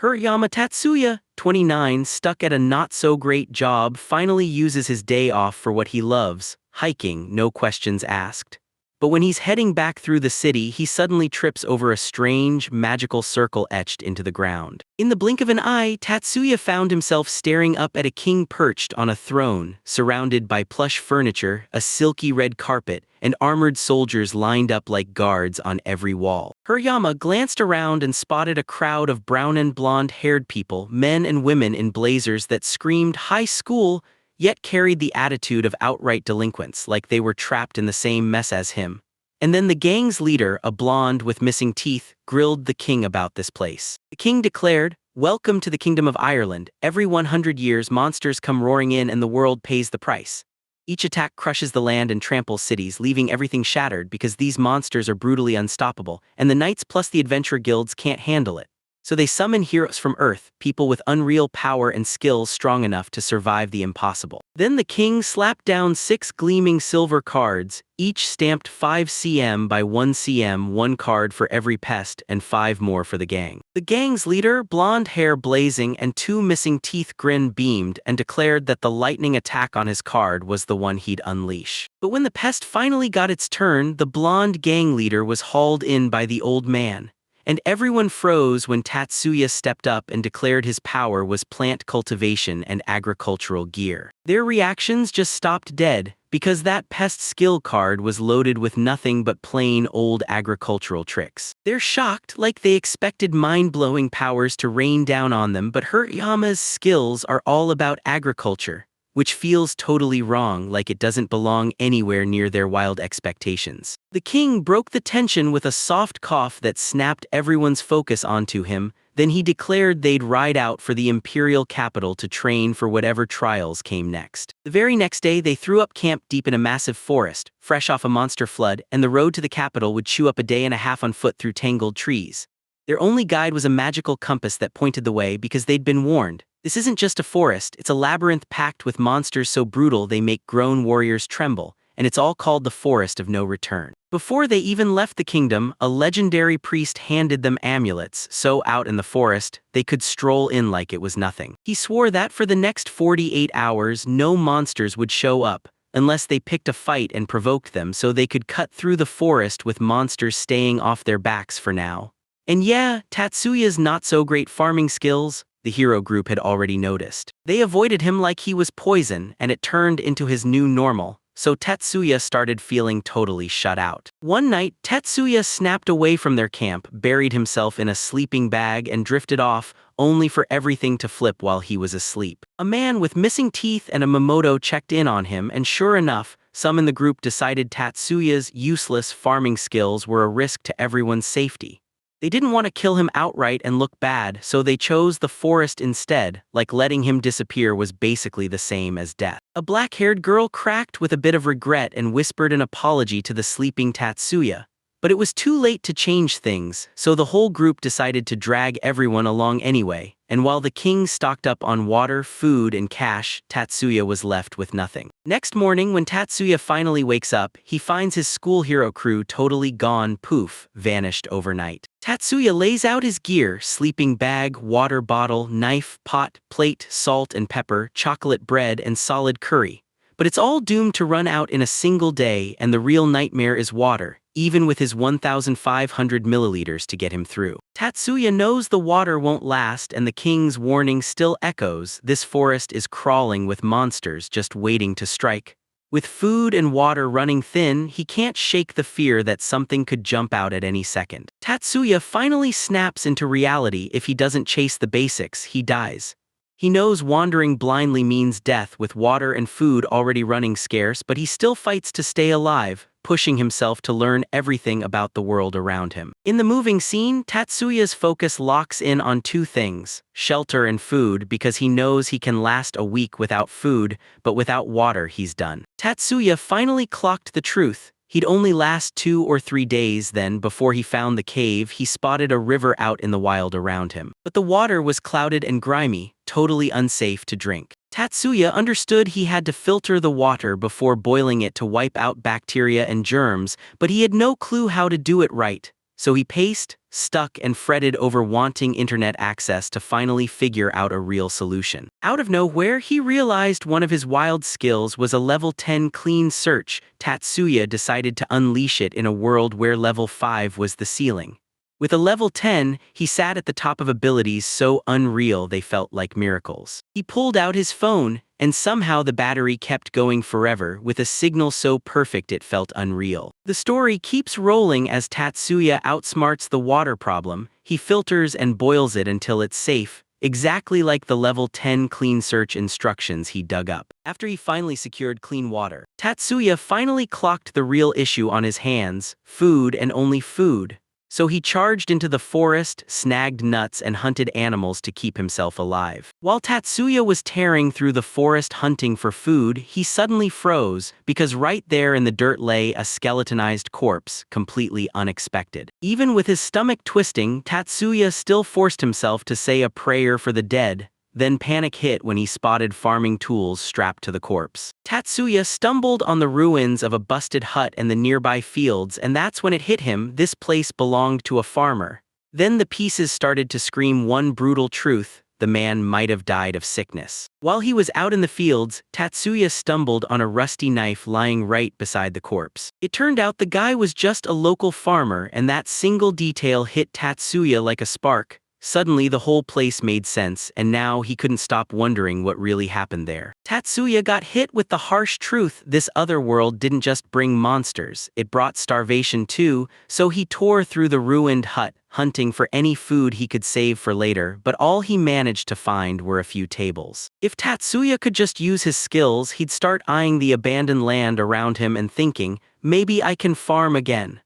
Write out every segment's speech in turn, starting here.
Hirayama Tatsuya, 29, stuck at a not-so-great job, finally uses his day off for what he loves, hiking, no questions asked. But when he's heading back through the city, he suddenly trips over a strange, magical circle etched into the ground. In the blink of an eye, Tatsuya found himself staring up at a king perched on a throne, surrounded by plush furniture, a silky red carpet, and armored soldiers lined up like guards on every wall. Hirayama glanced around and spotted a crowd of brown and blonde-haired people, men and women in blazers that screamed high school, yet carried the attitude of outright delinquents, like they were trapped in the same mess as him. And then the gang's leader, a blonde with missing teeth, grilled the king about this place. The king declared, "Welcome to the Kingdom of Ireland. Every 100 years monsters come roaring in and the world pays the price. Each attack crushes the land and tramples cities, leaving everything shattered because these monsters are brutally unstoppable, and the knights plus the adventure guilds can't handle it. So they summon heroes from Earth, people with unreal power and skills strong enough to survive the impossible." Then the king slapped down 6 gleaming silver cards, each stamped 5 cm by 1 cm, 1 card for every pest and 5 more for the gang. The gang's leader, blonde hair blazing and 2 missing teeth, grin beamed and declared that the lightning attack on his card was the one he'd unleash. But when the pest finally got its turn, the blonde gang leader was hauled in by the old man. And everyone froze when Tatsuya stepped up and declared his power was plant cultivation and agricultural gear. Their reactions just stopped dead, because that pest skill card was loaded with nothing but plain old agricultural tricks. They're shocked, like they expected mind-blowing powers to rain down on them, but Hirayama's skills are all about agriculture, which feels totally wrong, like it doesn't belong anywhere near their wild expectations. The king broke the tension with a soft cough that snapped everyone's focus onto him, then he declared they'd ride out for the imperial capital to train for whatever trials came next. The very next day they threw up camp deep in a massive forest, fresh off a monster flood, and the road to the capital would chew up a day and a half on foot through tangled trees. Their only guide was a magical compass that pointed the way because they'd been warned. This isn't just a forest, it's a labyrinth packed with monsters so brutal they make grown warriors tremble, and it's all called the Forest of No Return. Before they even left the kingdom, a legendary priest handed them amulets, so out in the forest, they could stroll in like it was nothing. He swore that for the next 48 hours, no monsters would show up, unless they picked a fight and provoked them, so they could cut through the forest with monsters staying off their backs for now. And yeah, Tatsuya's not-so-great farming skills, the hero group had already noticed. They avoided him like he was poison, and it turned into his new normal, so Tatsuya started feeling totally shut out. One night, Tatsuya snapped away from their camp, buried himself in a sleeping bag, and drifted off, only for everything to flip while he was asleep. A man with missing teeth and a Momoto checked in on him, and sure enough, some in the group decided Tatsuya's useless farming skills were a risk to everyone's safety. They didn't want to kill him outright and look bad, so they chose the forest instead, like letting him disappear was basically the same as death. A black-haired girl cracked with a bit of regret and whispered an apology to the sleeping Tatsuya. But it was too late to change things, so the whole group decided to drag everyone along anyway, and while the king stocked up on water, food, and cash, Tatsuya was left with nothing. Next morning, when Tatsuya finally wakes up, he finds his school hero crew totally gone, poof, vanished overnight. Tatsuya lays out his gear: sleeping bag, water bottle, knife, pot, plate, salt and pepper, chocolate bread, and solid curry. But it's all doomed to run out in a single day, and the real nightmare is water, even with his 1,500 milliliters to get him through. Tatsuya knows the water won't last, and the king's warning still echoes: this forest is crawling with monsters just waiting to strike. With food and water running thin, he can't shake the fear that something could jump out at any second. Tatsuya finally snaps into reality: if he doesn't chase the basics, he dies. He knows wandering blindly means death, with water and food already running scarce, but he still fights to stay alive, pushing himself to learn everything about the world around him. In the moving scene, Tatsuya's focus locks in on 2 things: shelter and food, because he knows he can last a week without food, but without water he's done. Tatsuya finally clocked the truth. He'd only last 2 or 3 days then. Before he found the cave, he spotted a river out in the wild around him. But the water was clouded and grimy, totally unsafe to drink. Tatsuya understood he had to filter the water before boiling it to wipe out bacteria and germs, but he had no clue how to do it right. So he paced, stuck, and fretted over wanting internet access to finally figure out a real solution. Out of nowhere, he realized one of his wild skills was a level 10 clean search. Tatsuya decided to unleash it in a world where level 5 was the ceiling. With a level 10, he sat at the top of abilities so unreal they felt like miracles. He pulled out his phone, and somehow the battery kept going forever with a signal so perfect it felt unreal. The story keeps rolling as Tatsuya outsmarts the water problem. He filters and boils it until it's safe, exactly like the level 10 clean search instructions he dug up. After he finally secured clean water, Tatsuya finally clocked the real issue on his hands: food and only food. So he charged into the forest, snagged nuts, and hunted animals to keep himself alive. While Tatsuya was tearing through the forest hunting for food, he suddenly froze, because right there in the dirt lay a skeletonized corpse, completely unexpected. Even with his stomach twisting, Tatsuya still forced himself to say a prayer for the dead. Then panic hit when he spotted farming tools strapped to the corpse. Tatsuya stumbled on the ruins of a busted hut and the nearby fields, and that's when it hit him: this place belonged to a farmer. Then the pieces started to scream one brutal truth: the man might have died of sickness. While he was out in the fields, Tatsuya stumbled on a rusty knife lying right beside the corpse. It turned out the guy was just a local farmer, and that single detail hit Tatsuya like a spark. Suddenly the whole place made sense, and now he couldn't stop wondering what really happened there. Tatsuya got hit with the harsh truth: this other world didn't just bring monsters, it brought starvation too. So he tore through the ruined hut, hunting for any food he could save for later, but all he managed to find were a few tables. If Tatsuya could just use his skills, he'd start eyeing the abandoned land around him and thinking, maybe I can farm again.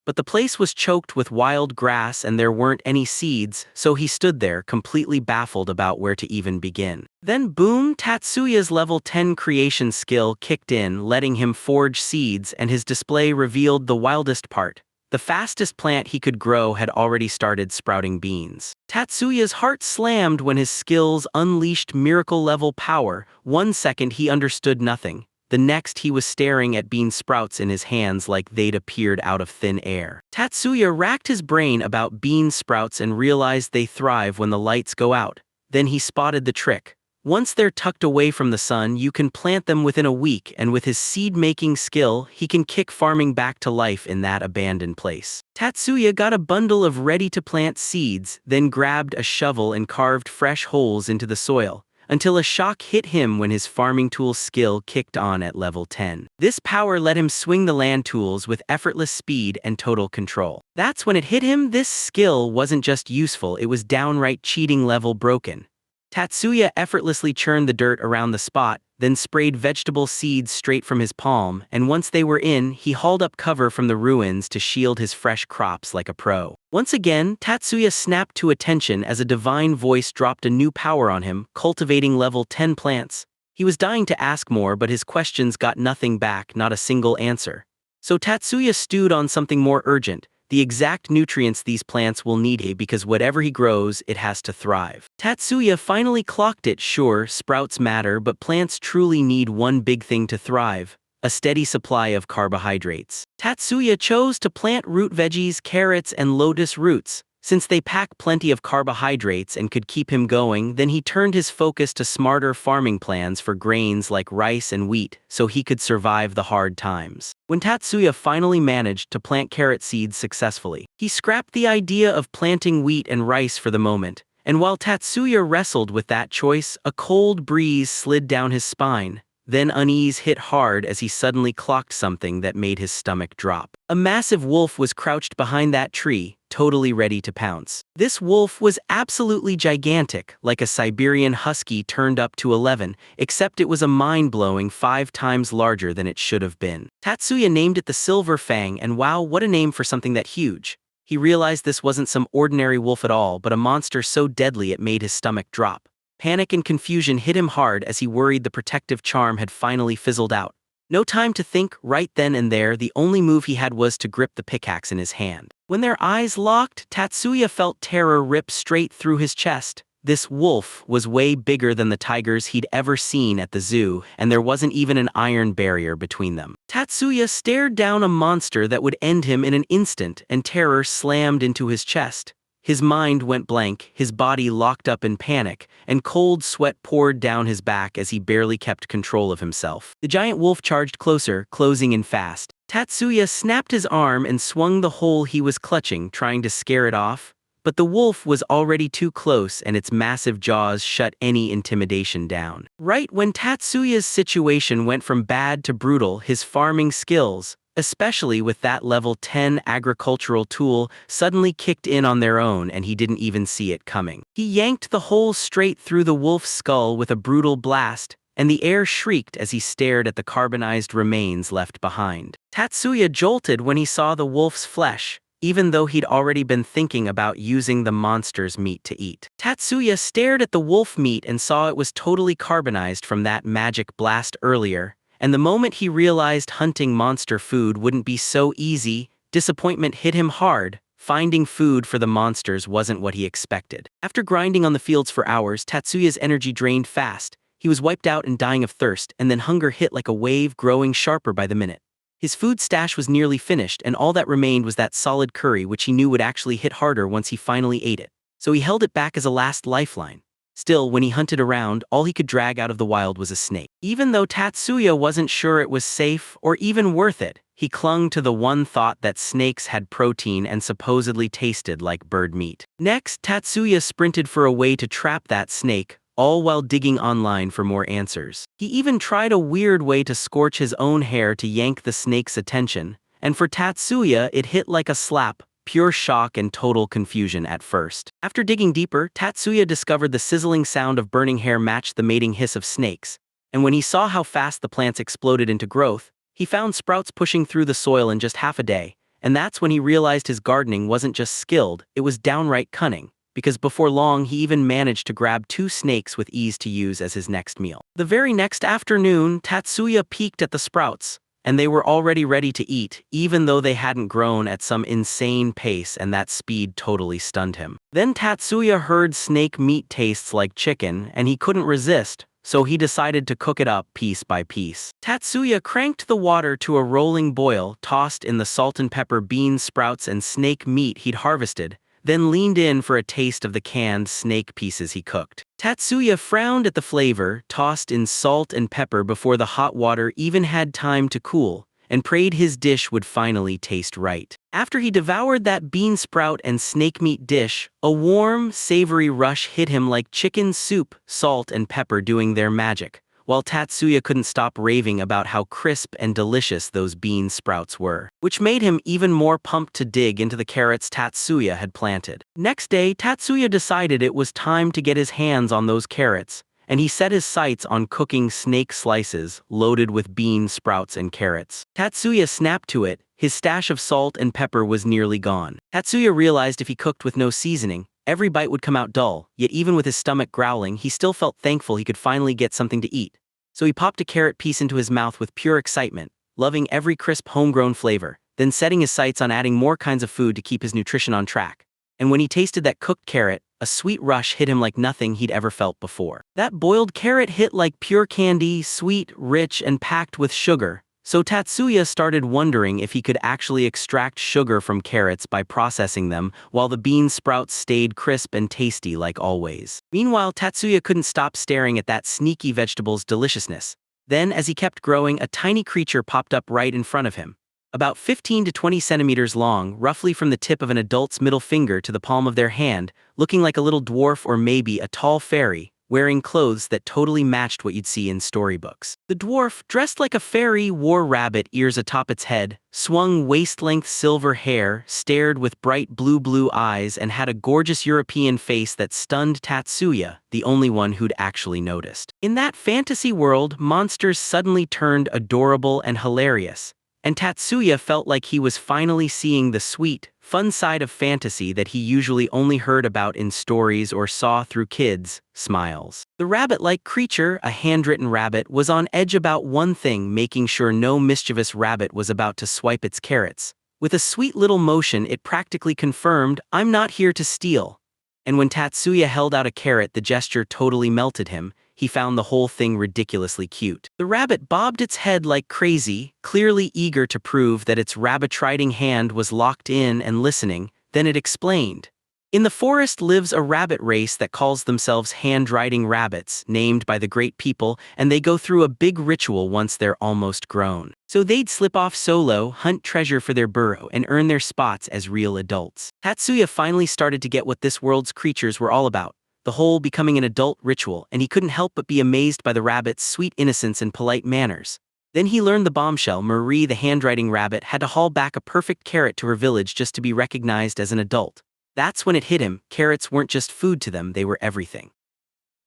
But the place was choked with wild grass and there weren't any seeds, so he stood there completely baffled about where to even begin. Then boom, Tatsuya's level 10 creation skill kicked in, letting him forge seeds, and his display revealed the wildest part. The fastest plant he could grow had already started sprouting beans. Tatsuya's heart slammed when his skills unleashed miracle-level power. 1 second he understood nothing. The next he was staring at bean sprouts in his hands like they'd appeared out of thin air. Tatsuya racked his brain about bean sprouts and realized they thrive when the lights go out. Then he spotted the trick. Once they're tucked away from the sun, you can plant them within a week, and with his seed-making skill, he can kick farming back to life in that abandoned place. Tatsuya got a bundle of ready-to-plant seeds, then grabbed a shovel and carved fresh holes into the soil, until a shock hit him when his farming tool skill kicked on at level 10. This power let him swing the land tools with effortless speed and total control. That's when it hit him: this skill wasn't just useful, it was downright cheating level broken. Tatsuya effortlessly churned the dirt around the spot, then sprayed vegetable seeds straight from his palm, and once they were in, he hauled up cover from the ruins to shield his fresh crops like a pro. Once again, Tatsuya snapped to attention as a divine voice dropped a new power on him: cultivating level 10 plants. He was dying to ask more, but his questions got nothing back, not a single answer. So Tatsuya stewed on something more urgent: the exact nutrients these plants will need, because whatever he grows, it has to thrive. Tatsuya finally clocked it: sure, sprouts matter, but plants truly need one big thing to thrive: a steady supply of carbohydrates. Tatsuya chose to plant root veggies, carrots, and lotus roots, since they pack plenty of carbohydrates and could keep him going. Then he turned his focus to smarter farming plans for grains like rice and wheat, so he could survive the hard times. When Tatsuya finally managed to plant carrot seeds successfully, he scrapped the idea of planting wheat and rice for the moment. And while Tatsuya wrestled with that choice, a cold breeze slid down his spine. Then unease hit hard as he suddenly clocked something that made his stomach drop. A massive wolf was crouched behind that tree, totally ready to pounce. This wolf was absolutely gigantic, like a Siberian husky turned up to 11, except it was a mind-blowing 5 times larger than it should have been. Tatsuya named it the Silver Fang, and wow, what a name for something that huge. He realized this wasn't some ordinary wolf at all, but a monster so deadly it made his stomach drop. Panic and confusion hit him hard as he worried the protective charm had finally fizzled out. No time to think. Right then and there, the only move he had was to grip the pickaxe in his hand. When their eyes locked, Tatsuya felt terror rip straight through his chest. This wolf was way bigger than the tigers he'd ever seen at the zoo, and there wasn't even an iron barrier between them. Tatsuya stared down a monster that would end him in an instant, and terror slammed into his chest. His mind went blank, his body locked up in panic, and cold sweat poured down his back as he barely kept control of himself. The giant wolf charged closer, closing in fast. Tatsuya snapped his arm and swung the hole he was clutching, trying to scare it off. But the wolf was already too close, and its massive jaws shut any intimidation down. Right when Tatsuya's situation went from bad to brutal, his farming skills, especially with that level 10 agricultural tool, suddenly kicked in on their own, and he didn't even see it coming. He yanked the hole straight through the wolf's skull with a brutal blast, and the air shrieked as he stared at the carbonized remains left behind. Tatsuya jolted when he saw the wolf's flesh, even though he'd already been thinking about using the monster's meat to eat. Tatsuya stared at the wolf meat and saw it was totally carbonized from that magic blast earlier, and the moment he realized hunting monster food wouldn't be so easy, disappointment hit him hard. Finding food for the monsters wasn't what he expected. After grinding on the fields for hours, Tatsuya's energy drained fast. He was wiped out and dying of thirst, and then hunger hit like a wave, growing sharper by the minute. His food stash was nearly finished, and all that remained was that solid curry, which he knew would actually hit harder once he finally ate it. So he held it back as a last lifeline. Still, when he hunted around, all he could drag out of the wild was a snake. Even though Tatsuya wasn't sure it was safe or even worth it, he clung to the one thought that snakes had protein and supposedly tasted like bird meat. Next, Tatsuya sprinted for a way to trap that snake, all while digging online for more answers. He even tried a weird way to scorch his own hair to yank the snake's attention, and for Tatsuya it hit like a slap, pure shock and total confusion at first. After digging deeper, Tatsuya discovered the sizzling sound of burning hair matched the mating hiss of snakes, and when he saw how fast the plants exploded into growth, he found sprouts pushing through the soil in just half a day, and that's when he realized his gardening wasn't just skilled, it was downright cunning, because before long he even managed to grab 2 snakes with ease to use as his next meal. The very next afternoon, Tatsuya peeked at the sprouts, and they were already ready to eat, even though they hadn't grown at some insane pace, and that speed totally stunned him. Then Tatsuya heard snake meat tastes like chicken, and he couldn't resist, so he decided to cook it up piece by piece. Tatsuya cranked the water to a rolling boil, tossed in the salt and pepper bean sprouts and snake meat he'd harvested, then leaned in for a taste of the canned snake pieces he cooked. Tatsuya frowned at the flavor, tossed in salt and pepper before the hot water even had time to cool, and prayed his dish would finally taste right. After he devoured that bean sprout and snake meat dish, a warm, savory rush hit him like chicken soup, salt and pepper doing their magic, while Tatsuya couldn't stop raving about how crisp and delicious those bean sprouts were, which made him even more pumped to dig into the carrots Tatsuya had planted. Next day, Tatsuya decided it was time to get his hands on those carrots, and he set his sights on cooking snake slices loaded with bean sprouts and carrots. Tatsuya snapped to it, his stash of salt and pepper was nearly gone. Tatsuya realized if he cooked with no seasoning, every bite would come out dull, yet even with his stomach growling, he still felt thankful he could finally get something to eat. So he popped a carrot piece into his mouth with pure excitement, loving every crisp homegrown flavor, then setting his sights on adding more kinds of food to keep his nutrition on track. And when he tasted that cooked carrot, a sweet rush hit him like nothing he'd ever felt before. That boiled carrot hit like pure candy, sweet, rich, and packed with sugar. So Tatsuya started wondering if he could actually extract sugar from carrots by processing them, while the bean sprouts stayed crisp and tasty like always. Meanwhile, Tatsuya couldn't stop staring at that sneaky vegetable's deliciousness. Then, as he kept growing, a tiny creature popped up right in front of him. About 15 to 20 centimeters long, roughly from the tip of an adult's middle finger to the palm of their hand, looking like a little dwarf or maybe a tall fairy, wearing clothes that totally matched what you'd see in storybooks. The dwarf, dressed like a fairy, wore rabbit ears atop its head, swung waist-length silver hair, stared with bright blue eyes, and had a gorgeous European face that stunned Tatsuya, the only one who'd actually noticed. In that fantasy world, monsters suddenly turned adorable and hilarious, and Tatsuya felt like he was finally seeing the sweet, fun side of fantasy that he usually only heard about in stories or saw through kids' smiles. The rabbit-like creature, a handwritten rabbit, was on edge about one thing, making sure no mischievous rabbit was about to swipe its carrots. With a sweet little motion, it practically confirmed, "I'm not here to steal." And when Tatsuya held out a carrot, the gesture totally melted him. He found the whole thing ridiculously cute. The rabbit bobbed its head like crazy, clearly eager to prove that its rabbit-riding hand was locked in and listening. Then it explained. In the forest lives a rabbit race that calls themselves hand-riding rabbits, named by the great people, and they go through a big ritual once they're almost grown. So they'd slip off solo, hunt treasure for their burrow, and earn their spots as real adults. Tatsuya finally started to get what this world's creatures were all about, the whole becoming an adult ritual, and he couldn't help but be amazed by the rabbit's sweet innocence and polite manners. Then he learned the bombshell. Marie, the handwriting rabbit, had to haul back a perfect carrot to her village just to be recognized as an adult. That's when it hit him. Carrots weren't just food to them, they were everything.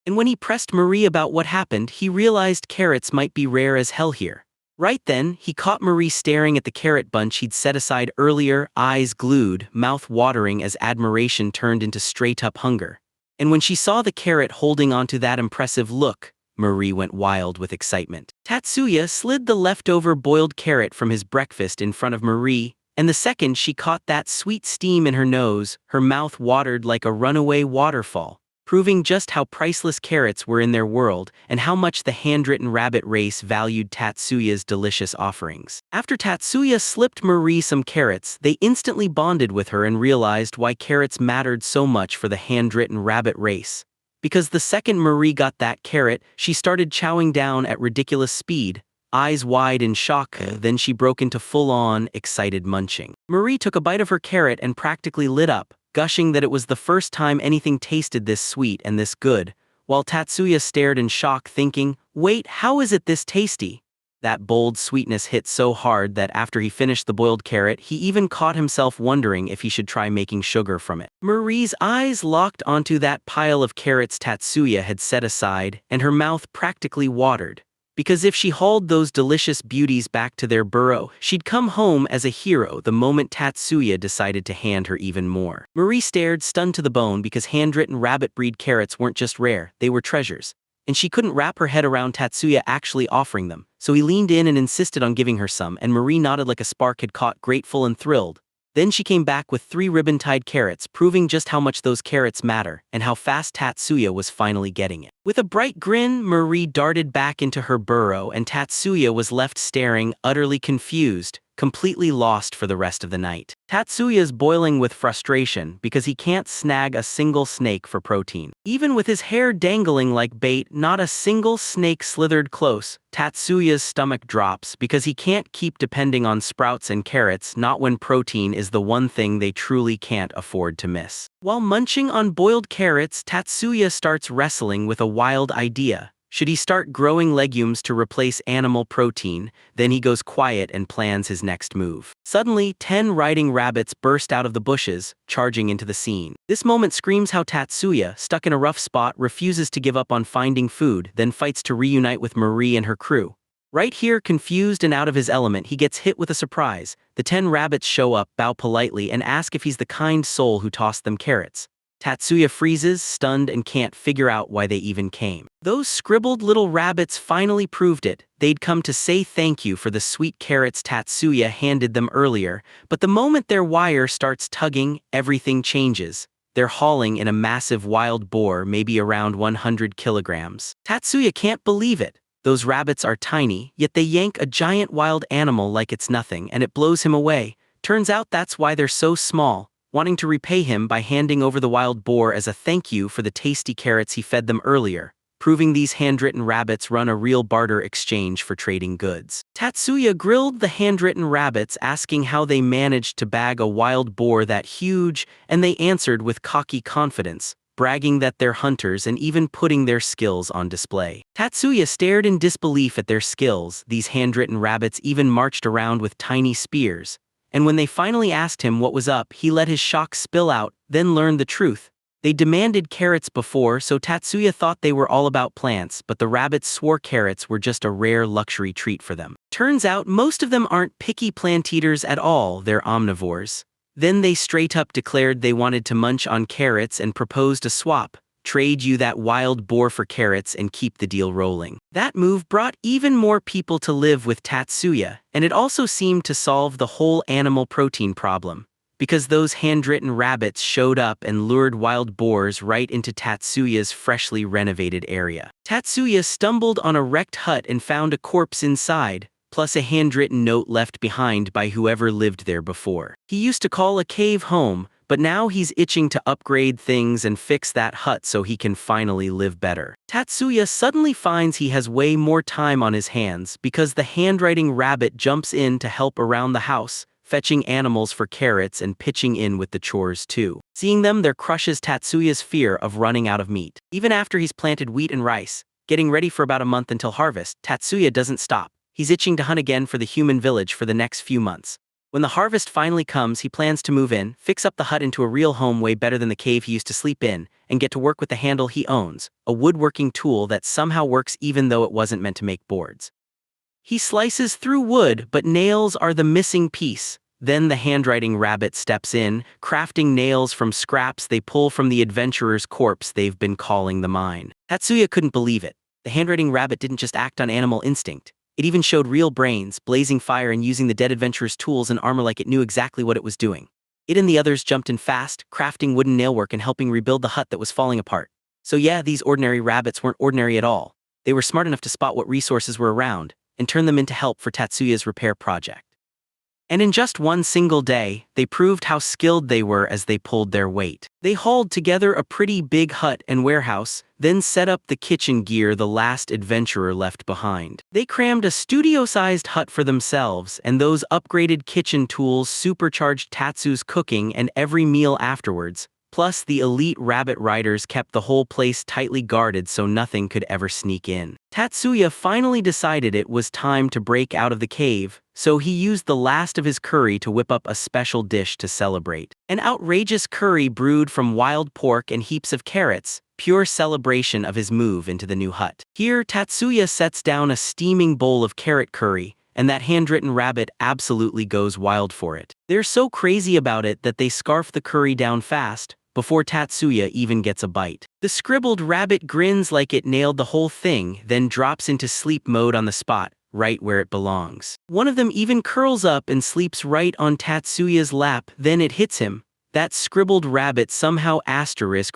And when he pressed Marie about what happened, he realized carrots might be rare as hell here. Right then, he caught Marie staring at the carrot bunch he'd set aside earlier, eyes glued, mouth watering as admiration turned into straight-up hunger. And when she saw the carrot holding onto that impressive look, Marie went wild with excitement. Tatsuya slid the leftover boiled carrot from his breakfast in front of Marie, and the second she caught that sweet steam in her nose, her mouth watered like a runaway waterfall, proving just how priceless carrots were in their world and how much the handwritten rabbit race valued Tatsuya's delicious offerings. After Tatsuya slipped Marie some carrots, they instantly bonded with her and realized why carrots mattered so much for the handwritten rabbit race. Because the second Marie got that carrot, she started chowing down at ridiculous speed, eyes wide in shock. Then she broke into full-on, excited munching. Marie took a bite of her carrot and practically lit up, gushing that it was the first time anything tasted this sweet and this good, while Tatsuya stared in shock thinking, wait, how is it this tasty? That bold sweetness hit so hard that after he finished the boiled carrot, he even caught himself wondering if he should try making sugar from it. Marie's eyes locked onto that pile of carrots Tatsuya had set aside, and her mouth practically watered. Because if she hauled those delicious beauties back to their burrow, she'd come home as a hero the moment Tatsuya decided to hand her even more. Marie stared, stunned to the bone, because handwritten rabbit breed carrots weren't just rare, they were treasures. And she couldn't wrap her head around Tatsuya actually offering them, so he leaned in and insisted on giving her some, and Marie nodded like a spark had caught, grateful and thrilled. Then she came back with 3 ribbon-tied carrots, proving just how much those carrots matter and how fast Tatsuya was finally getting it. With a bright grin, Marie darted back into her burrow, and Tatsuya was left staring, utterly confused, completely lost for the rest of the night. Tatsuya's boiling with frustration because he can't snag a single snake for protein. Even with his hair dangling like bait, not a single snake slithered close. Tatsuya's stomach drops because he can't keep depending on sprouts and carrots, not when protein is the one thing they truly can't afford to miss. While munching on boiled carrots, Tatsuya starts wrestling with a wild idea. Should he start growing legumes to replace animal protein? Then he goes quiet and plans his next move. Suddenly, 10 riding rabbits burst out of the bushes, charging into the scene. This moment screams how Tatsuya, stuck in a rough spot, refuses to give up on finding food, then fights to reunite with Marie and her crew. Right here, confused and out of his element, he gets hit with a surprise. The 10 rabbits show up, bow politely, and ask if he's the kind soul who tossed them carrots. Tatsuya freezes, stunned, and can't figure out why they even came. Those scribbled little rabbits finally proved it. They'd come to say thank you for the sweet carrots Tatsuya handed them earlier, but the moment their wire starts tugging, everything changes. They're hauling in a massive wild boar, maybe around 100 kilograms. Tatsuya can't believe it. Those rabbits are tiny, yet they yank a giant wild animal like it's nothing, and it blows him away. Turns out that's why they're so small, wanting to repay him by handing over the wild boar as a thank you for the tasty carrots he fed them earlier, proving these handwritten rabbits run a real barter exchange for trading goods. Tatsuya grilled the handwritten rabbits, asking how they managed to bag a wild boar that huge, and they answered with cocky confidence, bragging that they're hunters and even putting their skills on display. Tatsuya stared in disbelief at their skills. These handwritten rabbits even marched around with tiny spears. And when they finally asked him what was up, he let his shock spill out, then learned the truth. They demanded carrots before, so Tatsuya thought they were all about plants, but the rabbits swore carrots were just a rare luxury treat for them. Turns out most of them aren't picky plant eaters at all, they're omnivores. Then they straight up declared they wanted to munch on carrots and proposed a swap. Trade you that wild boar for carrots and keep the deal rolling. That move brought even more people to live with Tatsuya, and it also seemed to solve the whole animal protein problem. because those handwritten rabbits showed up and lured wild boars right into Tatsuya's freshly renovated area. Tatsuya stumbled on a wrecked hut and found a corpse inside, plus a handwritten note left behind by whoever lived there before. He used to call a cave home, but now he's itching to upgrade things and fix that hut so he can finally live better. Tatsuya suddenly finds he has way more time on his hands because the handwriting rabbit jumps in to help around the house, fetching animals for carrots and pitching in with the chores too. Seeing them, there crushes Tatsuya's fear of running out of meat. Even after he's planted wheat and rice, getting ready for about a month until harvest, Tatsuya doesn't stop. He's itching to hunt again for the human village for the next few months. When the harvest finally comes, he plans to move in, fix up the hut into a real home way better than the cave he used to sleep in, and get to work with the handle he owns, a woodworking tool that somehow works even though it wasn't meant to make boards. He slices through wood, but nails are the missing piece. Then the handwriting rabbit steps in, crafting nails from scraps they pull from the adventurer's corpse they've been calling the mine. Tatsuya couldn't believe it. The handwriting rabbit didn't just act on animal instinct. It even showed real brains, blazing fire and using the dead adventurer's tools and armor like it knew exactly what it was doing. It and the others jumped in fast, crafting wooden nailwork and helping rebuild the hut that was falling apart. So yeah, these ordinary rabbits weren't ordinary at all. They were smart enough to spot what resources were around and turn them into help for Tatsuya's repair project. And in just one single day, they proved how skilled they were as they pulled their weight. They hauled together a pretty big hut and warehouse, then set up the kitchen gear the last adventurer left behind. They crammed a studio-sized hut for themselves, and those upgraded kitchen tools supercharged Tatsu's cooking and every meal afterwards. Plus, the elite rabbit riders kept the whole place tightly guarded so nothing could ever sneak in. Tatsuya finally decided it was time to break out of the cave, so he used the last of his curry to whip up a special dish to celebrate. An outrageous curry brewed from wild pork and heaps of carrots, pure celebration of his move into the new hut. Here, Tatsuya sets down a steaming bowl of carrot curry, and that handwritten rabbit absolutely goes wild for it. They're so crazy about it that they scarf the curry down fast, before Tatsuya even gets a bite. The scribbled rabbit grins like it nailed the whole thing, then drops into sleep mode on the spot, right where it belongs. One of them even curls up and sleeps right on Tatsuya's lap, then it hits him. That scribbled rabbit somehow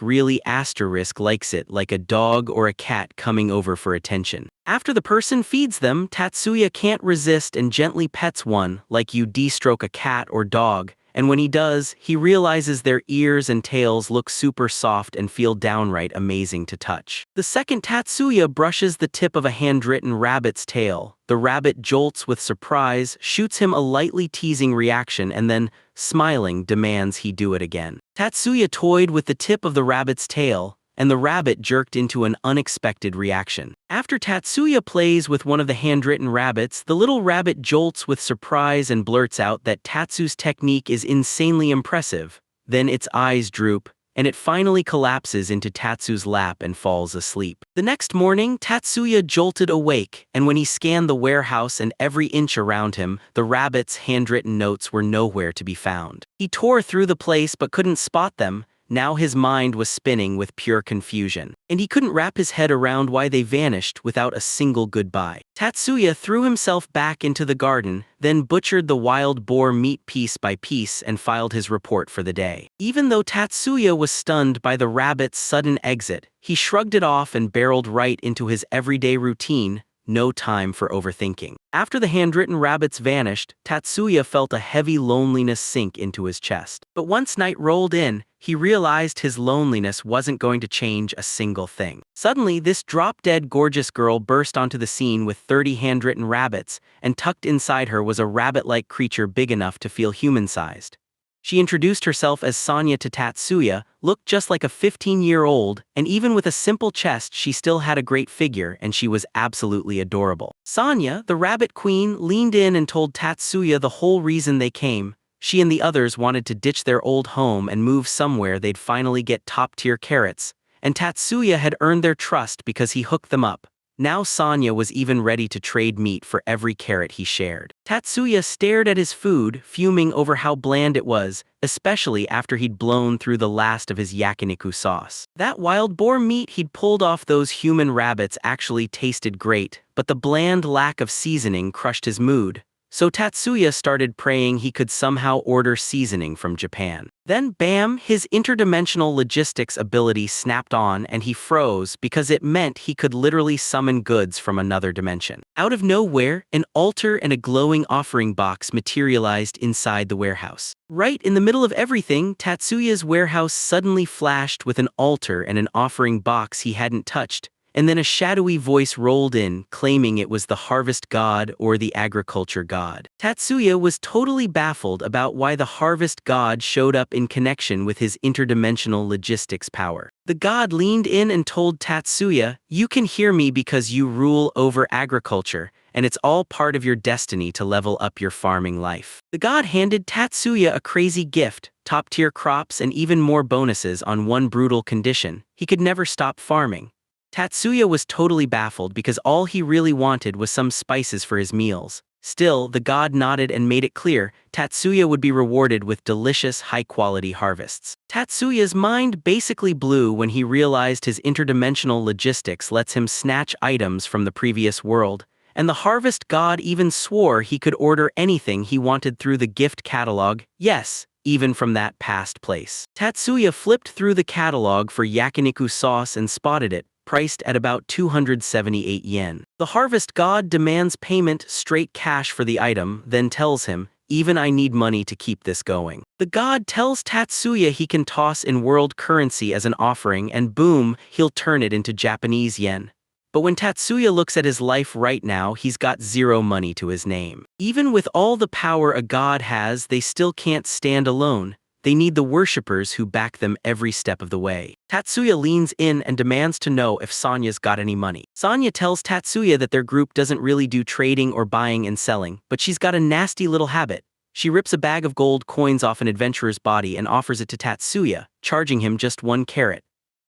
really likes it like a dog or a cat coming over for attention. After the person feeds them, Tatsuya can't resist and gently pets one like you de-stroke a cat or dog, and when he does, he realizes their ears and tails look super soft and feel downright amazing to touch. The second Tatsuya brushes the tip of a handwritten rabbit's tail, the rabbit jolts with surprise, shoots him a lightly teasing reaction, and then, smiling, demands he do it again. Tatsuya toyed with the tip of the rabbit's tail, and the rabbit jerked into an unexpected reaction. After Tatsuya plays with one of the handwritten rabbits, the little rabbit jolts with surprise and blurts out that Tatsu's technique is insanely impressive. Then its eyes droop, and it finally collapses into Tatsu's lap and falls asleep. The next morning, Tatsuya jolted awake, and when he scanned the warehouse and every inch around him, the rabbit's handwritten notes were nowhere to be found. He tore through the place but couldn't spot them. Now his mind was spinning with pure confusion, and he couldn't wrap his head around why they vanished without a single goodbye. Tatsuya threw himself back into the garden, then butchered the wild boar meat piece by piece and filed his report for the day. Even though Tatsuya was stunned by the rabbit's sudden exit, he shrugged it off and barreled right into his everyday routine. No time for overthinking. After the handwritten rabbits vanished, Tatsuya felt a heavy loneliness sink into his chest. But once night rolled in, he realized his loneliness wasn't going to change a single thing. Suddenly, this drop-dead gorgeous girl burst onto the scene with 30 handwritten rabbits, and tucked inside her was a rabbit-like creature big enough to feel human-sized. She introduced herself as Sonya to Tatsuya, looked just like a 15-year-old, and even with a simple chest she still had a great figure and she was absolutely adorable. Sonya, the rabbit queen, leaned in and told Tatsuya the whole reason they came. She and the others wanted to ditch their old home and move somewhere they'd finally get top-tier carrots, and Tatsuya had earned their trust because he hooked them up. Now Sonya was even ready to trade meat for every carrot he shared. Tatsuya stared at his food, fuming over how bland it was, especially after he'd blown through the last of his yakiniku sauce. That wild boar meat he'd pulled off those human rabbits actually tasted great, but the bland lack of seasoning crushed his mood. so Tatsuya started praying he could somehow order seasoning from Japan. Then bam, his interdimensional logistics ability snapped on and he froze because it meant he could literally summon goods from another dimension. Out of nowhere, an altar and a glowing offering box materialized inside the warehouse. Right in the middle of everything, Tatsuya's warehouse suddenly flashed with an altar and an offering box he hadn't touched. And then a shadowy voice rolled in, claiming it was the harvest god or the agriculture god. Tatsuya was totally baffled about why the harvest god showed up in connection with his interdimensional logistics power. The god leaned in and told Tatsuya, "You can hear me because you rule over agriculture, and it's all part of your destiny to level up your farming life." The god handed Tatsuya a crazy gift, top-tier crops and even more bonuses on one brutal condition: he could never stop farming. Tatsuya was totally baffled because all he really wanted was some spices for his meals. Still, the god nodded and made it clear Tatsuya would be rewarded with delicious, high-quality harvests. Tatsuya's mind basically blew when he realized his interdimensional logistics lets him snatch items from the previous world, and the harvest god even swore he could order anything he wanted through the gift catalog, yes, even from that past place. Tatsuya flipped through the catalog for yakiniku sauce and spotted it, priced at about 278 yen. The harvest god demands payment, straight cash for the item, then tells him, "Even I need money to keep this going." The god tells Tatsuya he can toss in world currency as an offering and boom, he'll turn it into Japanese yen. But when Tatsuya looks at his life right now, he's got zero money to his name. Even with all the power a god has, they still can't stand alone. They need the worshippers who back them every step of the way. Tatsuya leans in and demands to know if Sonya's got any money. Sonya tells Tatsuya that their group doesn't really do trading or buying and selling, but she's got a nasty little habit. She rips a bag of gold coins off an adventurer's body and offers it to Tatsuya, charging him just 1 carat.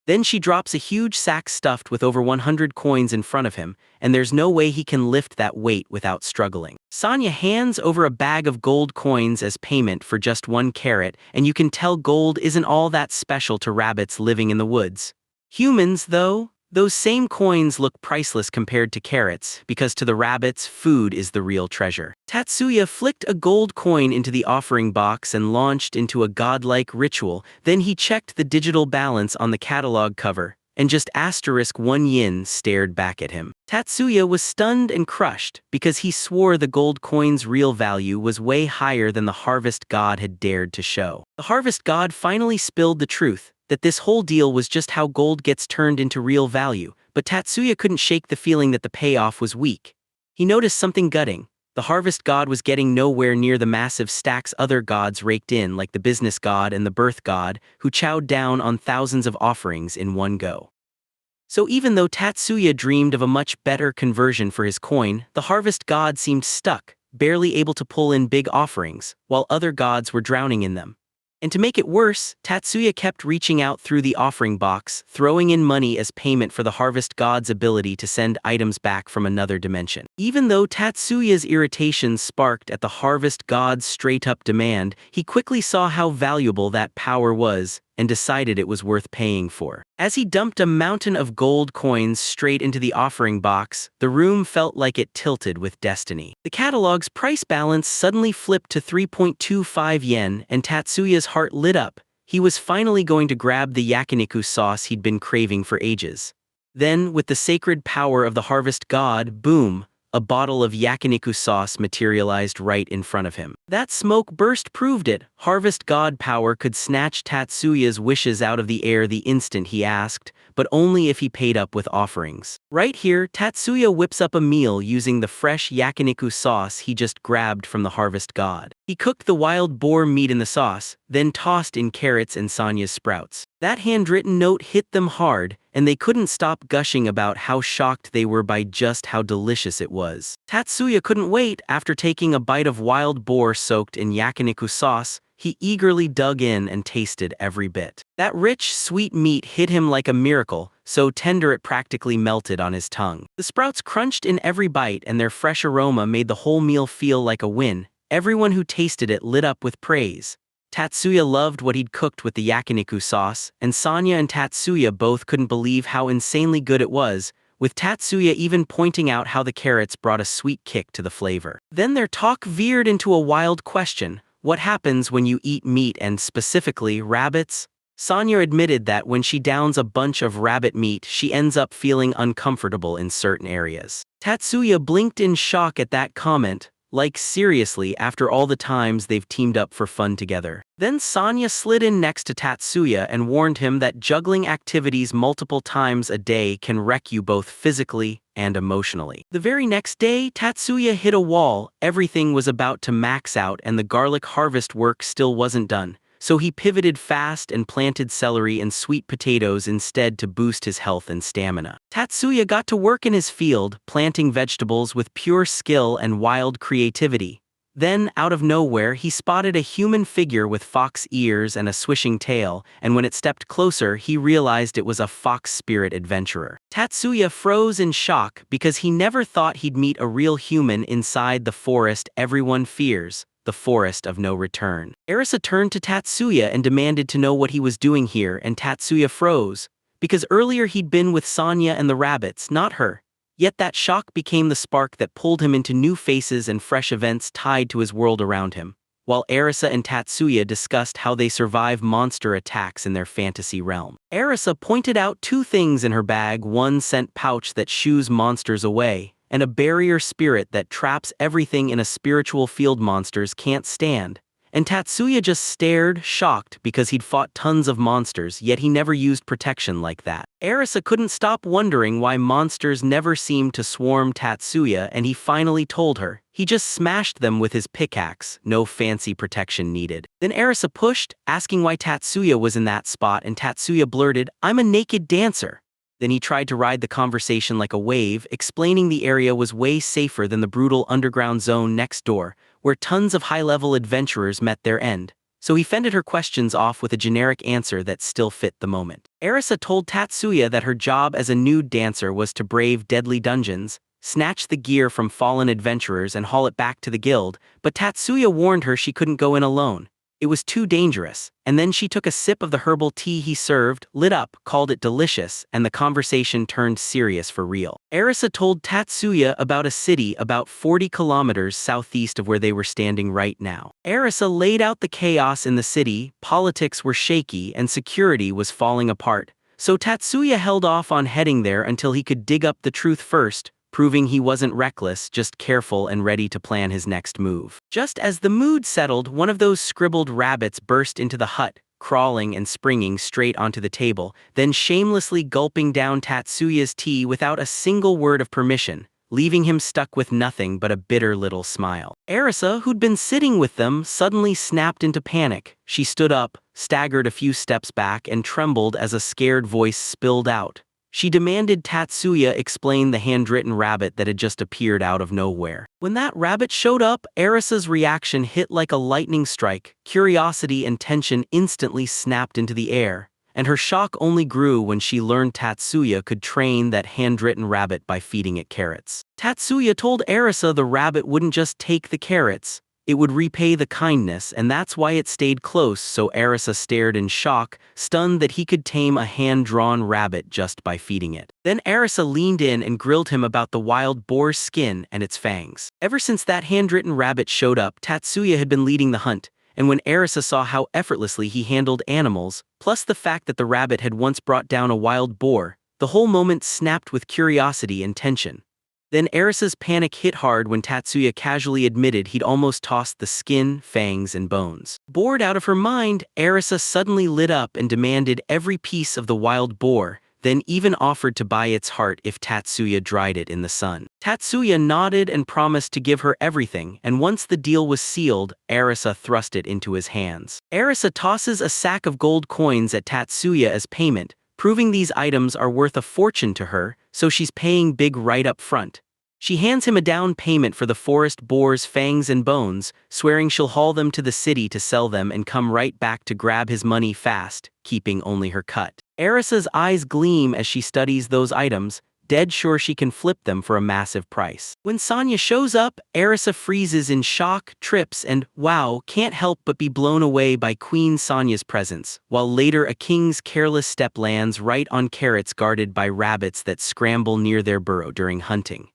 Then she drops a huge sack stuffed with over 100 coins in front of him, and there's no way he can lift that weight without struggling. Sonya hands over a bag of gold coins as payment for just 1 carat, and you can tell gold isn't all that special to rabbits living in the woods. Humans, though, those same coins look priceless compared to carrots, because to the rabbits, food is the real treasure. Tatsuya flicked a gold coin into the offering box and launched into a godlike ritual. Then he checked the digital balance on the catalog cover, and just *1 yen stared back at him. Tatsuya was stunned and crushed, because he swore the gold coin's real value was way higher than the harvest god had dared to show. The harvest god finally spilled the truth, that this whole deal was just how gold gets turned into real value, but Tatsuya couldn't shake the feeling that the payoff was weak. He noticed something gutting. The harvest god was getting nowhere near the massive stacks other gods raked in, like the business god and the birth god, who chowed down on thousands of offerings in one go. So even though Tatsuya dreamed of a much better conversion for his coin, the harvest god seemed stuck, barely able to pull in big offerings, while other gods were drowning in them. And to make it worse, Tatsuya kept reaching out through the offering box, throwing in money as payment for the harvest god's ability to send items back from another dimension. Even though Tatsuya's irritation sparked at the harvest god's straight-up demand, he quickly saw how valuable that power was, and decided it was worth paying for. As he dumped a mountain of gold coins straight into the offering box, the room felt like it tilted with destiny. The catalog's price balance suddenly flipped to 3.25 yen, and Tatsuya's heart lit up. He was finally going to grab the yakiniku sauce he'd been craving for ages. Then, with the sacred power of the harvest god, boom, a bottle of yakiniku sauce materialized right in front of him. That smoke burst proved it. Harvest god power could snatch Tatsuya's wishes out of the air the instant he asked, but only if he paid up with offerings. Right here, Tatsuya whips up a meal using the fresh yakiniku sauce he just grabbed from the harvest god. He cooked the wild boar meat in the sauce, then tossed in carrots and Sonya's sprouts. That handwritten note hit them hard, and they couldn't stop gushing about how shocked they were by just how delicious it was. Tatsuya couldn't wait. After taking a bite of wild boar soaked in yakiniku sauce, he eagerly dug in and tasted every bit. That rich, sweet meat hit him like a miracle, so tender it practically melted on his tongue. The sprouts crunched in every bite, and their fresh aroma made the whole meal feel like a win. Everyone who tasted it lit up with praise. Tatsuya loved what he'd cooked with the yakiniku sauce, and Sonya and Tatsuya both couldn't believe how insanely good it was. with Tatsuya even pointing out how the carrots brought a sweet kick to the flavor. Then their talk veered into a wild question: what happens when you eat meat and specifically rabbits? Sonya admitted that when she downs a bunch of rabbit meat, she ends up feeling uncomfortable in certain areas. Tatsuya blinked in shock at that comment, like seriously, after all the times they've teamed up for fun together. Then Sonya slid in next to Tatsuya and warned him that juggling activities multiple times a day can wreck you both physically and emotionally. The very next day, Tatsuya hit a wall. Everything was about to max out and the garlic harvest work still wasn't done. So he pivoted fast and planted celery and sweet potatoes instead to boost his health and stamina. Tatsuya got to work in his field, planting vegetables with pure skill and wild creativity. Then, out of nowhere, he spotted a human figure with fox ears and a swishing tail, and when it stepped closer, he realized it was a fox spirit adventurer. Tatsuya froze in shock because he never thought he'd meet a real human inside the forest everyone fears. The forest of no return. Arisa turned to Tatsuya and demanded to know what he was doing here, and Tatsuya froze, because earlier he'd been with Sonya and the rabbits, not her. Yet that shock became the spark that pulled him into new faces and fresh events tied to his world around him, while Arisa and Tatsuya discussed how they survive monster attacks in their fantasy realm. Arisa pointed out two things in her bag: one scent pouch that shoos monsters away, and a barrier spirit that traps everything in a spiritual field monsters can't stand. And Tatsuya just stared, shocked, because he'd fought tons of monsters, yet he never used protection like that. Arisa couldn't stop wondering why monsters never seemed to swarm Tatsuya, and he finally told her. He just smashed them with his pickaxe, no fancy protection needed. Then Arisa pushed, asking why Tatsuya was in that spot, and Tatsuya blurted, "I'm a naked dancer." Then he tried to ride the conversation like a wave, explaining the area was way safer than the brutal underground zone next door, where tons of high-level adventurers met their end. So he fended her questions off with a generic answer that still fit the moment. Arisa told Tatsuya that her job as a nude dancer was to brave deadly dungeons, snatch the gear from fallen adventurers and haul it back to the guild, but Tatsuya warned her she couldn't go in alone. It was too dangerous, and then she took a sip of the herbal tea he served, lit up, called it delicious, and the conversation turned serious for real. Arisa told Tatsuya about a city about 40 kilometers southeast of where they were standing right now. Arisa laid out the chaos in the city. Politics were shaky and security was falling apart, so Tatsuya held off on heading there until he could dig up the truth first, proving he wasn't reckless, just careful and ready to plan his next move. Just as the mood settled, one of those scribbled rabbits burst into the hut, crawling and springing straight onto the table, then shamelessly gulping down Tatsuya's tea without a single word of permission, leaving him stuck with nothing but a bitter little smile. Arisa, who'd been sitting with them, suddenly snapped into panic. She stood up, staggered a few steps back, and trembled as a scared voice spilled out. She demanded Tatsuya explain the handwritten rabbit that had just appeared out of nowhere. When that rabbit showed up, Arisa's reaction hit like a lightning strike. Curiosity and tension instantly snapped into the air, and her shock only grew when she learned Tatsuya could train that handwritten rabbit by feeding it carrots. Tatsuya told Arisa the rabbit wouldn't just take the carrots, it would repay the kindness, and that's why it stayed close, so Arisa stared in shock, stunned that he could tame a hand-drawn rabbit just by feeding it. Then Arisa leaned in and grilled him about the wild boar's skin and its fangs. Ever since that handwritten rabbit showed up, Tatsuya had been leading the hunt, and when Arisa saw how effortlessly he handled animals, plus the fact that the rabbit had once brought down a wild boar, the whole moment snapped with curiosity and tension. Then Arisa's panic hit hard when Tatsuya casually admitted he'd almost tossed the skin, fangs, and bones. Bored out of her mind, Arisa suddenly lit up and demanded every piece of the wild boar, then even offered to buy its heart if Tatsuya dried it in the sun. Tatsuya nodded and promised to give her everything, and once the deal was sealed, Arisa thrust it into his hands. Arisa tosses a sack of gold coins at Tatsuya as payment, proving these items are worth a fortune to her, so she's paying big right up front. She hands him a down payment for the forest boar's fangs and bones, swearing she'll haul them to the city to sell them and come right back to grab his money fast, keeping only her cut. Arisa's eyes gleam as she studies those items, dead sure she can flip them for a massive price. When Sonya shows up, Arisa freezes in shock, trips, and, wow, can't help but be blown away by Queen Sonya's presence, while later a king's careless step lands right on carrots guarded by rabbits that scramble near their burrow during hunting.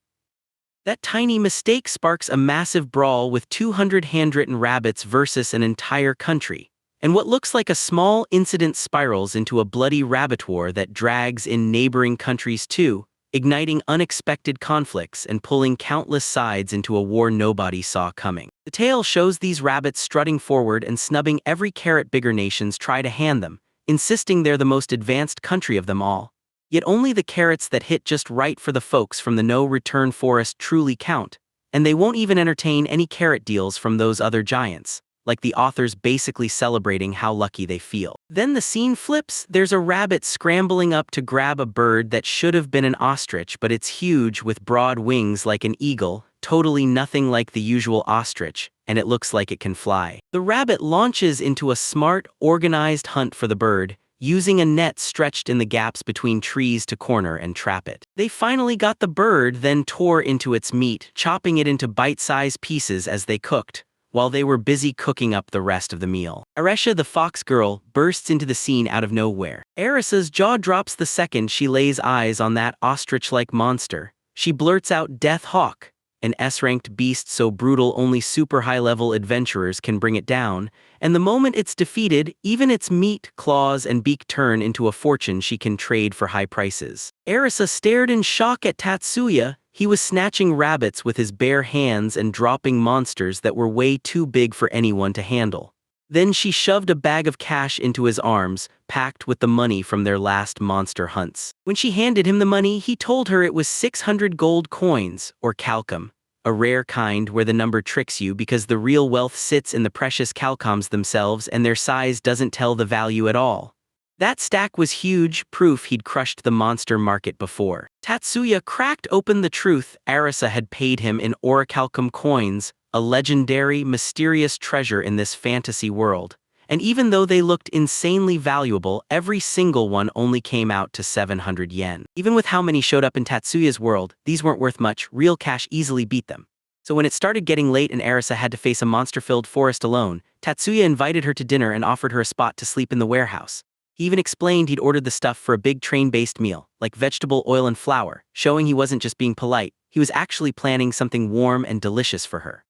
That tiny mistake sparks a massive brawl with 200 handwritten rabbits versus an entire country, and what looks like a small incident spirals into a bloody rabbit war that drags in neighboring countries too, igniting unexpected conflicts and pulling countless sides into a war nobody saw coming. The tale shows these rabbits strutting forward and snubbing every carrot bigger nations try to hand them, insisting they're the most advanced country of them all. Yet only the carrots that hit just right for the folks from the no-return forest truly count, and they won't even entertain any carrot deals from those other giants, like the authors basically celebrating how lucky they feel. Then the scene flips, there's a rabbit scrambling up to grab a bird that should have been an ostrich, but it's huge with broad wings like an eagle, totally nothing like the usual ostrich, and it looks like it can fly. The rabbit launches into a smart, organized hunt for the bird, using a net stretched in the gaps between trees to corner and trap it. They finally got the bird, then tore into its meat, chopping it into bite-sized pieces as they cooked, while they were busy cooking up the rest of the meal. Aresha the fox girl bursts into the scene out of nowhere. Arisa's jaw drops the second she lays eyes on that ostrich-like monster. She blurts out "Death Hawk," an S-ranked beast so brutal only super high-level adventurers can bring it down, and the moment it's defeated, even its meat, claws, and beak turn into a fortune she can trade for high prices. Arisa stared in shock at Tatsuya. He was snatching rabbits with his bare hands and dropping monsters that were way too big for anyone to handle. Then she shoved a bag of cash into his arms, packed with the money from their last monster hunts. When she handed him the money, he told her it was 600 gold coins, or calcum, a rare kind where the number tricks you because the real wealth sits in the precious calcoms themselves and their size doesn't tell the value at all. That stack was huge, proof he'd crushed the monster market before. Tatsuya cracked open the truth. Arisa had paid him in orichalcum coins, a legendary, mysterious treasure in this fantasy world. And even though they looked insanely valuable, every single one only came out to 700 yen. Even with how many showed up in Tatsuya's world, these weren't worth much. Real cash easily beat them. So when it started getting late and Arisa had to face a monster-filled forest alone, Tatsuya invited her to dinner and offered her a spot to sleep in the warehouse. He even explained he'd ordered the stuff for a big train-based meal, like vegetable oil and flour, showing he wasn't just being polite, he was actually planning something warm and delicious for her.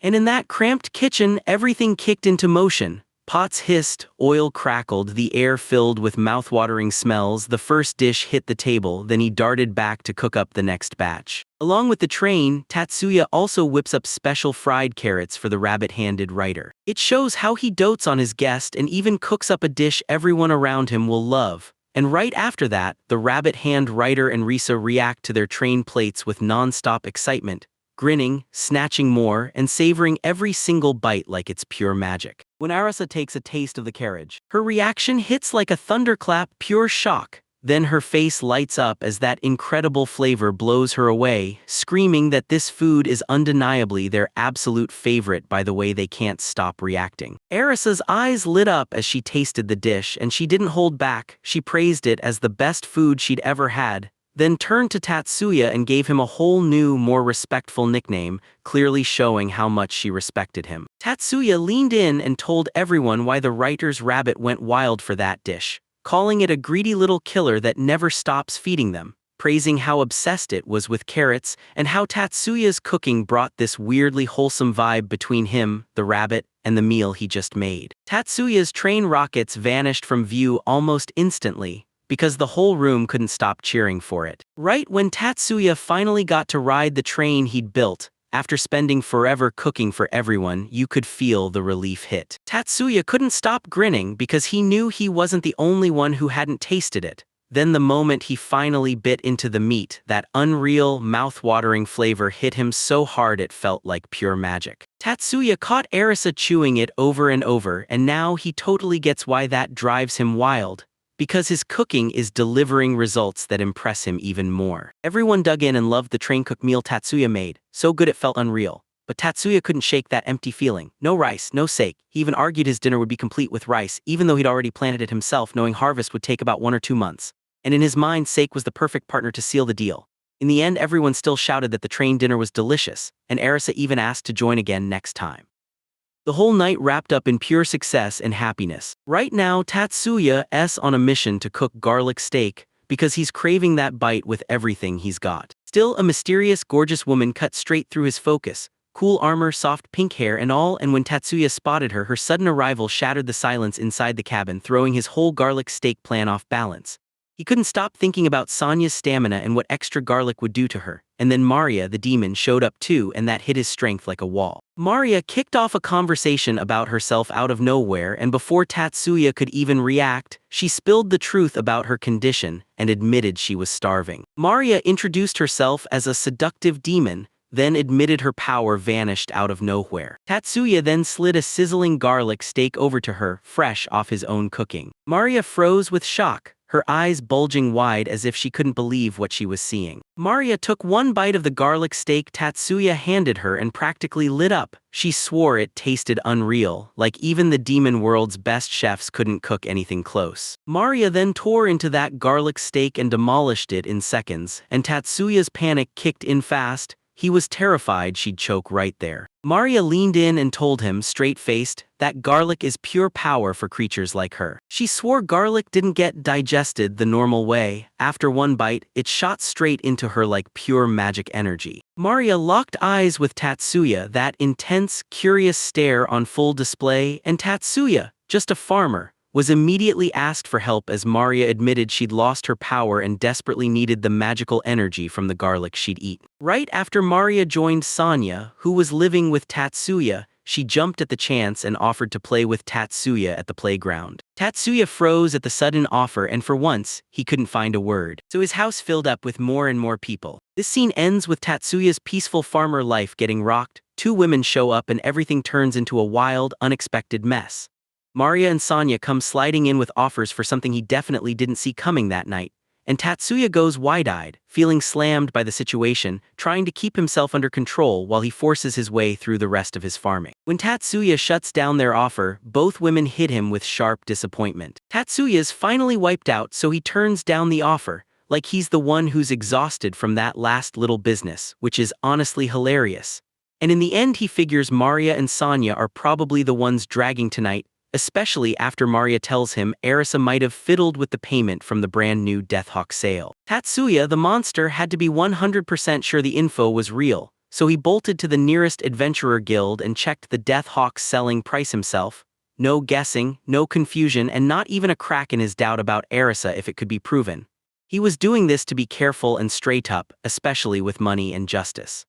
And in that cramped kitchen, everything kicked into motion. Pots hissed, oil crackled, the air filled with mouth-watering smells. The first dish hit the table, then he darted back to cook up the next batch. Along with the train, Tatsuya also whips up special fried carrots for the rabbit-handed writer. It shows how he dotes on his guest and even cooks up a dish everyone around him will love. And right after that, the rabbit-hand writer and Risa react to their train plates with non-stop excitement, grinning, snatching more, and savoring every single bite like it's pure magic. When Arisa takes a taste of the carriage, her reaction hits like a thunderclap, pure shock. Then her face lights up as that incredible flavor blows her away, screaming that this food is undeniably their absolute favorite by the way they can't stop reacting. Arisa's eyes lit up as she tasted the dish, and she didn't hold back. She praised it as the best food she'd ever had, then turned to Tatsuya and gave him a whole new, more respectful nickname, clearly showing how much she respected him. Tatsuya leaned in and told everyone why the writer's rabbit went wild for that dish, calling it a greedy little killer that never stops feeding them, praising how obsessed it was with carrots and how Tatsuya's cooking brought this weirdly wholesome vibe between him, the rabbit, and the meal he just made. Tatsuya's train rockets vanished from view almost instantly, because the whole room couldn't stop cheering for it. Right when Tatsuya finally got to ride the train he'd built, after spending forever cooking for everyone, you could feel the relief hit. Tatsuya couldn't stop grinning because he knew he wasn't the only one who hadn't tasted it. Then the moment he finally bit into the meat, that unreal, mouth-watering flavor hit him so hard it felt like pure magic. Tatsuya caught Arisa chewing it over and over, and now he totally gets why that drives him wild. Because his cooking is delivering results that impress him even more. Everyone dug in and loved the train-cooked meal Tatsuya made, so good it felt unreal. But Tatsuya couldn't shake that empty feeling. No rice, no sake. He even argued his dinner would be complete with rice, even though he'd already planted it himself, knowing harvest would take about 1 or 2 months. and in his mind Sake was the perfect partner to seal the deal. In the end, everyone still shouted that the train dinner was delicious, and Arisa even asked to join again next time. The whole night wrapped up in pure success and happiness. Right now, Tatsuya's on a mission to cook garlic steak, because he's craving that bite with everything he's got. Still, a mysterious, gorgeous woman cut straight through his focus. Cool armor, soft pink hair and all, and when Tatsuya spotted her, her sudden arrival shattered the silence inside the cabin, throwing his whole garlic steak plan off balance. He couldn't stop thinking about Sonya's stamina and what extra garlic would do to her, and then Maria the demon showed up too, and that hit his strength like a wall. Maria kicked off a conversation about herself out of nowhere, and before Tatsuya could even react, she spilled the truth about her condition and admitted she was starving. Maria introduced herself as a seductive demon, then admitted her power vanished out of nowhere. Tatsuya then slid a sizzling garlic steak over to her, fresh off his own cooking. Maria froze with shock, her eyes bulging wide as if she couldn't believe what she was seeing. Maria took one bite of the garlic steak Tatsuya handed her and practically lit up. She swore it tasted unreal, like even the demon world's best chefs couldn't cook anything close. Maria then tore into that garlic steak and demolished it in seconds, and Tatsuya's panic kicked in fast. He was terrified she'd choke right there. Maria leaned in and told him, straight-faced, that garlic is pure power for creatures like her. She swore garlic didn't get digested the normal way. After one bite, it shot straight into her like pure magic energy. Maria locked eyes with Tatsuya, that intense, curious stare on full display, and Tatsuya, just a farmer, was immediately asked for help as Maria admitted she'd lost her power and desperately needed the magical energy from the garlic she'd eaten. Right after Maria joined Sonya, who was living with Tatsuya, she jumped at the chance and offered to play with Tatsuya at the playground. Tatsuya froze at the sudden offer, and for once, he couldn't find a word. So his house filled up with more and more people. This scene ends with Tatsuya's peaceful farmer life getting rocked. Two women show up and everything turns into a wild, unexpected mess. Maria and Sonya come sliding in with offers for something he definitely didn't see coming that night, and Tatsuya goes wide-eyed, feeling slammed by the situation, trying to keep himself under control while he forces his way through the rest of his farming. When Tatsuya shuts down their offer, both women hit him with sharp disappointment. Tatsuya's finally wiped out, so he turns down the offer, like he's the one who's exhausted from that last little business, which is honestly hilarious. And in the end he figures Maria and Sonya are probably the ones dragging tonight, especially after Maria tells him Arisa might have fiddled with the payment from the brand new Deathhawk sale. Tatsuya, the monster, had to be 100% sure the info was real, so he bolted to the nearest adventurer guild and checked the Deathhawk's selling price himself. No guessing, no confusion, and not even a crack in his doubt about Arisa if it could be proven. He was doing this to be careful and straight up, especially with money and justice.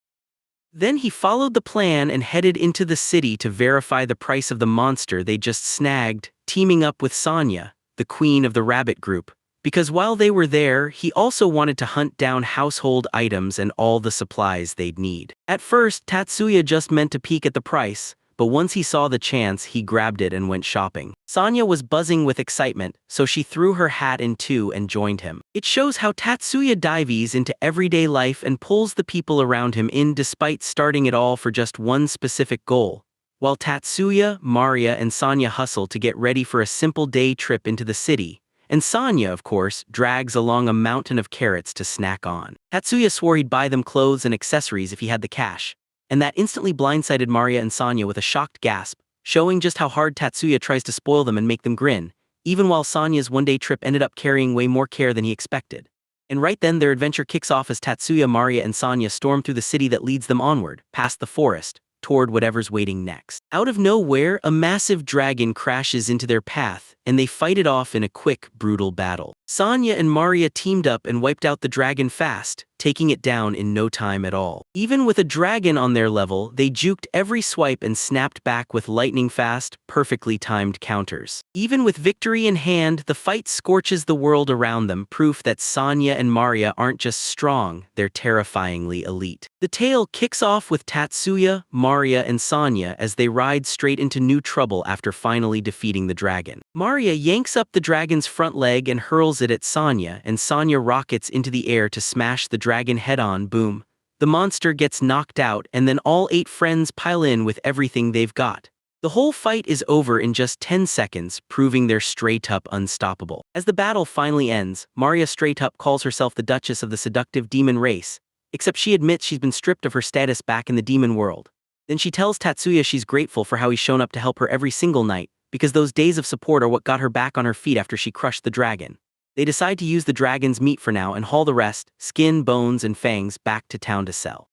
Then he followed the plan and headed into the city to verify the price of the monster they just snagged, teaming up with Sonya, the queen of the rabbit group, because while they were there, he also wanted to hunt down household items and all the supplies they'd need. At first, Tatsuya just meant to peek at the price, but once he saw the chance, he grabbed it and went shopping. Sonya was buzzing with excitement, so she threw her hat in too and joined him. It shows how Tatsuya dives into everyday life and pulls the people around him in despite starting it all for just one specific goal. While Tatsuya, Maria, and Sonya hustle to get ready for a simple day trip into the city, and Sonya, of course, drags along a mountain of carrots to snack on. Tatsuya swore he'd buy them clothes and accessories if he had the cash, and that instantly blindsided Maria and Sonya with a shocked gasp, showing just how hard Tatsuya tries to spoil them and make them grin, even while Sonya's one-day trip ended up carrying way more care than he expected. And right then their adventure kicks off as Tatsuya, Maria, and Sonya storm through the city that leads them onward, past the forest, toward whatever's waiting next. Out of nowhere, a massive dragon crashes into their path, and they fight it off in a quick, brutal battle. Sonya and Maria teamed up and wiped out the dragon fast, taking it down in no time at all. Even with a dragon on their level, they juked every swipe and snapped back with lightning-fast, perfectly timed counters. Even with victory in hand, the fight scorches the world around them, proof that Sonya and Maria aren't just strong, they're terrifyingly elite. The tale kicks off with Tatsuya, Maria, and Sonya as they ride straight into new trouble after finally defeating the dragon. Maria yanks up the dragon's front leg and hurls it at Sonya, and Sonya rockets into the air to smash the dragon head-on. Boom. The monster gets knocked out, and then all 8 friends pile in with everything they've got. The whole fight is over in just 10 seconds, proving they're straight up unstoppable. As the battle finally ends, Maria straight up calls herself the Duchess of the seductive demon race, except she admits she's been stripped of her status back in the demon world. Then she tells Tatsuya she's grateful for how he's shown up to help her every single night, because those days of support are what got her back on her feet after she crushed the dragon. They decide to use the dragon's meat for now and haul the rest, skin, bones, and fangs, back to town to sell.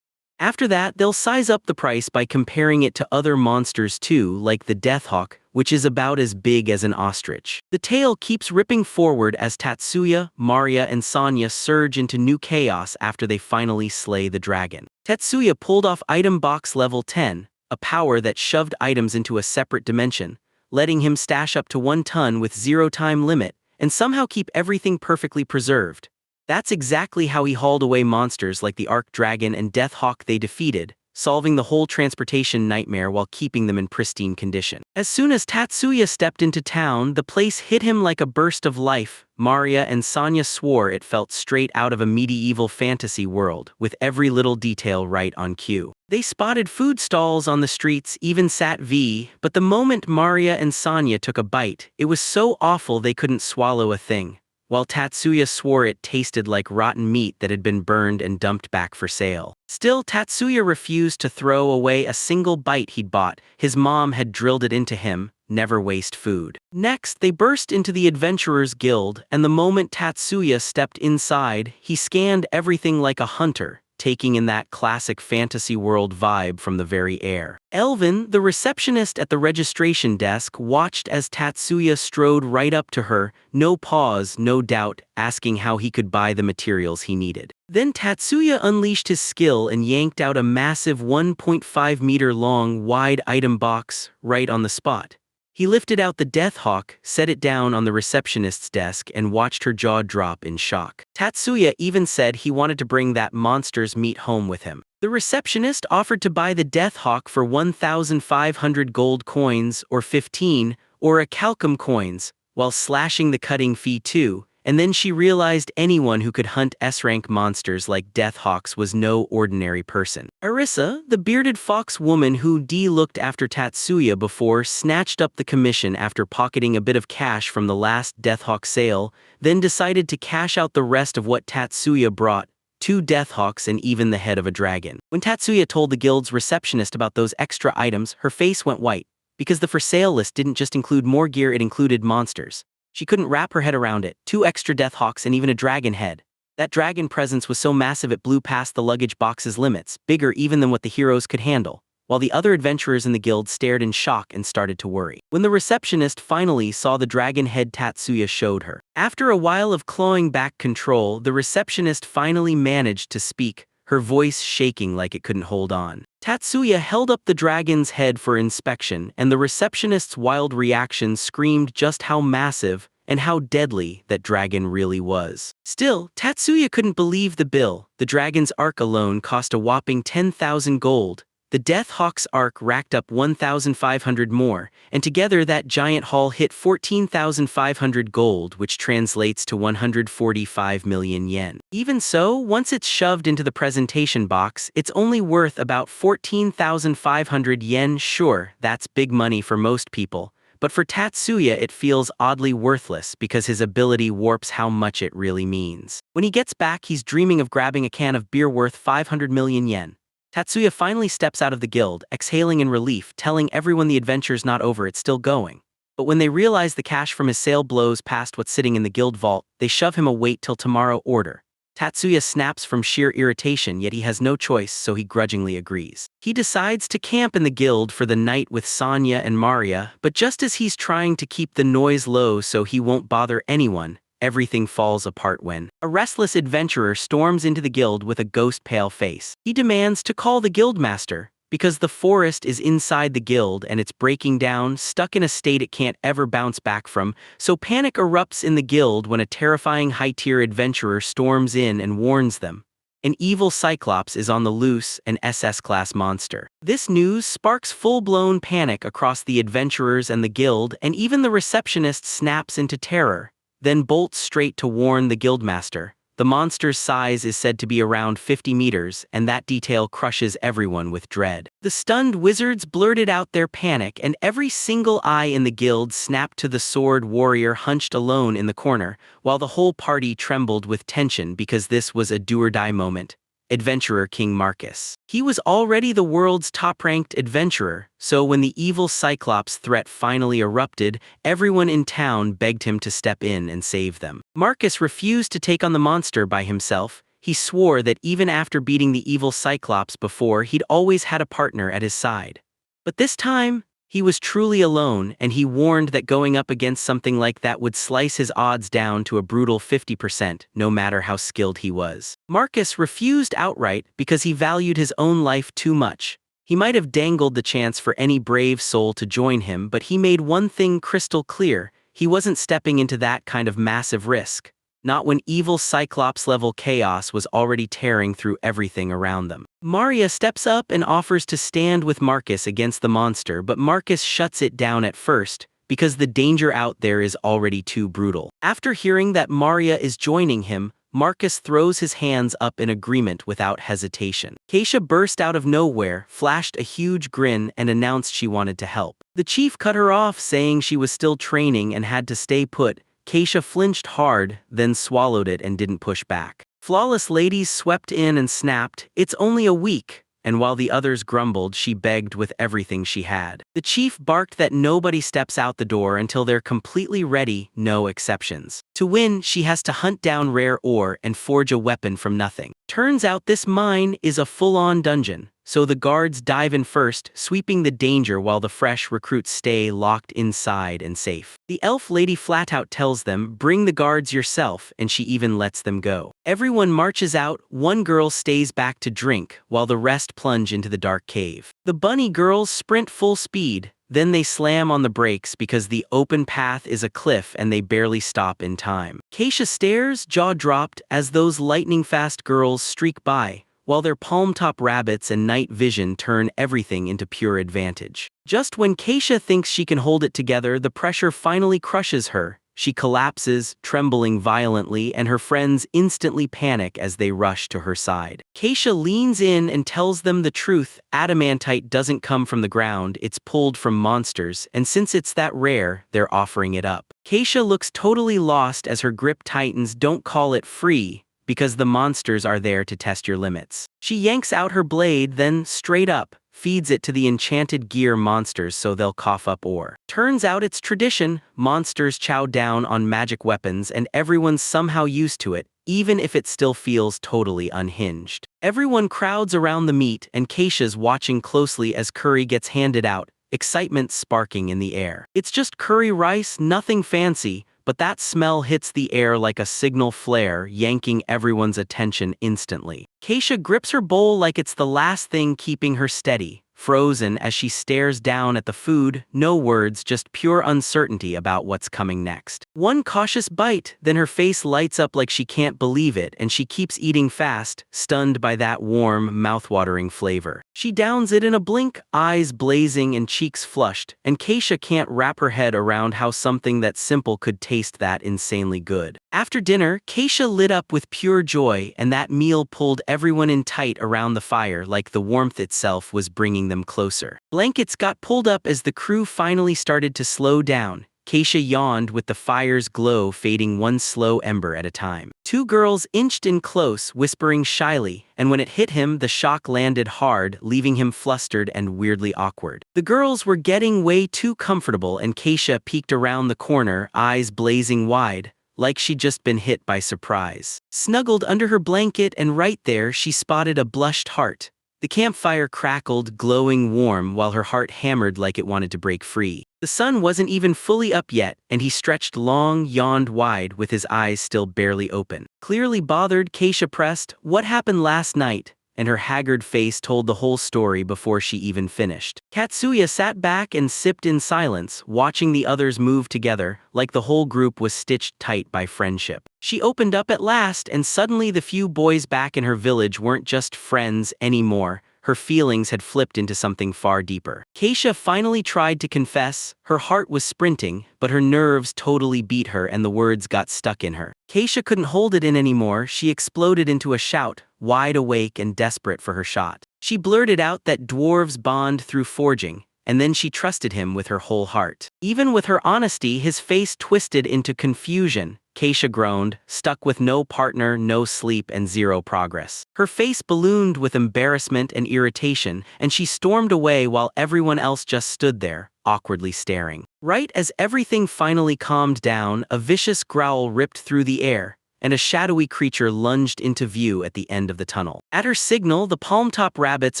After that, they'll size up the price by comparing it to other monsters too, like the Deathhawk, which is about as big as an ostrich. The tale keeps ripping forward as Tatsuya, Maria, and Sanya surge into new chaos after they finally slay the dragon. Tatsuya pulled off item box level 10, a power that shoved items into a separate dimension, letting him stash up to 1 ton with 0 time limit, and somehow keep everything perfectly preserved. That's exactly how he hauled away monsters like the Arc Dragon and Deathhawk they defeated, solving the whole transportation nightmare while keeping them in pristine condition. As soon as Tatsuya stepped into town, the place hit him like a burst of life. Maria and Sanya swore it felt straight out of a medieval fantasy world, with every little detail right on cue. They spotted food stalls on the streets, even sat V, but the moment Maria and Sanya took a bite, it was so awful they couldn't swallow a thing, while Tatsuya swore it tasted like rotten meat that had been burned and dumped back for sale. Still, Tatsuya refused to throw away a single bite he'd bought. His mom had drilled it into him, never waste food. Next, they burst into the Adventurers Guild, and the moment Tatsuya stepped inside, he scanned everything like a hunter, taking in that classic fantasy world vibe from the very air. Elvin, the receptionist at the registration desk, watched as Tatsuya strode right up to her, no pause, no doubt, asking how he could buy the materials he needed. Then Tatsuya unleashed his skill and yanked out a massive 1.5 meter long wide item box right on the spot. He lifted out the Deathhawk, set it down on the receptionist's desk, and watched her jaw drop in shock. Tatsuya even said he wanted to bring that monster's meat home with him. The receptionist offered to buy the Deathhawk for 1,500 gold coins, or 15, or a calcum coins, while slashing the cutting fee too, and then she realized anyone who could hunt S-rank monsters like Deathhawks was no ordinary person. Arisa, the bearded fox woman who looked after Tatsuya before, snatched up the commission after pocketing a bit of cash from the last Deathhawk sale, then decided to cash out the rest of what Tatsuya brought, 2 Deathhawks and even the head of a dragon. When Tatsuya told the guild's receptionist about those extra items, her face went white, because the for sale list didn't just include more gear, it included monsters. She couldn't wrap her head around it. 2 extra Deathhawks and even a dragon head. That dragon presence was so massive it blew past the luggage box's limits, bigger even than what the heroes could handle, while the other adventurers in the guild stared in shock and started to worry. When the receptionist finally saw the dragon head Tatsuya showed her, after a while of clawing back control, the receptionist finally managed to speak, her voice shaking like it couldn't hold on. Tatsuya held up the dragon's head for inspection, and the receptionist's wild reaction screamed just how massive and how deadly that dragon really was. Still, Tatsuya couldn't believe the bill. The dragon's arc alone cost a whopping 10,000 gold. The Deathhawk's arc racked up 1,500 more, and together that giant haul hit 14,500 gold, which translates to 145 million yen. Even so, once it's shoved into the presentation box, it's only worth about 14,500 yen. Sure, that's big money for most people, but for Tatsuya it feels oddly worthless because his ability warps how much it really means. When he gets back, he's dreaming of grabbing a can of beer worth 500 million yen. Tatsuya finally steps out of the guild, exhaling in relief, telling everyone the adventure's not over, it's still going. But when they realize the cash from his sale blows past what's sitting in the guild vault, they shove him a wait till tomorrow order. Tatsuya snaps from sheer irritation, yet he has no choice, so he grudgingly agrees. He decides to camp in the guild for the night with Sanya and Maria, but just as he's trying to keep the noise low so he won't bother anyone, everything falls apart when a restless adventurer storms into the guild with a ghost-pale face. He demands to call the guildmaster, because the forest is inside the guild and it's breaking down, stuck in a state it can't ever bounce back from, so panic erupts in the guild when a terrifying high-tier adventurer storms in and warns them. An evil Cyclops is on the loose, an SS-class monster. This news sparks full-blown panic across the adventurers and the guild, and even the receptionist snaps into terror, then bolts straight to warn the guildmaster. The monster's size is said to be around 50 meters, and that detail crushes everyone with dread. The stunned wizards blurted out their panic, and every single eye in the guild snapped to the sword warrior hunched alone in the corner, while the whole party trembled with tension because this was a do-or-die moment. Adventurer King Marcus. He was already the world's top-ranked adventurer, so when the evil Cyclops threat finally erupted, everyone in town begged him to step in and save them. Marcus refused to take on the monster by himself. He swore that even after beating the evil Cyclops before, he'd always had a partner at his side. But this time, he was truly alone, and he warned that going up against something like that would slice his odds down to a brutal 50%, no matter how skilled he was. Marcus refused outright because he valued his own life too much. He might have dangled the chance for any brave soul to join him, but he made one thing crystal clear: he wasn't stepping into that kind of massive risk. Not when evil Cyclops-level chaos was already tearing through everything around them. Maria steps up and offers to stand with Marcus against the monster, but Marcus shuts it down at first, because the danger out there is already too brutal. After hearing that Maria is joining him, Marcus throws his hands up in agreement without hesitation. Keisha burst out of nowhere, flashed a huge grin, and announced she wanted to help. The chief cut her off, saying she was still training and had to stay put. Keisha flinched hard, then swallowed it and didn't push back. Flawless Ladies swept in and snapped, "It's only a week," and while the others grumbled, she begged with everything she had. The chief barked that nobody steps out the door until they're completely ready, no exceptions. To win, she has to hunt down rare ore and forge a weapon from nothing. Turns out this mine is a full-on dungeon, so the guards dive in first, sweeping the danger while the fresh recruits stay locked inside and safe. The elf lady flat out tells them, "Bring the guards yourself," and she even lets them go. Everyone marches out, one girl stays back to drink, while the rest plunge into the dark cave. The bunny girls sprint full speed, then they slam on the brakes because the open path is a cliff and they barely stop in time. Keisha stares, jaw dropped, as those lightning-fast girls streak by, while their palm-top rabbits and night vision turn everything into pure advantage. Just when Keisha thinks she can hold it together, the pressure finally crushes her. She collapses, trembling violently, and her friends instantly panic as they rush to her side. Keisha leans in and tells them the truth: adamantite doesn't come from the ground, it's pulled from monsters, and since it's that rare, they're offering it up. Keisha looks totally lost as her grip tightens. Don't call it free, because the monsters are there to test your limits. She yanks out her blade, then, straight up, feeds it to the enchanted gear monsters so they'll cough up ore. Turns out it's tradition: monsters chow down on magic weapons, and everyone's somehow used to it, even if it still feels totally unhinged. Everyone crowds around the meat, and Keisha's watching closely as curry gets handed out, excitement sparking in the air. It's just curry rice, nothing fancy, but that smell hits the air like a signal flare, yanking everyone's attention instantly. Keisha grips her bowl like it's the last thing keeping her steady, frozen as she stares down at the food, no words, just pure uncertainty about what's coming next. One cautious bite, then her face lights up like she can't believe it, and she keeps eating fast, stunned by that warm, mouthwatering flavor. She downs it in a blink, eyes blazing and cheeks flushed, and Keisha can't wrap her head around how something that simple could taste that insanely good. After dinner, Keisha lit up with pure joy, and that meal pulled everyone in tight around the fire like the warmth itself was bringing them closer. Blankets got pulled up as the crew finally started to slow down. Keisha yawned with the fire's glow fading one slow ember at a time. Two girls inched in close, whispering shyly, and when it hit him, the shock landed hard, leaving him flustered and weirdly awkward. The girls were getting way too comfortable, and Keisha peeked around the corner, eyes blazing wide, like she'd just been hit by surprise. Snuggled under her blanket, and right there she spotted a blushed heart. The campfire crackled, glowing warm, while her heart hammered like it wanted to break free. The sun wasn't even fully up yet, and he stretched long, yawned wide, with his eyes still barely open. Clearly bothered, Keisha pressed, "What happened last night?" and her haggard face told the whole story before she even finished. Katsuya sat back and sipped in silence, watching the others move together, like the whole group was stitched tight by friendship. She opened up at last, and suddenly the few boys back in her village weren't just friends anymore. her feelings had flipped into something far deeper. Keisha finally tried to confess. Her heart was sprinting, but her nerves totally beat her and the words got stuck in her. Keisha couldn't hold it in anymore. She exploded into a shout, wide awake and desperate for her shot. She blurted out that dwarves bond through forging, and then she trusted him with her whole heart. Even with her honesty, his face twisted into confusion. Keisha groaned, stuck with no partner, no sleep, and zero progress. Her face ballooned with embarrassment and irritation, and she stormed away while everyone else just stood there, awkwardly staring. Right as everything finally calmed down, a vicious growl ripped through the air, and a shadowy creature lunged into view at the end of the tunnel. At her signal, the palm-top rabbits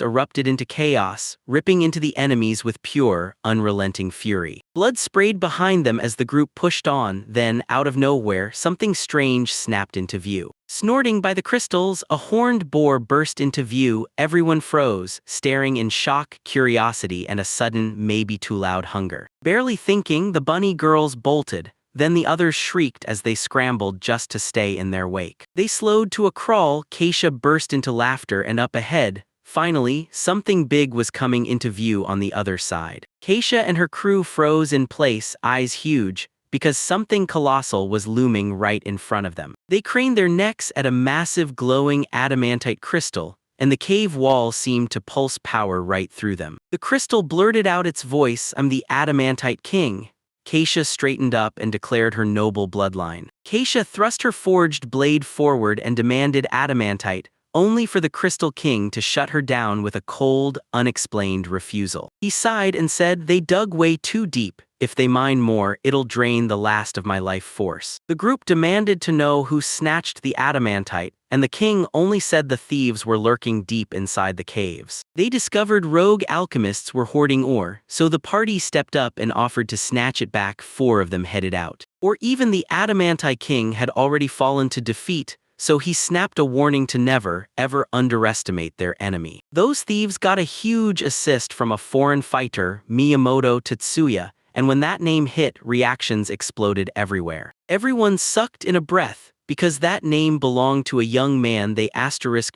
erupted into chaos, ripping into the enemies with pure, unrelenting fury. Blood sprayed behind them as the group pushed on, then, out of nowhere, something strange snapped into view. Snorting by the crystals, a horned boar burst into view. Everyone froze, staring in shock, curiosity, and a sudden, maybe too loud hunger. Barely thinking, the bunny girls bolted. Then the others shrieked as they scrambled just to stay in their wake. They slowed to a crawl. Keisha burst into laughter, and up ahead, finally, something big was coming into view on the other side. Keisha and her crew froze in place, eyes huge, because something colossal was looming right in front of them. They craned their necks at a massive glowing adamantite crystal, and the cave wall seemed to pulse power right through them. The crystal blurted out its voice, "I'm the Adamantite King." Keisha straightened up and declared her noble bloodline. Keisha thrust her forged blade forward and demanded adamantite, only for the Crystal King to shut her down with a cold, unexplained refusal. He sighed and said, "They dug way too deep. If they mine more, it'll drain the last of my life force." The group demanded to know who snatched the adamantite, and the king only said the thieves were lurking deep inside the caves. They discovered rogue alchemists were hoarding ore, so the party stepped up and offered to snatch it back. 4 of them headed out. Or even the adamantite king had already fallen to defeat, so he snapped a warning to never, ever underestimate their enemy. Those thieves got a huge assist from a foreign fighter, Miyamoto Tetsuya, and when that name hit, reactions exploded everywhere. Everyone sucked in a breath, because that name belonged to a young man they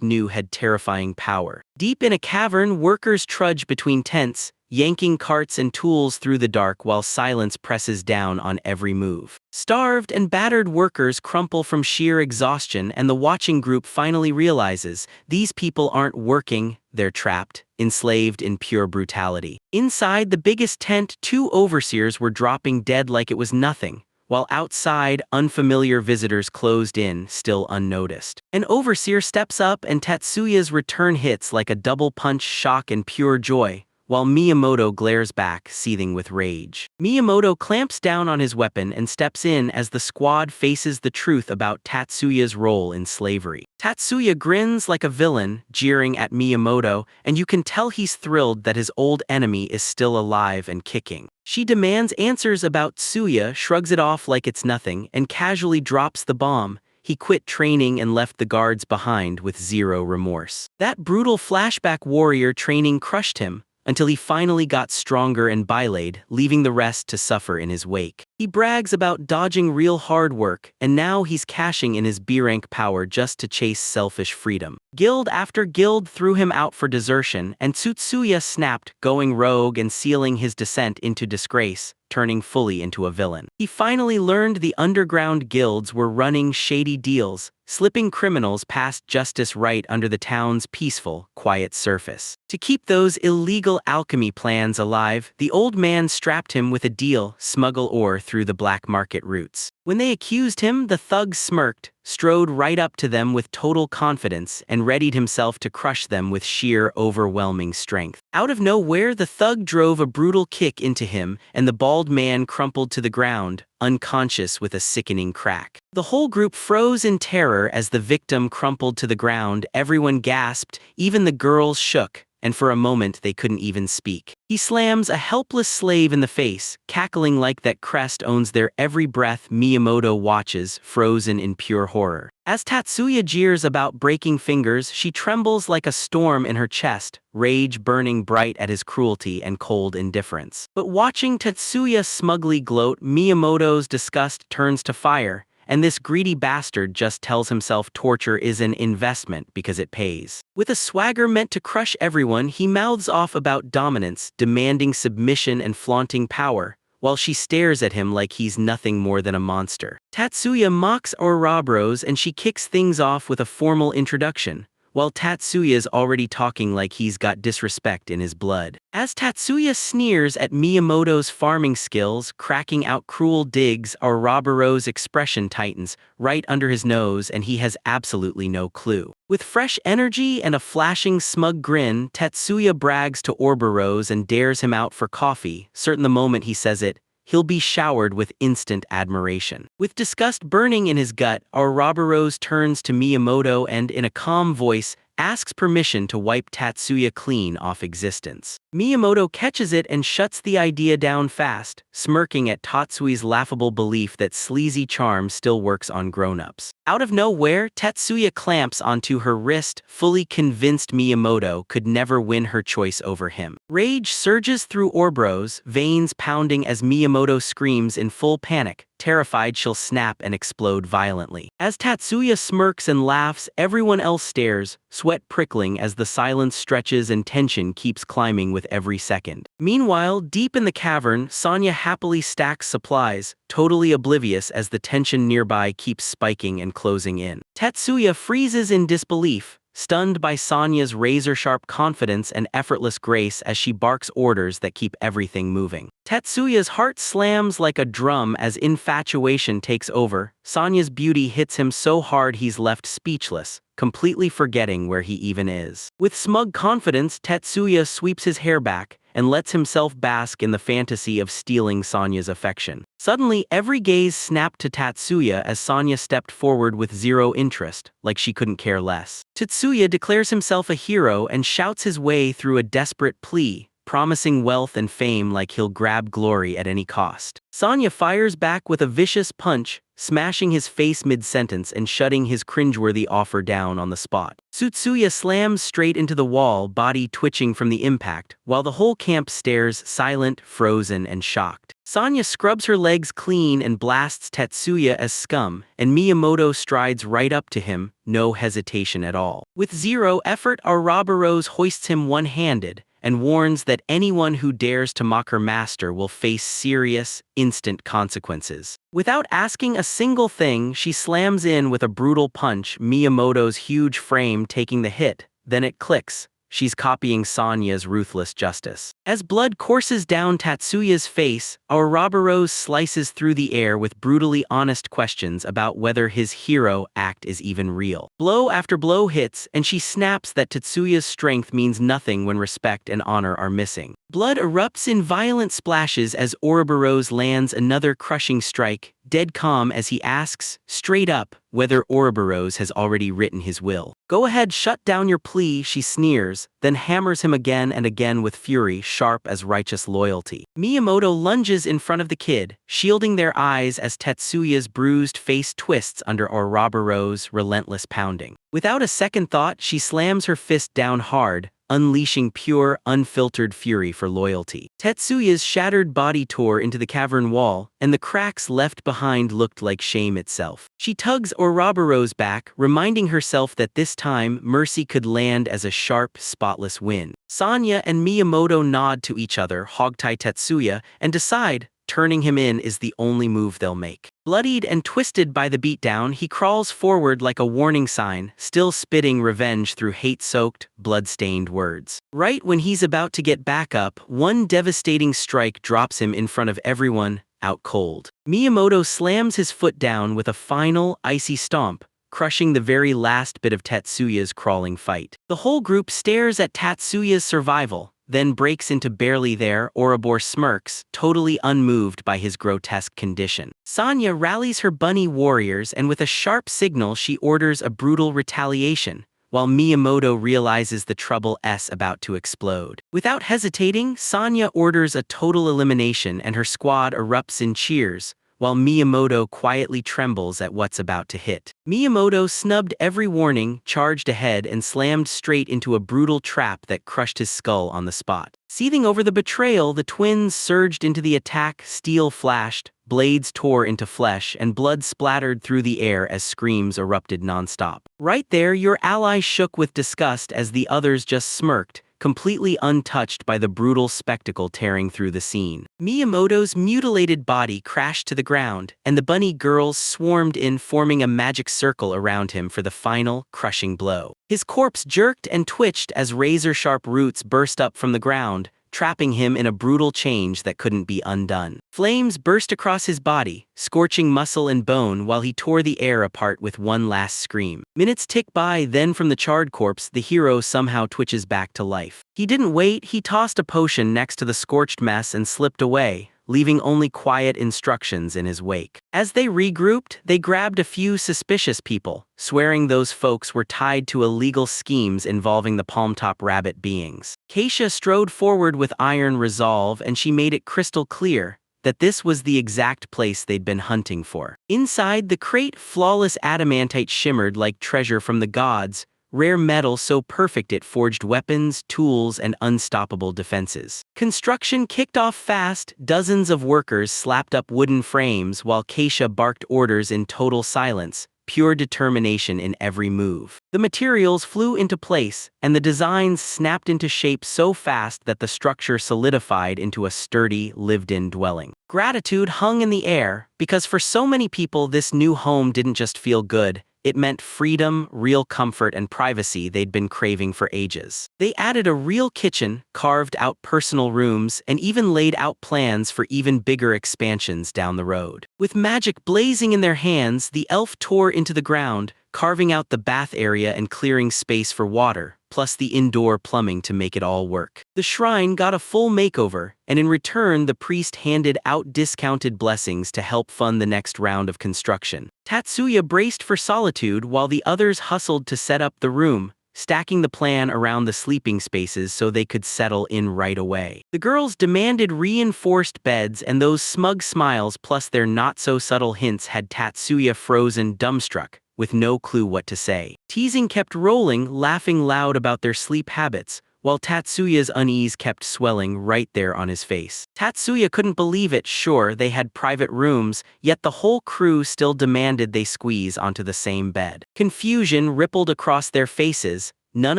knew had terrifying power. Deep in a cavern, workers trudge between tents, yanking carts and tools through the dark while silence presses down on every move. Starved and battered workers crumple from sheer exhaustion, and the watching group finally realizes these people aren't working, they're trapped, enslaved in pure brutality. Inside the biggest tent, 2 overseers were dropping dead like it was nothing, while outside, unfamiliar visitors closed in, still unnoticed. An overseer steps up and Tatsuya's return hits like a double punch, shock and pure joy, while Miyamoto glares back, seething with rage. Miyamoto clamps down on his weapon and steps in as the squad faces the truth about Tatsuya's role in slavery. Tatsuya grins like a villain, jeering at Miyamoto, and you can tell he's thrilled that his old enemy is still alive and kicking. She demands answers about Tsuya, shrugs it off like it's nothing, and casually drops the bomb. He quit training and left the guards behind with zero remorse. That brutal flashback warrior training crushed him, until he finally got stronger and bilayed, leaving the rest to suffer in his wake. He brags about dodging real hard work, and now he's cashing in his B-rank power just to chase selfish freedom. Guild after guild threw him out for desertion, and Tsutsuya snapped, going rogue and sealing his descent into disgrace, turning fully into a villain. He finally learned the underground guilds were running shady deals, slipping criminals past justice right under the town's peaceful, quiet surface. To keep those illegal alchemy plans alive, the old man strapped him with a deal: smuggle ore through the black market routes. When they accused him, the thug smirked, strode right up to them with total confidence, and readied himself to crush them with sheer, overwhelming strength. Out of nowhere, the thug drove a brutal kick into him, and the bald man crumpled to the ground, unconscious with a sickening crack. The whole group froze in terror as the victim crumpled to the ground. Everyone gasped, even the girls shook, and for a moment they couldn't even speak. He slams a helpless slave in the face, cackling like that crest owns their every breath. Miyamoto watches, frozen in pure horror. As Tatsuya jeers about breaking fingers, she trembles like a storm in her chest, rage burning bright at his cruelty and cold indifference. But watching Tatsuya smugly gloat, Miyamoto's disgust turns to fire, and this greedy bastard just tells himself torture is an investment because it pays. With a swagger meant to crush everyone, he mouths off about dominance, demanding submission and flaunting power, while she stares at him like he's nothing more than a monster. Tatsuya mocks Ouroboros and she kicks things off with a formal introduction, while Tatsuya's already talking like he's got disrespect in his blood. As Tatsuya sneers at Miyamoto's farming skills, cracking out cruel digs, Ouroboros' expression tightens right under his nose and he has absolutely no clue. With fresh energy and a flashing smug grin, Tatsuya brags to Ouroboros and dares him out for coffee, certain the moment he says it, he'll be showered with instant admiration. With disgust burning in his gut, Ouroboros turns to Miyamoto and, in a calm voice, asks permission to wipe Tatsuya clean off existence. Miyamoto catches it and shuts the idea down fast, smirking at Tatsuya's laughable belief that sleazy charm still works on grown-ups. Out of nowhere, Tatsuya clamps onto her wrist, fully convinced Miyamoto could never win her choice over him. Rage surges through Ouroboros, veins pounding as Miyamoto screams in full panic, terrified she'll snap and explode violently. As Tatsuya smirks and laughs, everyone else stares, sweat prickling as the silence stretches and tension keeps climbing with every second. Meanwhile, deep in the cavern, Sonya happily stacks supplies, totally oblivious as the tension nearby keeps spiking and closing in. Tatsuya freezes in disbelief, stunned by Sonya's razor-sharp confidence and effortless grace as she barks orders that keep everything moving. Tatsuya's heart slams like a drum as infatuation takes over. Sonya's beauty hits him so hard he's left speechless, completely forgetting where he even is. With smug confidence, Tatsuya sweeps his hair back and lets himself bask in the fantasy of stealing Sonya's affection. Suddenly, every gaze snapped to Tatsuya as Sonya stepped forward with zero interest, like she couldn't care less. Tatsuya declares himself a hero and shouts his way through a desperate plea, promising wealth and fame like he'll grab glory at any cost. Sonya fires back with a vicious punch, smashing his face mid-sentence and shutting his cringeworthy offer down on the spot. Tatsuya slams straight into the wall, body twitching from the impact, while the whole camp stares, silent, frozen, and shocked. Sonya scrubs her legs clean and blasts Tatsuya as scum, and Miyamoto strides right up to him, no hesitation at all. With zero effort, Ouroboros hoists him one-handed, and warns that anyone who dares to mock her master will face serious, instant consequences. Without asking a single thing, she slams in with a brutal punch, Miyamoto's huge frame taking the hit. Then it clicks. She's copying Sonya's ruthless justice. As blood courses down Tatsuya's face, Ouroboros slices through the air with brutally honest questions about whether his hero act is even real. Blow after blow hits, and she snaps that Tatsuya's strength means nothing when respect and honor are missing. Blood erupts in violent splashes as Ouroboros lands another crushing strike, dead calm as he asks, straight up, whether Ouroboros has already written his will. "Go ahead, shut down your plea," she sneers, then hammers him again and again with fury, sharp as righteous loyalty. Miyamoto lunges in front of the kid, shielding their eyes as Tatsuya's bruised face twists under Ouroboros' relentless pounding. Without a second thought, she slams her fist down hard, unleashing pure, unfiltered fury for loyalty. Tetsuya's shattered body tore into the cavern wall, and the cracks left behind looked like shame itself. She tugs Ouroboros back, reminding herself that this time mercy could land as a sharp, spotless win. Sonya and Miyamoto nod to each other, hogtie Tetsuya, and decide turning him in is the only move they'll make. Bloodied and twisted by the beatdown, he crawls forward like a warning sign, still spitting revenge through hate-soaked, blood-stained words. Right when he's about to get back up, one devastating strike drops him in front of everyone, out cold. Miyamoto slams his foot down with a final, icy stomp, crushing the very last bit of Tetsuya's crawling fight. The whole group stares at Tatsuya's survival, then breaks into barely there. Ouroboros smirks, totally unmoved by his grotesque condition. Sonya rallies her bunny warriors and with a sharp signal she orders a brutal retaliation, while Miyamoto realizes the trouble's about to explode. Without hesitating, Sonya orders a total elimination and her squad erupts in cheers, while Miyamoto quietly trembles at what's about to hit. Miyamoto snubbed every warning, charged ahead, and slammed straight into a brutal trap that crushed his skull on the spot. Seething over the betrayal, the twins surged into the attack, steel flashed, blades tore into flesh, and blood splattered through the air as screams erupted nonstop. Right there, your ally shook with disgust as the others just smirked, completely untouched by the brutal spectacle tearing through the scene. Miyamoto's mutilated body crashed to the ground, and the bunny girls swarmed in, forming a magic circle around him for the final, crushing blow. His corpse jerked and twitched as razor-sharp roots burst up from the ground, trapping him in a brutal change that couldn't be undone. Flames burst across his body, scorching muscle and bone while he tore the air apart with one last scream. Minutes tick by, then from the charred corpse, the hero somehow twitches back to life. He didn't wait, he tossed a potion next to the scorched mess and slipped away, leaving only quiet instructions in his wake. As they regrouped, they grabbed a few suspicious people, swearing those folks were tied to illegal schemes involving the palm-top rabbit beings. Keisha strode forward with iron resolve, and she made it crystal clear that this was the exact place they'd been hunting for. Inside the crate, flawless adamantite shimmered like treasure from the gods, rare metal so perfect it forged weapons, tools, and unstoppable defenses. Construction kicked off fast, dozens of workers slapped up wooden frames while Keisha barked orders in total silence, pure determination in every move. The materials flew into place, and the designs snapped into shape so fast that the structure solidified into a sturdy, lived-in dwelling. Gratitude hung in the air, because for so many people this new home didn't just feel good, it meant freedom, real comfort, and privacy they'd been craving for ages. They added a real kitchen, carved out personal rooms, and even laid out plans for even bigger expansions down the road. With magic blazing in their hands, the elf tore into the ground, carving out the bath area and clearing space for water, plus the indoor plumbing to make it all work. The shrine got a full makeover, and in return the priest handed out discounted blessings to help fund the next round of construction. Tatsuya braced for solitude while the others hustled to set up the room, stacking the plan around the sleeping spaces so they could settle in right away. The girls demanded reinforced beds, and those smug smiles plus their not-so-subtle hints had Tatsuya frozen dumbstruck, with no clue what to say. Teasing kept rolling, laughing loud about their sleep habits, while Tatsuya's unease kept swelling right there on his face. Tatsuya couldn't believe it. Sure, they had private rooms, yet the whole crew still demanded they squeeze onto the same bed. Confusion rippled across their faces. None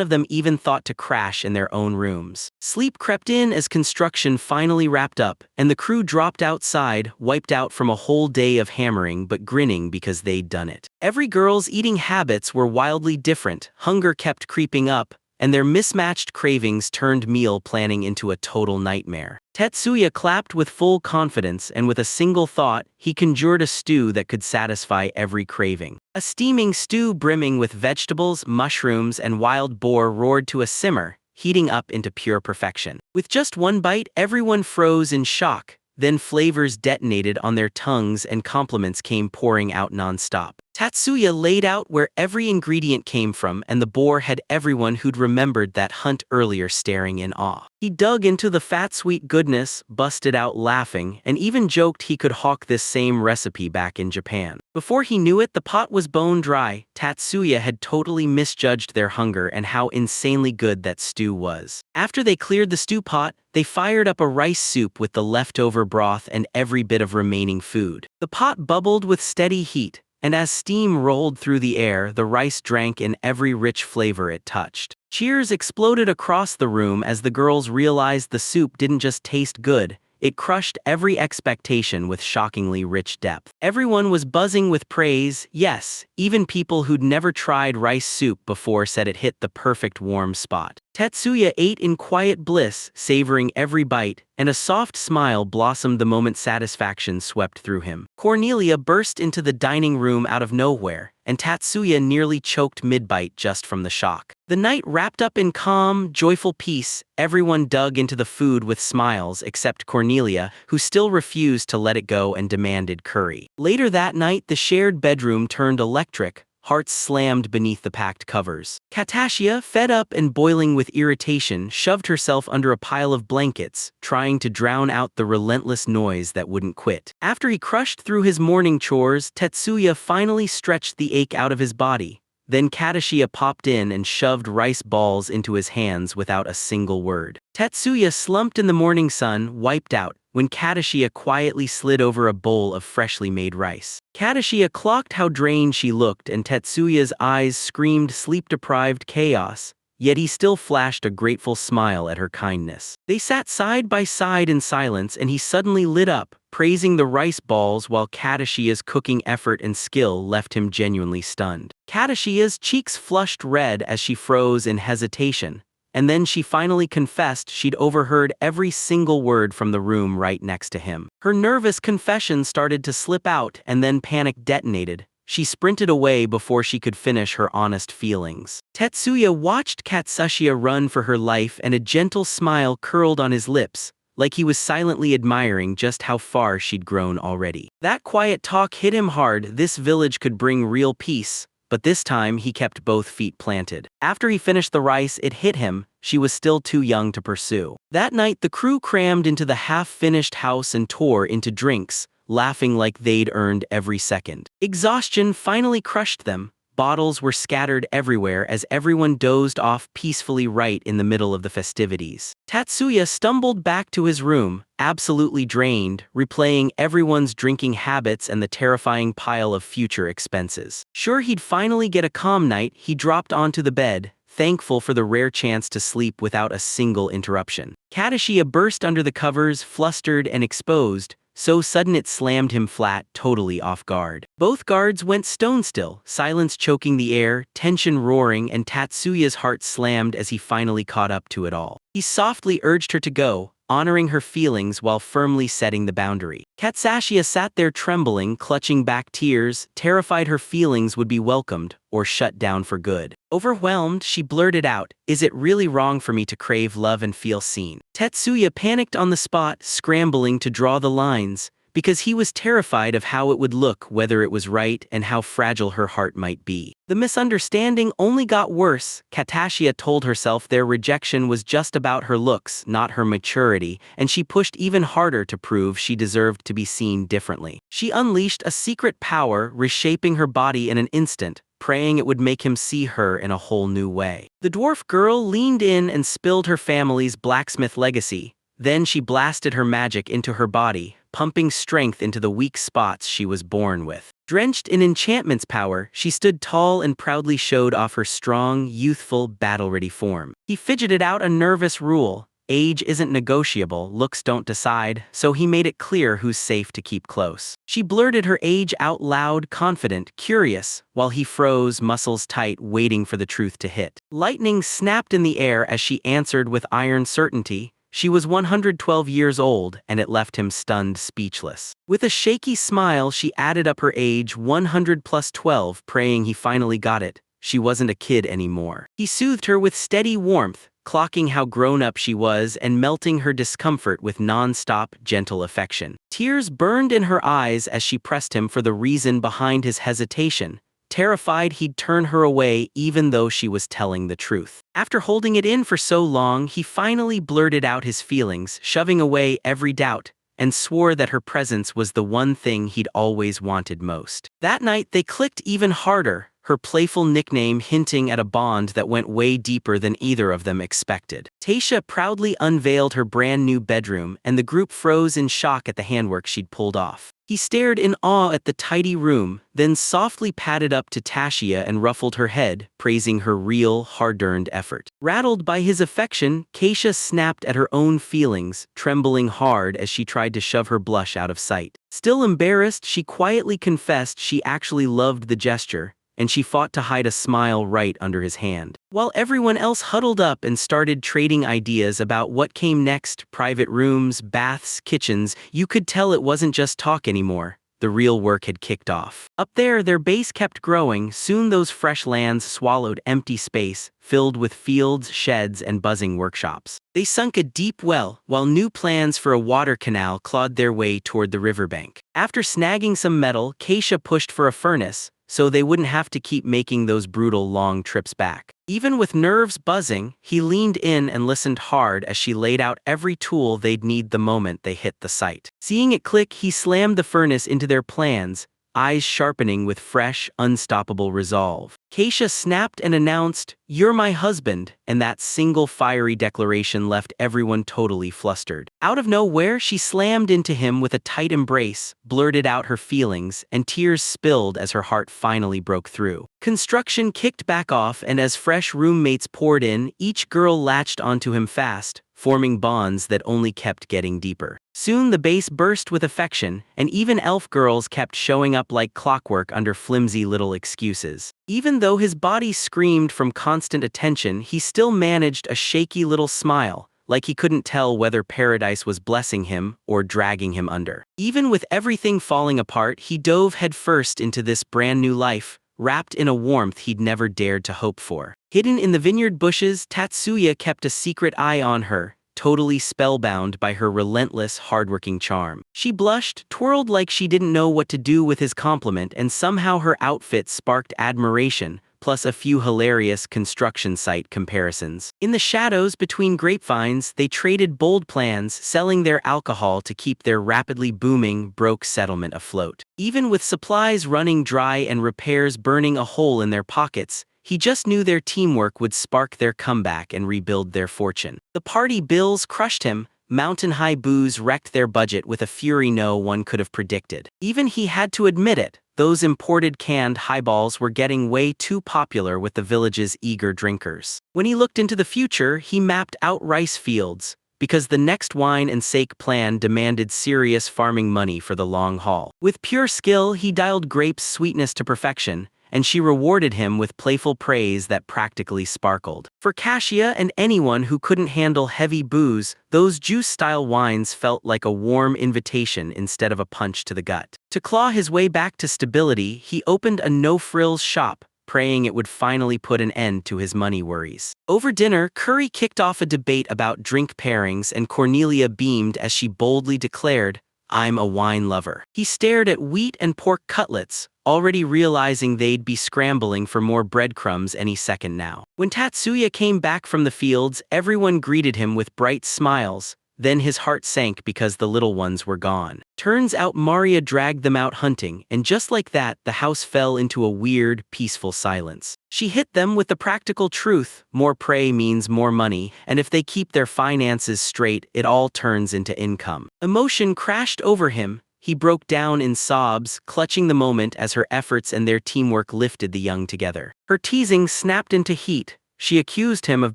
of them even thought to crash in their own rooms. Sleep crept in as construction finally wrapped up, and the crew dropped outside, wiped out from a whole day of hammering but grinning because they'd done it. Every girl's eating habits were wildly different, hunger kept creeping up, and their mismatched cravings turned meal planning into a total nightmare. Tetsuya clapped with full confidence, and with a single thought, he conjured a stew that could satisfy every craving. A steaming stew brimming with vegetables, mushrooms, and wild boar roared to a simmer, heating up into pure perfection. With just one bite, everyone froze in shock. Then flavors detonated on their tongues and compliments came pouring out nonstop. Tatsuya laid out where every ingredient came from, and the boar had everyone who'd remembered that hunt earlier staring in awe. He dug into the fat sweet goodness, busted out laughing, and even joked he could hawk this same recipe back in Japan. Before he knew it, the pot was bone dry. Tatsuya had totally misjudged their hunger and how insanely good that stew was. After they cleared the stew pot, they fired up a rice soup with the leftover broth and every bit of remaining food. The pot bubbled with steady heat, and as steam rolled through the air, the rice drank in every rich flavor it touched. Cheers exploded across the room as the girls realized the soup didn't just taste good, it crushed every expectation with shockingly rich depth. Everyone was buzzing with praise. Yes, even people who'd never tried rice soup before said it hit the perfect warm spot. Tetsuya ate in quiet bliss, savoring every bite, and a soft smile blossomed the moment satisfaction swept through him. Cornelia burst into the dining room out of nowhere, and Tatsuya nearly choked mid-bite just from the shock. The night wrapped up in calm, joyful peace. Everyone dug into the food with smiles except Cornelia, who still refused to let it go and demanded curry. Later that night, the shared bedroom turned electric. hearts slammed beneath the packed covers. Katashia, fed up and boiling with irritation, shoved herself under a pile of blankets, trying to drown out the relentless noise that wouldn't quit. After he crushed through his morning chores, Tetsuya finally stretched the ache out of his body. Then Katashia popped in and shoved rice balls into his hands without a single word. Tetsuya slumped in the morning sun, wiped out, when Katashia quietly slid over a bowl of freshly made rice. Katashia clocked how drained she looked, and Tetsuya's eyes screamed sleep-deprived chaos, yet he still flashed a grateful smile at her kindness. They sat side by side in silence, and he suddenly lit up, praising the rice balls while Katashia's cooking effort and skill left him genuinely stunned. Katashia's cheeks flushed red as she froze in hesitation, and then she finally confessed she'd overheard every single word from the room right next to him. Her nervous confession started to slip out, and then panic detonated. She sprinted away before she could finish her honest feelings. Tetsuya watched Katsushia run for her life, and a gentle smile curled on his lips, like he was silently admiring just how far she'd grown already. That quiet talk hit him hard. This village could bring real peace, but this time he kept both feet planted. After he finished the rice, it hit him. She was still too young to pursue. That night, the crew crammed into the half-finished house and tore into drinks, laughing like they'd earned every second. Exhaustion finally crushed them. Bottles were scattered everywhere as everyone dozed off peacefully right in the middle of the festivities. Tatsuya stumbled back to his room, absolutely drained, replaying everyone's drinking habits and the terrifying pile of future expenses. Sure he'd finally get a calm night, he dropped onto the bed, thankful for the rare chance to sleep without a single interruption. Katashiya burst under the covers, flustered and exposed, so sudden it slammed him flat, totally off guard. Both guards went stone still, silence choking the air, tension roaring, and Tatsuya's heart slammed as he finally caught up to it all. He softly urged her to go, honoring her feelings while firmly setting the boundary. Katsushia sat there trembling, clutching back tears, terrified her feelings would be welcomed or shut down for good. Overwhelmed, she blurted out, "Is it really wrong for me to crave love and feel seen?" Tetsuya panicked on the spot, scrambling to draw the lines, because he was terrified of how it would look, whether it was right, and how fragile her heart might be. The misunderstanding only got worse. Katashia told herself their rejection was just about her looks, not her maturity, and she pushed even harder to prove she deserved to be seen differently. She unleashed a secret power, reshaping her body in an instant, praying it would make him see her in a whole new way. The dwarf girl leaned in and spilled her family's blacksmith legacy. Then she blasted her magic into her body, pumping strength into the weak spots she was born with. Drenched in enchantment's power, she stood tall and proudly showed off her strong, youthful, battle-ready form. He fidgeted out a nervous rule. Age isn't negotiable, looks don't decide, so he made it clear who's safe to keep close. She blurted her age out loud, confident, curious, while he froze, muscles tight, waiting for the truth to hit. Lightning snapped in the air as she answered with iron certainty. She was 112 years old, and it left him stunned, speechless. With a shaky smile, she added up her age, 100 plus 12, praying he finally got it. She wasn't a kid anymore. He soothed her with steady warmth, clocking how grown-up she was and melting her discomfort with non-stop, gentle affection. Tears burned in her eyes as she pressed him for the reason behind his hesitation, terrified he'd turn her away even though she was telling the truth. After holding it in for so long, he finally blurted out his feelings, shoving away every doubt, and swore that her presence was the one thing he'd always wanted most. That night they clicked even harder, her playful nickname hinting at a bond that went way deeper than either of them expected. Taisha proudly unveiled her brand new bedroom, and the group froze in shock at the handwork she'd pulled off. He stared in awe at the tidy room, then softly padded up to Tashia and ruffled her head, praising her real, hard-earned effort. Rattled by his affection, Keisha snapped at her own feelings, trembling hard as she tried to shove her blush out of sight. Still embarrassed, she quietly confessed she actually loved the gesture, and she fought to hide a smile right under his hand. While everyone else huddled up and started trading ideas about what came next, private rooms, baths, kitchens, you could tell it wasn't just talk anymore. The real work had kicked off. Up there, their base kept growing. Soon those fresh lands swallowed empty space, filled with fields, sheds, and buzzing workshops. They sunk a deep well, while new plans for a water canal clawed their way toward the riverbank. After snagging some metal, Keisha pushed for a furnace, so they wouldn't have to keep making those brutal long trips back. Even with nerves buzzing, he leaned in and listened hard as she laid out every tool they'd need the moment they hit the site. Seeing it click, he slammed the furnace into their plans, eyes sharpening with fresh, unstoppable resolve. Keisha snapped and announced, "You're my husband," and that single fiery declaration left everyone totally flustered. Out of nowhere, she slammed into him with a tight embrace, blurted out her feelings, and tears spilled as her heart finally broke through. Construction kicked back off, and as fresh roommates poured in, each girl latched onto him fast, forming bonds that only kept getting deeper. Soon the base burst with affection, and even elf girls kept showing up like clockwork under flimsy little excuses. Even though his body screamed from constant attention, he still managed a shaky little smile, like he couldn't tell whether paradise was blessing him or dragging him under. Even with everything falling apart, he dove headfirst into this brand new life, wrapped in a warmth he'd never dared to hope for. Hidden in the vineyard bushes, Tatsuya kept a secret eye on her, totally spellbound by her relentless, hardworking charm. She blushed, twirled like she didn't know what to do with his compliment, and somehow her outfit sparked admiration, plus a few hilarious construction site comparisons. In the shadows between grapevines, they traded bold plans, selling their alcohol to keep their rapidly booming, broke settlement afloat. Even with supplies running dry and repairs burning a hole in their pockets, he just knew their teamwork would spark their comeback and rebuild their fortune. The party bills crushed him. Mountain-high booze wrecked their budget with a fury no one could have predicted. Even he had to admit it, those imported canned highballs were getting way too popular with the village's eager drinkers. When he looked into the future, he mapped out rice fields, because the next wine and sake plan demanded serious farming money for the long haul. With pure skill, he dialed grapes' sweetness to perfection, and she rewarded him with playful praise that practically sparkled. For Cassia and anyone who couldn't handle heavy booze, those juice-style wines felt like a warm invitation instead of a punch to the gut. To claw his way back to stability, he opened a no-frills shop, praying it would finally put an end to his money worries. Over dinner, Curry kicked off a debate about drink pairings, and Cornelia beamed as she boldly declared, "I'm a wine lover." He stared at wheat and pork cutlets, already realizing they'd be scrambling for more breadcrumbs any second now. When Tatsuya came back from the fields, everyone greeted him with bright smiles. Then his heart sank because the little ones were gone. Turns out Maria dragged them out hunting, and just like that, the house fell into a weird, peaceful silence. She hit them with the practical truth: more prey means more money, and if they keep their finances straight, it all turns into income. Emotion crashed over him. He broke down in sobs, clutching the moment as her efforts and their teamwork lifted the young together. Her teasing snapped into heat. She accused him of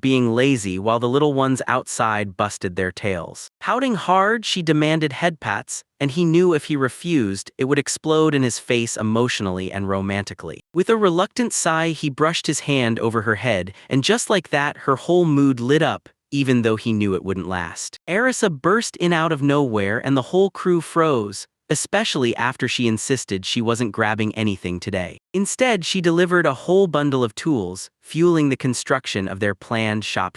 being lazy while the little ones outside busted their tails. Pouting hard, she demanded head pats, and he knew if he refused, it would explode in his face emotionally and romantically. With a reluctant sigh, he brushed his hand over her head, and just like that, her whole mood lit up, even though he knew it wouldn't last. Arisa burst in out of nowhere, and the whole crew froze, especially after she insisted she wasn't grabbing anything today. Instead, she delivered a whole bundle of tools, fueling the construction of their planned shop.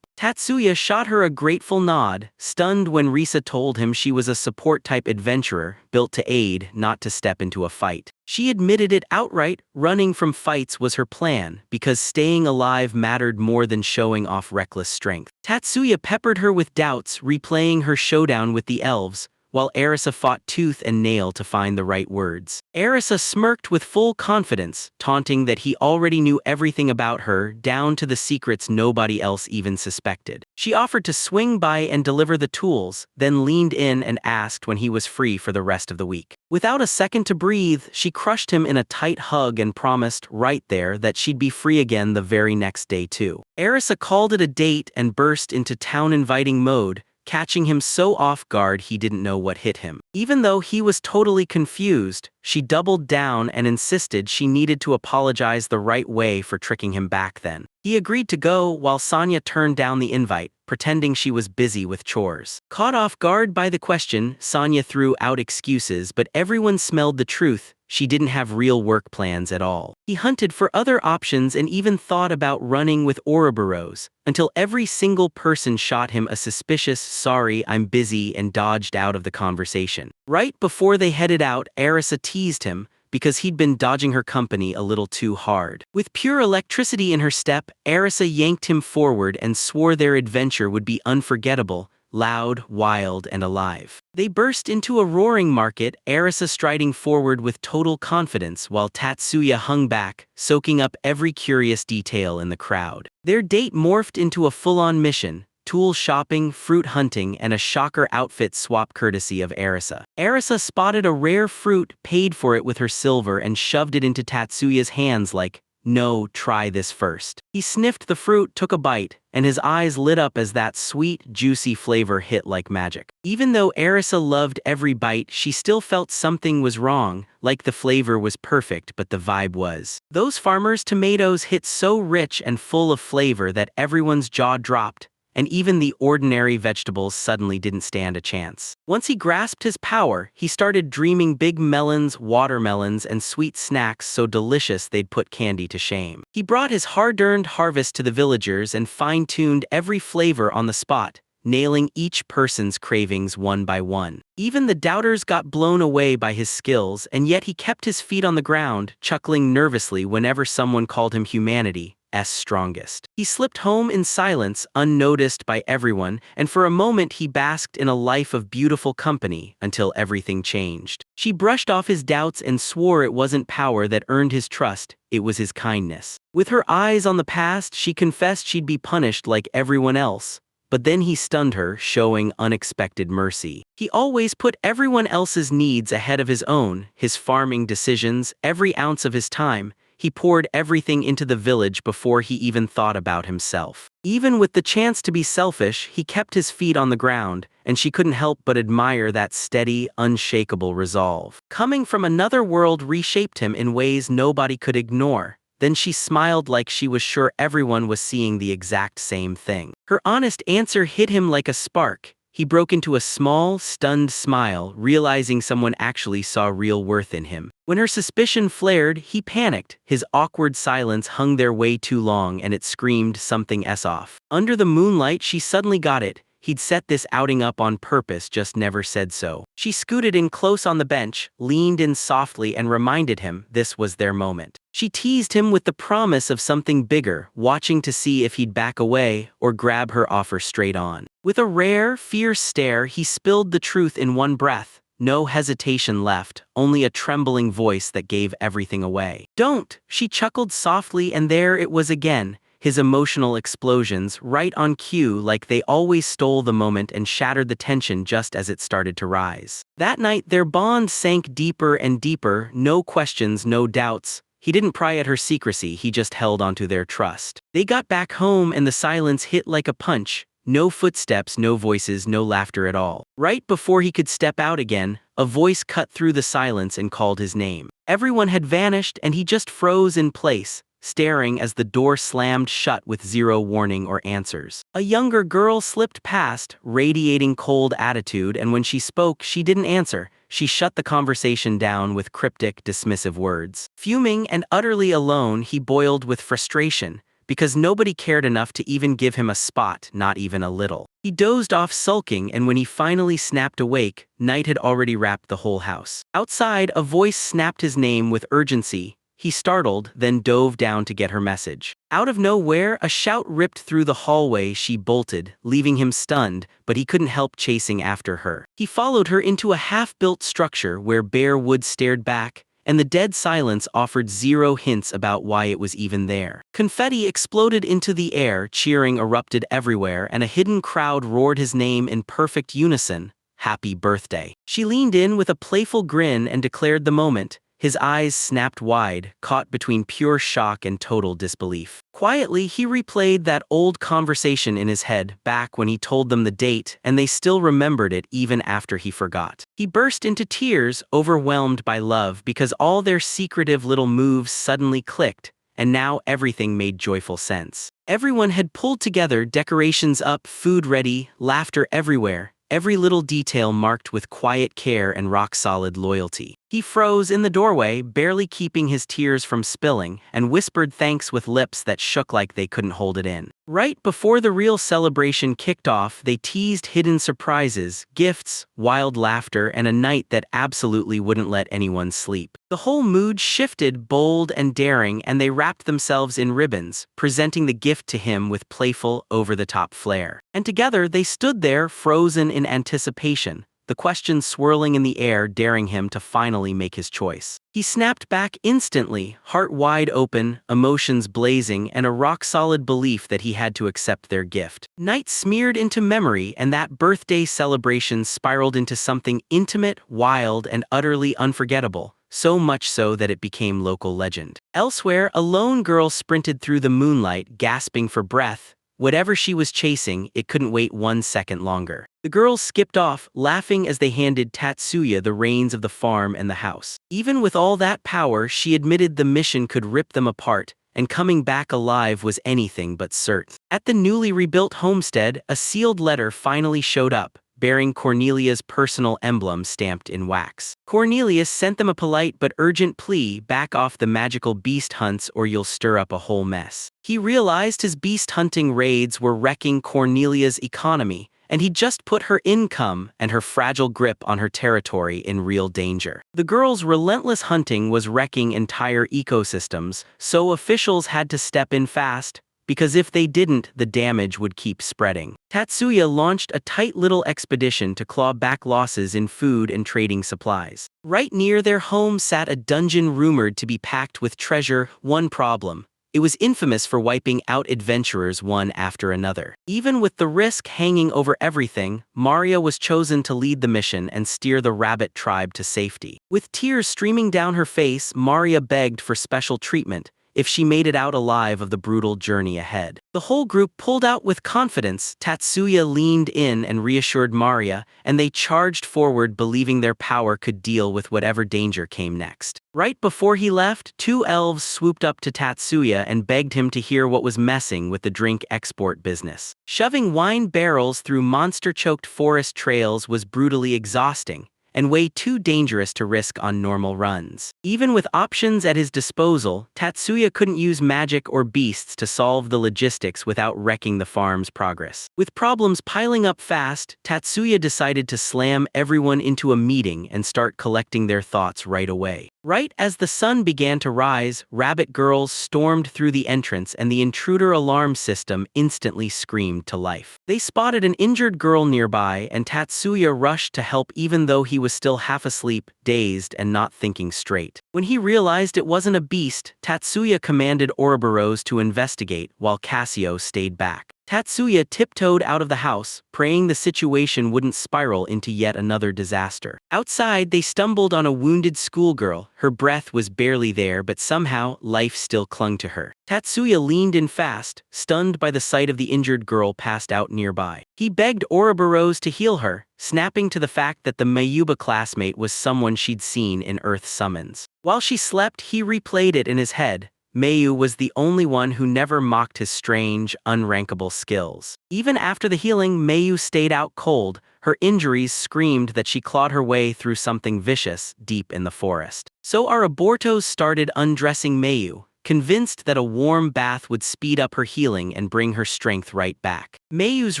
Tatsuya shot her a grateful nod, stunned when Risa told him she was a support-type adventurer, built to aid, not to step into a fight. She admitted it outright. Running from fights was her plan, because staying alive mattered more than showing off reckless strength. Tatsuya peppered her with doubts, replaying her showdown with the elves, while Arisa fought tooth and nail to find the right words. Arisa smirked with full confidence, taunting that he already knew everything about her, down to the secrets nobody else even suspected. She offered to swing by and deliver the tools, then leaned in and asked when he was free for the rest of the week. Without a second to breathe, she crushed him in a tight hug and promised, right there, that she'd be free again the very next day too. Arisa called it a date and burst into town-inviting mode, catching him so off guard he didn't know what hit him. Even though he was totally confused, she doubled down and insisted she needed to apologize the right way for tricking him back then. He agreed to go while Sonia turned down the invite, pretending she was busy with chores. Caught off guard by the question, Sonia threw out excuses, but everyone smelled the truth. She didn't have real work plans at all. He hunted for other options and even thought about running with Ouroboros, until every single person shot him a suspicious "sorry, I'm busy" and dodged out of the conversation. Right before they headed out, Arisa teased him, because he'd been dodging her company a little too hard. With pure electricity in her step, Arisa yanked him forward and swore their adventure would be unforgettable, loud, wild, and alive. They burst into a roaring market, Arisa striding forward with total confidence while Tatsuya hung back, soaking up every curious detail in the crowd. Their date morphed into a full-on mission, tool shopping, fruit hunting, and a shocker outfit swap courtesy of Arisa. Arisa spotted a rare fruit, paid for it with her silver, and shoved it into Tatsuya's hands like, "No, try this first." He sniffed the fruit, took a bite, and his eyes lit up as that sweet, juicy flavor hit like magic. Even though Arisa loved every bite, she still felt something was wrong, like the flavor was perfect but the vibe was. Those farmers' tomatoes hit so rich and full of flavor that everyone's jaw dropped, and even the ordinary vegetables suddenly didn't stand a chance. Once he grasped his power, he started dreaming big melons, watermelons, and sweet snacks so delicious they'd put candy to shame. He brought his hard-earned harvest to the villagers and fine-tuned every flavor on the spot, nailing each person's cravings one by one. Even the doubters got blown away by his skills, and yet he kept his feet on the ground, chuckling nervously whenever someone called him humanity's strongest. He slipped home in silence, unnoticed by everyone, and for a moment he basked in a life of beautiful company until everything changed. She brushed off his doubts and swore it wasn't power that earned his trust, it was his kindness. With her eyes on the past, she confessed she'd be punished like everyone else. But then he stunned her, showing unexpected mercy. He always put everyone else's needs ahead of his own, his farming decisions, every ounce of his time. He poured everything into the village before he even thought about himself. Even with the chance to be selfish, he kept his feet on the ground, and she couldn't help but admire that steady, unshakable resolve. Coming from another world reshaped him in ways nobody could ignore. Then she smiled like she was sure everyone was seeing the exact same thing. Her honest answer hit him like a spark. He broke into a small, stunned smile, realizing someone actually saw real worth in him. When her suspicion flared, he panicked. His awkward silence hung there way too long, and it screamed something off. Under the moonlight, she suddenly got it. He'd set this outing up on purpose, just never said so. She scooted in close on the bench, leaned in softly, and reminded him this was their moment. She teased him with the promise of something bigger, watching to see if he'd back away or grab her offer straight on. With a rare, fierce stare, he spilled the truth in one breath. No hesitation left, only a trembling voice that gave everything away. "Don't!" She chuckled softly, and there it was again. His emotional explosions, right on cue, like they always stole the moment and shattered the tension just as it started to rise. That night, their bond sank deeper and deeper, no questions, no doubts. He didn't pry at her secrecy, he just held onto their trust. They got back home and the silence hit like a punch. No footsteps, no voices, no laughter at all. Right before he could step out again, a voice cut through the silence and called his name. Everyone had vanished and he just froze in place, staring as the door slammed shut with zero warning or answers. A younger girl slipped past, radiating cold attitude, and when she spoke, she didn't answer. She shut the conversation down with cryptic, dismissive words. Fuming and utterly alone, he boiled with frustration, because nobody cared enough to even give him a spot, not even a little. He dozed off sulking, and when he finally snapped awake, night had already wrapped the whole house. Outside, a voice snapped his name with urgency. He startled, then dove down to get her message. Out of nowhere, a shout ripped through the hallway. She bolted, leaving him stunned, but he couldn't help chasing after her. He followed her into a half-built structure where bare wood stared back, and the dead silence offered zero hints about why it was even there. Confetti exploded into the air, cheering erupted everywhere, and a hidden crowd roared his name in perfect unison. Happy birthday. She leaned in with a playful grin and declared the moment. His eyes snapped wide, caught between pure shock and total disbelief. Quietly, he replayed that old conversation in his head, back when he told them the date, and they still remembered it even after he forgot. He burst into tears, overwhelmed by love, because all their secretive little moves suddenly clicked, and now everything made joyful sense. Everyone had pulled together, decorations up, food ready, laughter everywhere, every little detail marked with quiet care and rock-solid loyalty. He froze in the doorway, barely keeping his tears from spilling, and whispered thanks with lips that shook like they couldn't hold it in. Right before the real celebration kicked off, they teased hidden surprises, gifts, wild laughter, and a night that absolutely wouldn't let anyone sleep. The whole mood shifted, bold and daring, and they wrapped themselves in ribbons, presenting the gift to him with playful, over-the-top flair. And together they stood there, frozen in anticipation, the questions swirling in the air, daring him to finally make his choice. He snapped back instantly, heart wide open, emotions blazing, and a rock-solid belief that he had to accept their gift. Night smeared into memory, and that birthday celebration spiraled into something intimate, wild, and utterly unforgettable, so much so that it became local legend. Elsewhere, a lone girl sprinted through the moonlight, gasping for breath. Whatever she was chasing, it couldn't wait 1 second longer. The girls skipped off, laughing as they handed Tatsuya the reins of the farm and the house. Even with all that power, she admitted the mission could rip them apart, and coming back alive was anything but certain. At the newly rebuilt homestead, a sealed letter finally showed up, bearing Cornelia's personal emblem stamped in wax. Cornelius sent them a polite but urgent plea: back off the magical beast hunts or you'll stir up a whole mess. He realized his beast hunting raids were wrecking Cornelia's economy, and he'd just put her income and her fragile grip on her territory in real danger. The girls' relentless hunting was wrecking entire ecosystems, so officials had to step in fast, because if they didn't, the damage would keep spreading. Tatsuya launched a tight little expedition to claw back losses in food and trading supplies. Right near their home sat a dungeon rumored to be packed with treasure. One problem: it was infamous for wiping out adventurers one after another. Even with the risk hanging over everything, Maria was chosen to lead the mission and steer the rabbit tribe to safety. With tears streaming down her face, Maria begged for special treatment if she made it out alive of the brutal journey ahead. The whole group pulled out with confidence. Tatsuya leaned in and reassured Maria, and they charged forward, believing their power could deal with whatever danger came next. Right before he left, 2 elves swooped up to Tatsuya and begged him to hear what was messing with the drink export business. Shoving wine barrels through monster-choked forest trails was brutally exhausting, and way too dangerous to risk on normal runs. Even with options at his disposal, Tatsuya couldn't use magic or beasts to solve the logistics without wrecking the farm's progress. With problems piling up fast, Tatsuya decided to slam everyone into a meeting and start collecting their thoughts right away. Right as the sun began to rise, rabbit girls stormed through the entrance and the intruder alarm system instantly screamed to life. They spotted an injured girl nearby, and Tatsuya rushed to help even though he was still half asleep, dazed, and not thinking straight. When he realized it wasn't a beast, Tatsuya commanded Ouroboros to investigate while Cassio stayed back. Tatsuya tiptoed out of the house, praying the situation wouldn't spiral into yet another disaster. Outside, they stumbled on a wounded schoolgirl. Her breath was barely there, but somehow, life still clung to her. Tatsuya leaned in fast, stunned by the sight of the injured girl passed out nearby. He begged Ouroboros to heal her, snapping to the fact that the Mayuba classmate was someone she'd seen in Earth Summons. While she slept, he replayed it in his head. Mayu was the only one who never mocked his strange, unrankable skills. Even after the healing, Mayu stayed out cold. Her injuries screamed that she clawed her way through something vicious deep in the forest. So Ouroboros started undressing Mayu, convinced that a warm bath would speed up her healing and bring her strength right back. Mayu's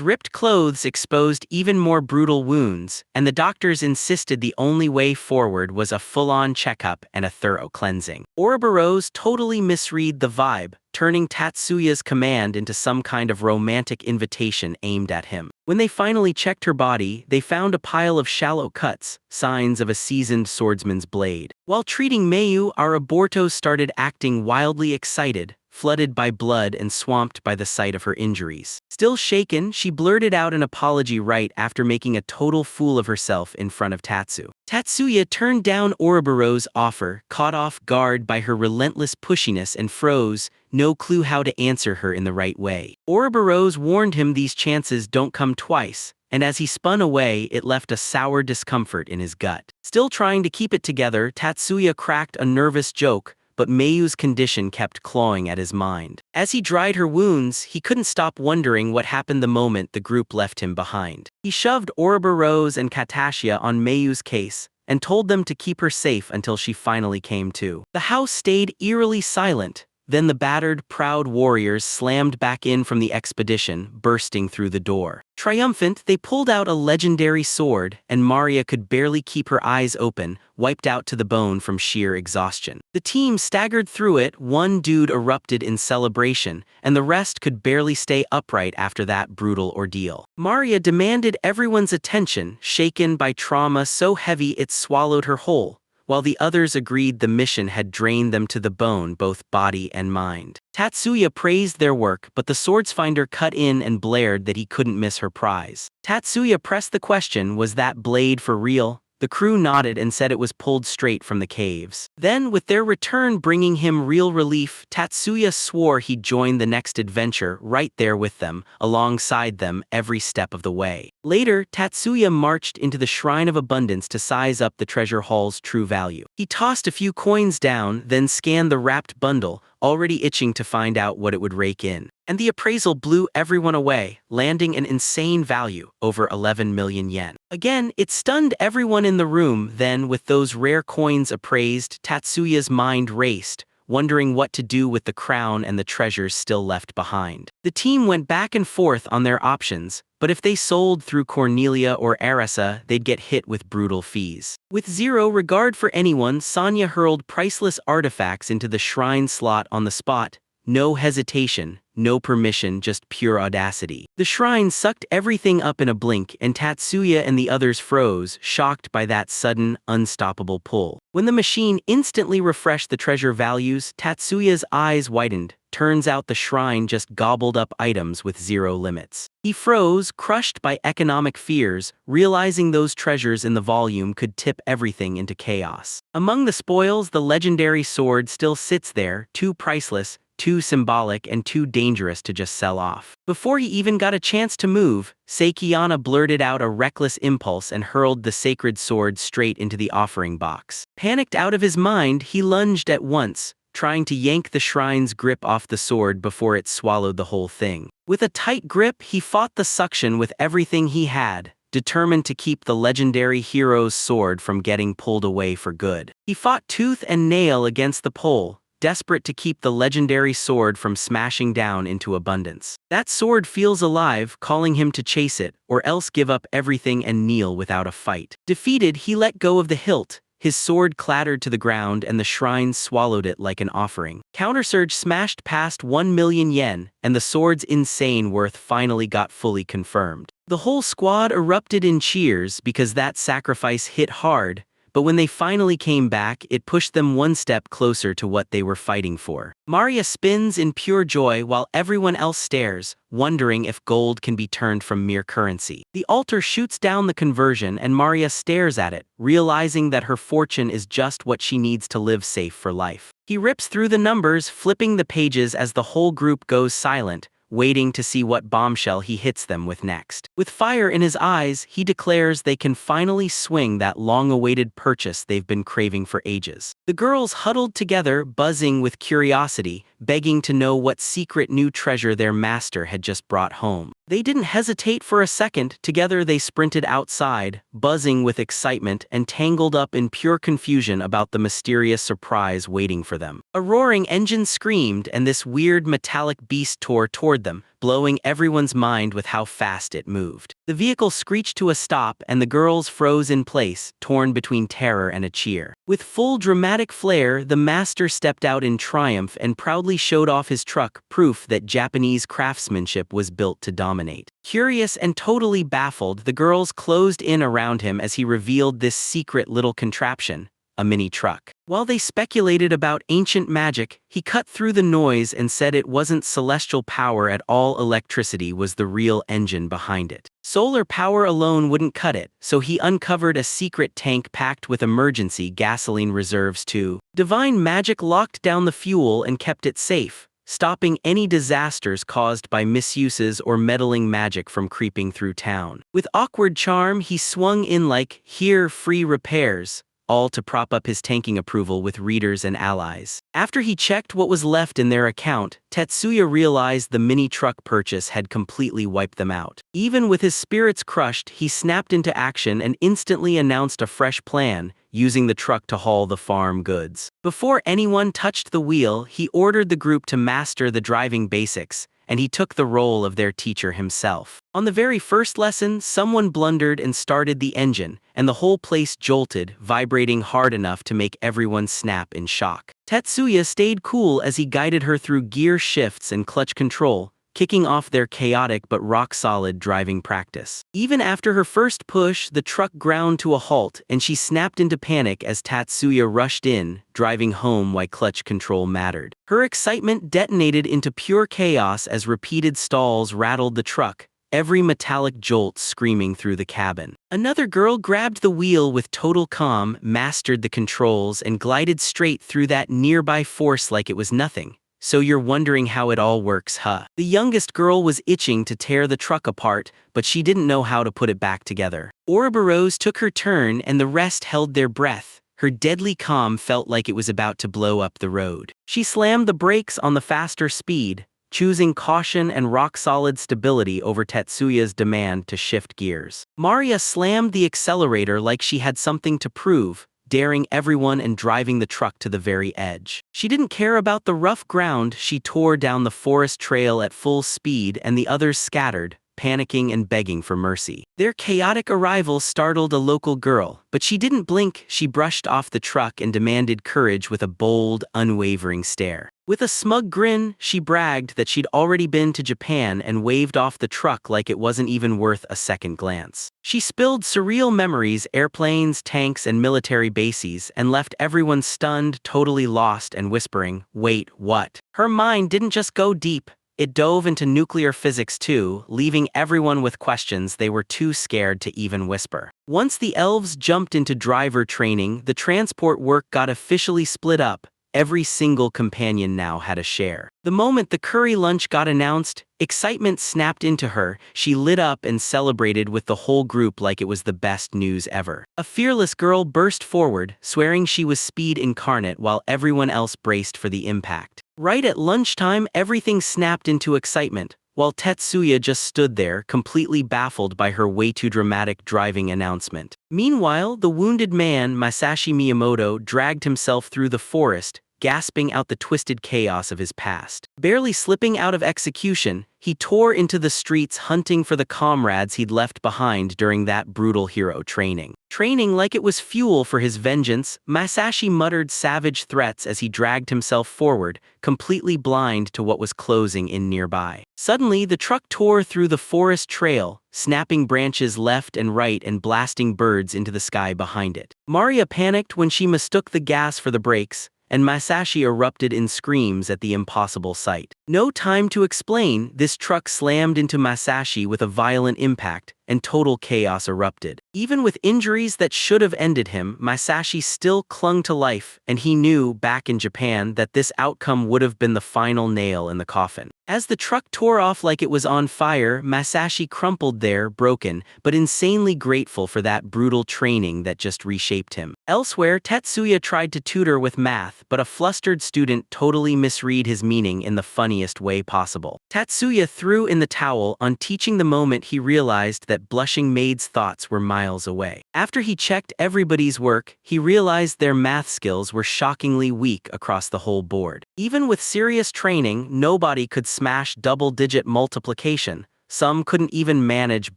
ripped clothes exposed even more brutal wounds, and the doctors insisted the only way forward was a full-on checkup and a thorough cleansing. Ouroboros totally misread the vibe, turning Tatsuya's command into some kind of romantic invitation aimed at him. When they finally checked her body, they found a pile of shallow cuts, signs of a seasoned swordsman's blade. While treating Mayu, Ouroboros started acting wildly excited, flooded by blood and swamped by the sight of her injuries. Still shaken, she blurted out an apology right after making a total fool of herself in front of Tatsu. Tatsuya turned down Ouroboros' offer, caught off guard by her relentless pushiness, and froze, no clue how to answer her in the right way. Ouroboros warned him these chances don't come twice, and as he spun away, it left a sour discomfort in his gut. Still trying to keep it together, Tatsuya cracked a nervous joke, but Mayu's condition kept clawing at his mind. As he dried her wounds, he couldn't stop wondering what happened the moment the group left him behind. He shoved Ouroboros and Katasha on Mayu's case, and told them to keep her safe until she finally came to. The house stayed eerily silent. Then the battered, proud warriors slammed back in from the expedition, bursting through the door. Triumphant, they pulled out a legendary sword, and Maria could barely keep her eyes open, wiped out to the bone from sheer exhaustion. The team staggered through it, one dude erupted in celebration, and the rest could barely stay upright after that brutal ordeal. Maria demanded everyone's attention, shaken by trauma so heavy it swallowed her whole, while the others agreed the mission had drained them to the bone, both body and mind. Tatsuya praised their work, but the swordsfinder cut in and blared that he couldn't miss her prize. Tatsuya pressed the question, was that blade for real? The crew nodded and said it was pulled straight from the caves. Then, with their return bringing him real relief, Tatsuya swore he'd join the next adventure right there with them, alongside them every step of the way. Later, Tatsuya marched into the Shrine of Abundance to size up the treasure haul's true value. He tossed a few coins down, then scanned the wrapped bundle, already itching to find out what it would rake in. And the appraisal blew everyone away, landing an insane value, over 11 million yen. Again, it stunned everyone in the room. Then, with those rare coins appraised, Tatsuya's mind raced, wondering what to do with the crown and the treasures still left behind. The team went back and forth on their options, but if they sold through Cornelia or Arisa, they'd get hit with brutal fees. With zero regard for anyone, Sonya hurled priceless artifacts into the shrine slot on the spot. No hesitation, no permission, just pure audacity. The shrine sucked everything up in a blink, and Tatsuya and the others froze, shocked by that sudden, unstoppable pull. When the machine instantly refreshed the treasure values, Tatsuya's eyes widened. Turns out the shrine just gobbled up items with zero limits. He froze, crushed by economic fears, realizing those treasures in the volume could tip everything into chaos. Among the spoils, the legendary sword still sits there, too priceless, too symbolic, and too dangerous to just sell off. Before he even got a chance to move, Seikiyama blurted out a reckless impulse and hurled the sacred sword straight into the offering box. Panicked out of his mind, he lunged at once, trying to yank the shrine's grip off the sword before it swallowed the whole thing. With a tight grip, he fought the suction with everything he had, determined to keep the legendary hero's sword from getting pulled away for good. He fought tooth and nail against the pole, desperate to keep the legendary sword from smashing down into abundance. That sword feels alive, calling him to chase it, or else give up everything and kneel without a fight. Defeated, he let go of the hilt. His sword clattered to the ground and the shrine swallowed it like an offering. Countersurge smashed past 1 million yen, and the sword's insane worth finally got fully confirmed. The whole squad erupted in cheers because that sacrifice hit hard, but when they finally came back, it pushed them one step closer to what they were fighting for. Maria spins in pure joy while everyone else stares, wondering if gold can be turned from mere currency. The altar shoots down the conversion and Maria stares at it, realizing that her fortune is just what she needs to live safe for life. He rips through the numbers, flipping the pages as the whole group goes silent, waiting to see what bombshell he hits them with next. With fire in his eyes, he declares they can finally swing that long-awaited purchase they've been craving for ages. The girls huddled together, buzzing with curiosity, begging to know what secret new treasure their master had just brought home. They didn't hesitate for a second. Together they sprinted outside, buzzing with excitement and tangled up in pure confusion about the mysterious surprise waiting for them. A roaring engine screamed, and this weird metallic beast tore toward them, blowing everyone's mind with how fast it moved. The vehicle screeched to a stop, and the girls froze in place, torn between terror and a cheer. With full dramatic flair, the master stepped out in triumph and proudly showed off his truck, proof that Japanese craftsmanship was built to dominate. Curious and totally baffled, the girls closed in around him as he revealed this secret little contraption, a mini truck. While they speculated about ancient magic, he cut through the noise and said it wasn't celestial power at all, electricity was the real engine behind it. Solar power alone wouldn't cut it, so he uncovered a secret tank packed with emergency gasoline reserves too. Divine magic locked down the fuel and kept it safe, stopping any disasters caused by misuses or meddling magic from creeping through town. With awkward charm, he swung in like, "Here, free repairs," all to prop up his tanking approval with readers and allies. After he checked what was left in their account, Tetsuya realized the mini-truck purchase had completely wiped them out. Even with his spirits crushed, he snapped into action and instantly announced a fresh plan, using the truck to haul the farm goods. Before anyone touched the wheel, he ordered the group to master the driving basics, and he took the role of their teacher himself. On the very first lesson, someone blundered and started the engine, and the whole place jolted, vibrating hard enough to make everyone snap in shock. Tetsuya stayed cool as he guided her through gear shifts and clutch control, kicking off their chaotic but rock-solid driving practice. Even after her first push, the truck ground to a halt and she snapped into panic as Tetsuya rushed in, driving home why clutch control mattered. Her excitement detonated into pure chaos as repeated stalls rattled the truck, every metallic jolt screaming through the cabin. Another girl grabbed the wheel with total calm, mastered the controls, and glided straight through that nearby force like it was nothing. So you're wondering how it all works, huh? The youngest girl was itching to tear the truck apart, but she didn't know how to put it back together. Ouroboros took her turn and the rest held their breath. Her deadly calm felt like it was about to blow up the road. She slammed the brakes on the faster speed, choosing caution and rock-solid stability over Tetsuya's demand to shift gears. Maria slammed the accelerator like she had something to prove, daring everyone and driving the truck to the very edge. She didn't care about the rough ground. She tore down the forest trail at full speed and the others scattered, panicking and begging for mercy. Their chaotic arrival startled a local girl, but she didn't blink. She brushed off the truck and demanded courage with a bold, unwavering stare. With a smug grin, she bragged that she'd already been to Japan and waved off the truck like it wasn't even worth a second glance. She spilled surreal memories, airplanes, tanks, and military bases, and left everyone stunned, totally lost, and whispering, "Wait, what?" Her mind didn't just go deep. It dove into nuclear physics too, leaving everyone with questions they were too scared to even whisper. Once the elves jumped into driver training, the transport work got officially split up. Every single companion now had a share. The moment the curry lunch got announced, excitement snapped into her. She lit up and celebrated with the whole group like it was the best news ever. A fearless girl burst forward, swearing she was speed incarnate while everyone else braced for the impact. Right at lunchtime, everything snapped into excitement, while Tetsuya just stood there, completely baffled by her way too dramatic driving announcement. Meanwhile, the wounded man, Masashi Miyamoto, dragged himself through the forest, gasping out the twisted chaos of his past. Barely slipping out of execution, he tore into the streets hunting for the comrades he'd left behind during that brutal hero training. Training like it was fuel for his vengeance, Masashi muttered savage threats as he dragged himself forward, completely blind to what was closing in nearby. Suddenly, the truck tore through the forest trail, snapping branches left and right and blasting birds into the sky behind it. Maria panicked when she mistook the gas for the brakes, and Masashi erupted in screams at the impossible sight. No time to explain, this truck slammed into Masashi with a violent impact, and total chaos erupted. Even with injuries that should have ended him, Masashi still clung to life, and he knew, back in Japan, that this outcome would have been the final nail in the coffin. As the truck tore off like it was on fire, Masashi crumpled there, broken, but insanely grateful for that brutal training that just reshaped him. Elsewhere, Tetsuya tried to tutor with math, but a flustered student totally misread his meaning in the funniest way possible. Tetsuya threw in the towel on teaching the moment he realized that blushing maid's thoughts were miles away. After he checked everybody's work, he realized their math skills were shockingly weak across the whole board. Even with serious training, nobody could smash double-digit multiplication. Some couldn't even manage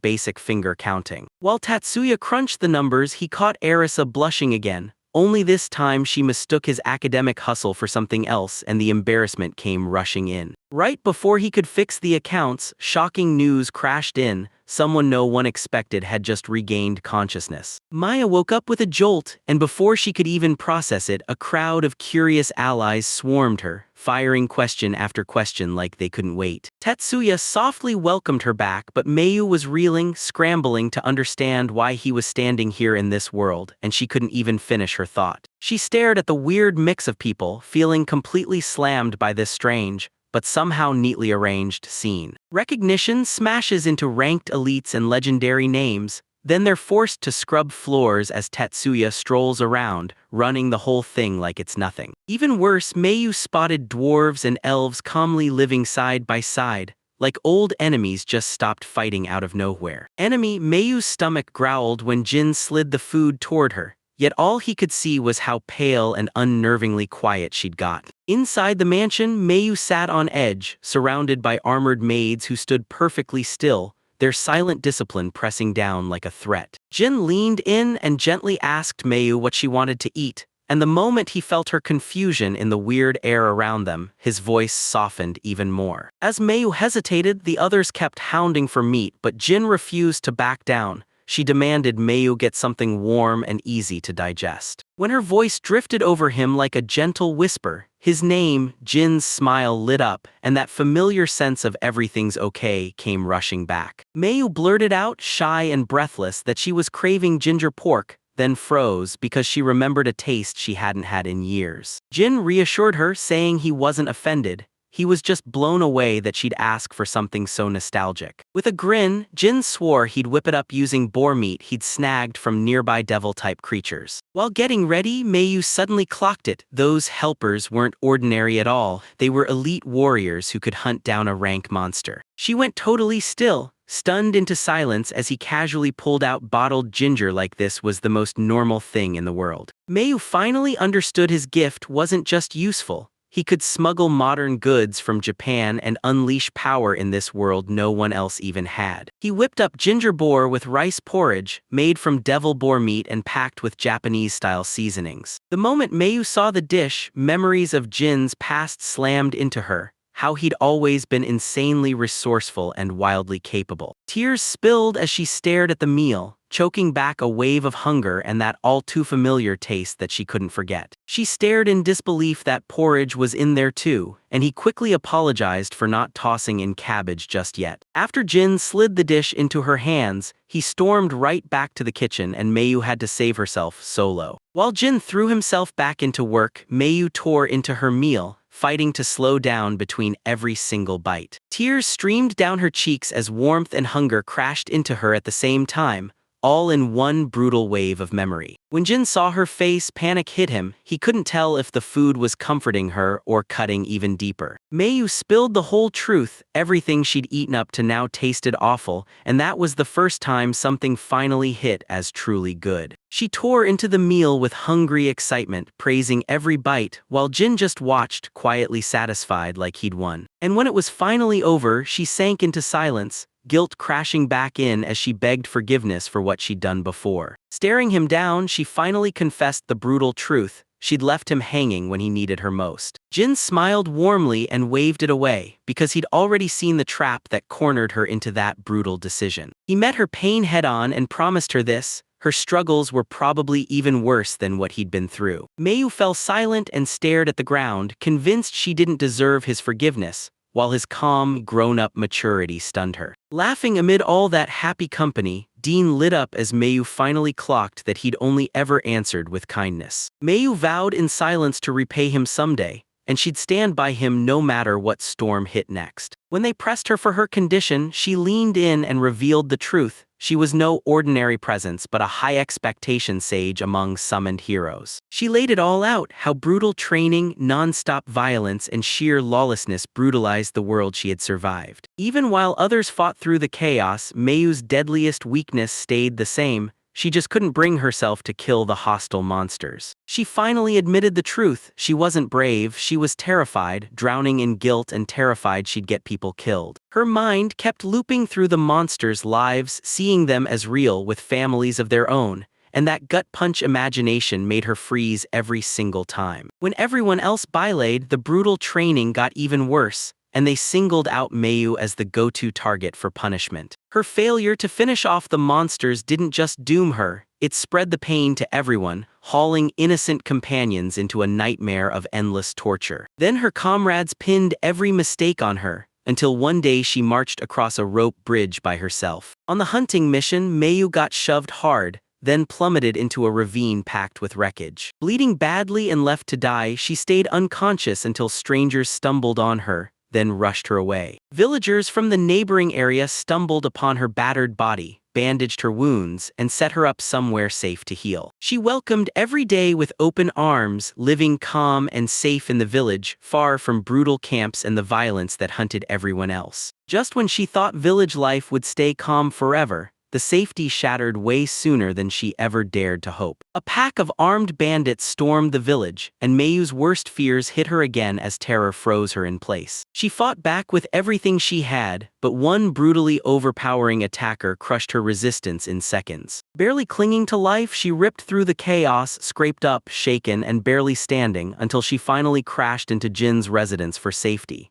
basic finger counting. While Tetsuya crunched the numbers, he caught Arisa blushing again. Only this time she mistook his academic hustle for something else and the embarrassment came rushing in. Right before he could fix the accounts, shocking news crashed in. Someone no one expected had just regained consciousness. Maya woke up with a jolt, and before she could even process it, a crowd of curious allies swarmed her, firing question after question like they couldn't wait. Tetsuya softly welcomed her back, but Mayu was reeling, scrambling to understand why he was standing here in this world, and she couldn't even finish her thought. She stared at the weird mix of people, feeling completely slammed by this strange, but somehow neatly arranged scene. Recognition smashes into ranked elites and legendary names. Then they're forced to scrub floors as Tetsuya strolls around, running the whole thing like it's nothing. Even worse, Mayu spotted dwarves and elves calmly living side by side, like old enemies just stopped fighting out of nowhere. Mayu's stomach growled when Jin slid the food toward her, yet all he could see was how pale and unnervingly quiet she'd got. Inside the mansion, Mayu sat on edge, surrounded by armored maids who stood perfectly still, their silent discipline pressing down like a threat. Jin leaned in and gently asked Mayu what she wanted to eat, and the moment he felt her confusion in the weird air around them, his voice softened even more. As Mayu hesitated, the others kept hounding for meat, but Jin refused to back down. She demanded Mayu get something warm and easy to digest. When her voice drifted over him like a gentle whisper, his name, Jin's smile lit up, and that familiar sense of everything's okay came rushing back. Mayu blurted out, shy and breathless, that she was craving ginger pork, then froze because she remembered a taste she hadn't had in years. Jin reassured her, saying he wasn't offended. He was just blown away that she'd ask for something so nostalgic. With a grin, Jin swore he'd whip it up using boar meat he'd snagged from nearby devil-type creatures. While getting ready, Mayu suddenly clocked it. Those helpers weren't ordinary at all. They were elite warriors who could hunt down a rank monster. She went totally still, stunned into silence as he casually pulled out bottled ginger like this was the most normal thing in the world. Mayu finally understood his gift wasn't just useful. He could smuggle modern goods from Japan and unleash power in this world no one else even had. He whipped up ginger boar with rice porridge, made from devil boar meat and packed with Japanese-style seasonings. The moment Mayu saw the dish, memories of Jin's past slammed into her. How he'd always been insanely resourceful and wildly capable. Tears spilled as she stared at the meal, choking back a wave of hunger and that all-too-familiar taste that she couldn't forget. She stared in disbelief that porridge was in there too, and he quickly apologized for not tossing in cabbage just yet. After Jin slid the dish into her hands, he stormed right back to the kitchen and Mayu had to save herself solo. While Jin threw himself back into work, Mayu tore into her meal, fighting to slow down between every single bite. Tears streamed down her cheeks as warmth and hunger crashed into her at the same time, all in one brutal wave of memory. When Jin saw her face, panic hit him. He couldn't tell if the food was comforting her or cutting even deeper. Mayu spilled the whole truth. Everything she'd eaten up to now tasted awful, and that was the first time something finally hit as truly good. She tore into the meal with hungry excitement, praising every bite, while Jin just watched, quietly satisfied like he'd won. And when it was finally over, she sank into silence, guilt crashing back in as she begged forgiveness for what she'd done before. Staring him down, she finally confessed the brutal truth. She'd left him hanging when he needed her most. Jin smiled warmly and waved it away, because he'd already seen the trap that cornered her into that brutal decision. He met her pain head-on and promised her this. Her struggles were probably even worse than what he'd been through. Mayu fell silent and stared at the ground, convinced she didn't deserve his forgiveness, while his calm, grown-up maturity stunned her. Laughing amid all that happy company, Dean lit up as Mayu finally clocked that he'd only ever answered with kindness. Mayu vowed in silence to repay him someday, and she'd stand by him no matter what storm hit next. When they pressed her for her condition, she leaned in and revealed the truth. She was no ordinary presence but a high-expectation sage among summoned heroes. She laid it all out, how brutal training, non-stop violence, and sheer lawlessness brutalized the world she had survived. Even while others fought through the chaos, Mayu's deadliest weakness stayed the same. She just couldn't bring herself to kill the hostile monsters. She finally admitted the truth. She wasn't brave, she was terrified, drowning in guilt and terrified she'd get people killed. Her mind kept looping through the monsters' lives, seeing them as real with families of their own, and that gut-punch imagination made her freeze every single time. When everyone else belayed, the brutal training got even worse, and they singled out Mayu as the go-to target for punishment. Her failure to finish off the monsters didn't just doom her, it spread the pain to everyone, hauling innocent companions into a nightmare of endless torture. Then her comrades pinned every mistake on her, until one day she marched across a rope bridge by herself. On the hunting mission, Mayu got shoved hard, then plummeted into a ravine packed with wreckage. Bleeding badly and left to die, she stayed unconscious until strangers stumbled on her, then rushed her away. Villagers from the neighboring area stumbled upon her battered body, bandaged her wounds, and set her up somewhere safe to heal. She welcomed every day with open arms, living calm and safe in the village, far from brutal camps and the violence that hunted everyone else. Just when she thought village life would stay calm forever, the safety shattered way sooner than she ever dared to hope. A pack of armed bandits stormed the village, and Mayu's worst fears hit her again as terror froze her in place. She fought back with everything she had, but one brutally overpowering attacker crushed her resistance in seconds. Barely clinging to life, she ripped through the chaos, scraped up, shaken, and barely standing, until she finally crashed into Jin's residence for safety.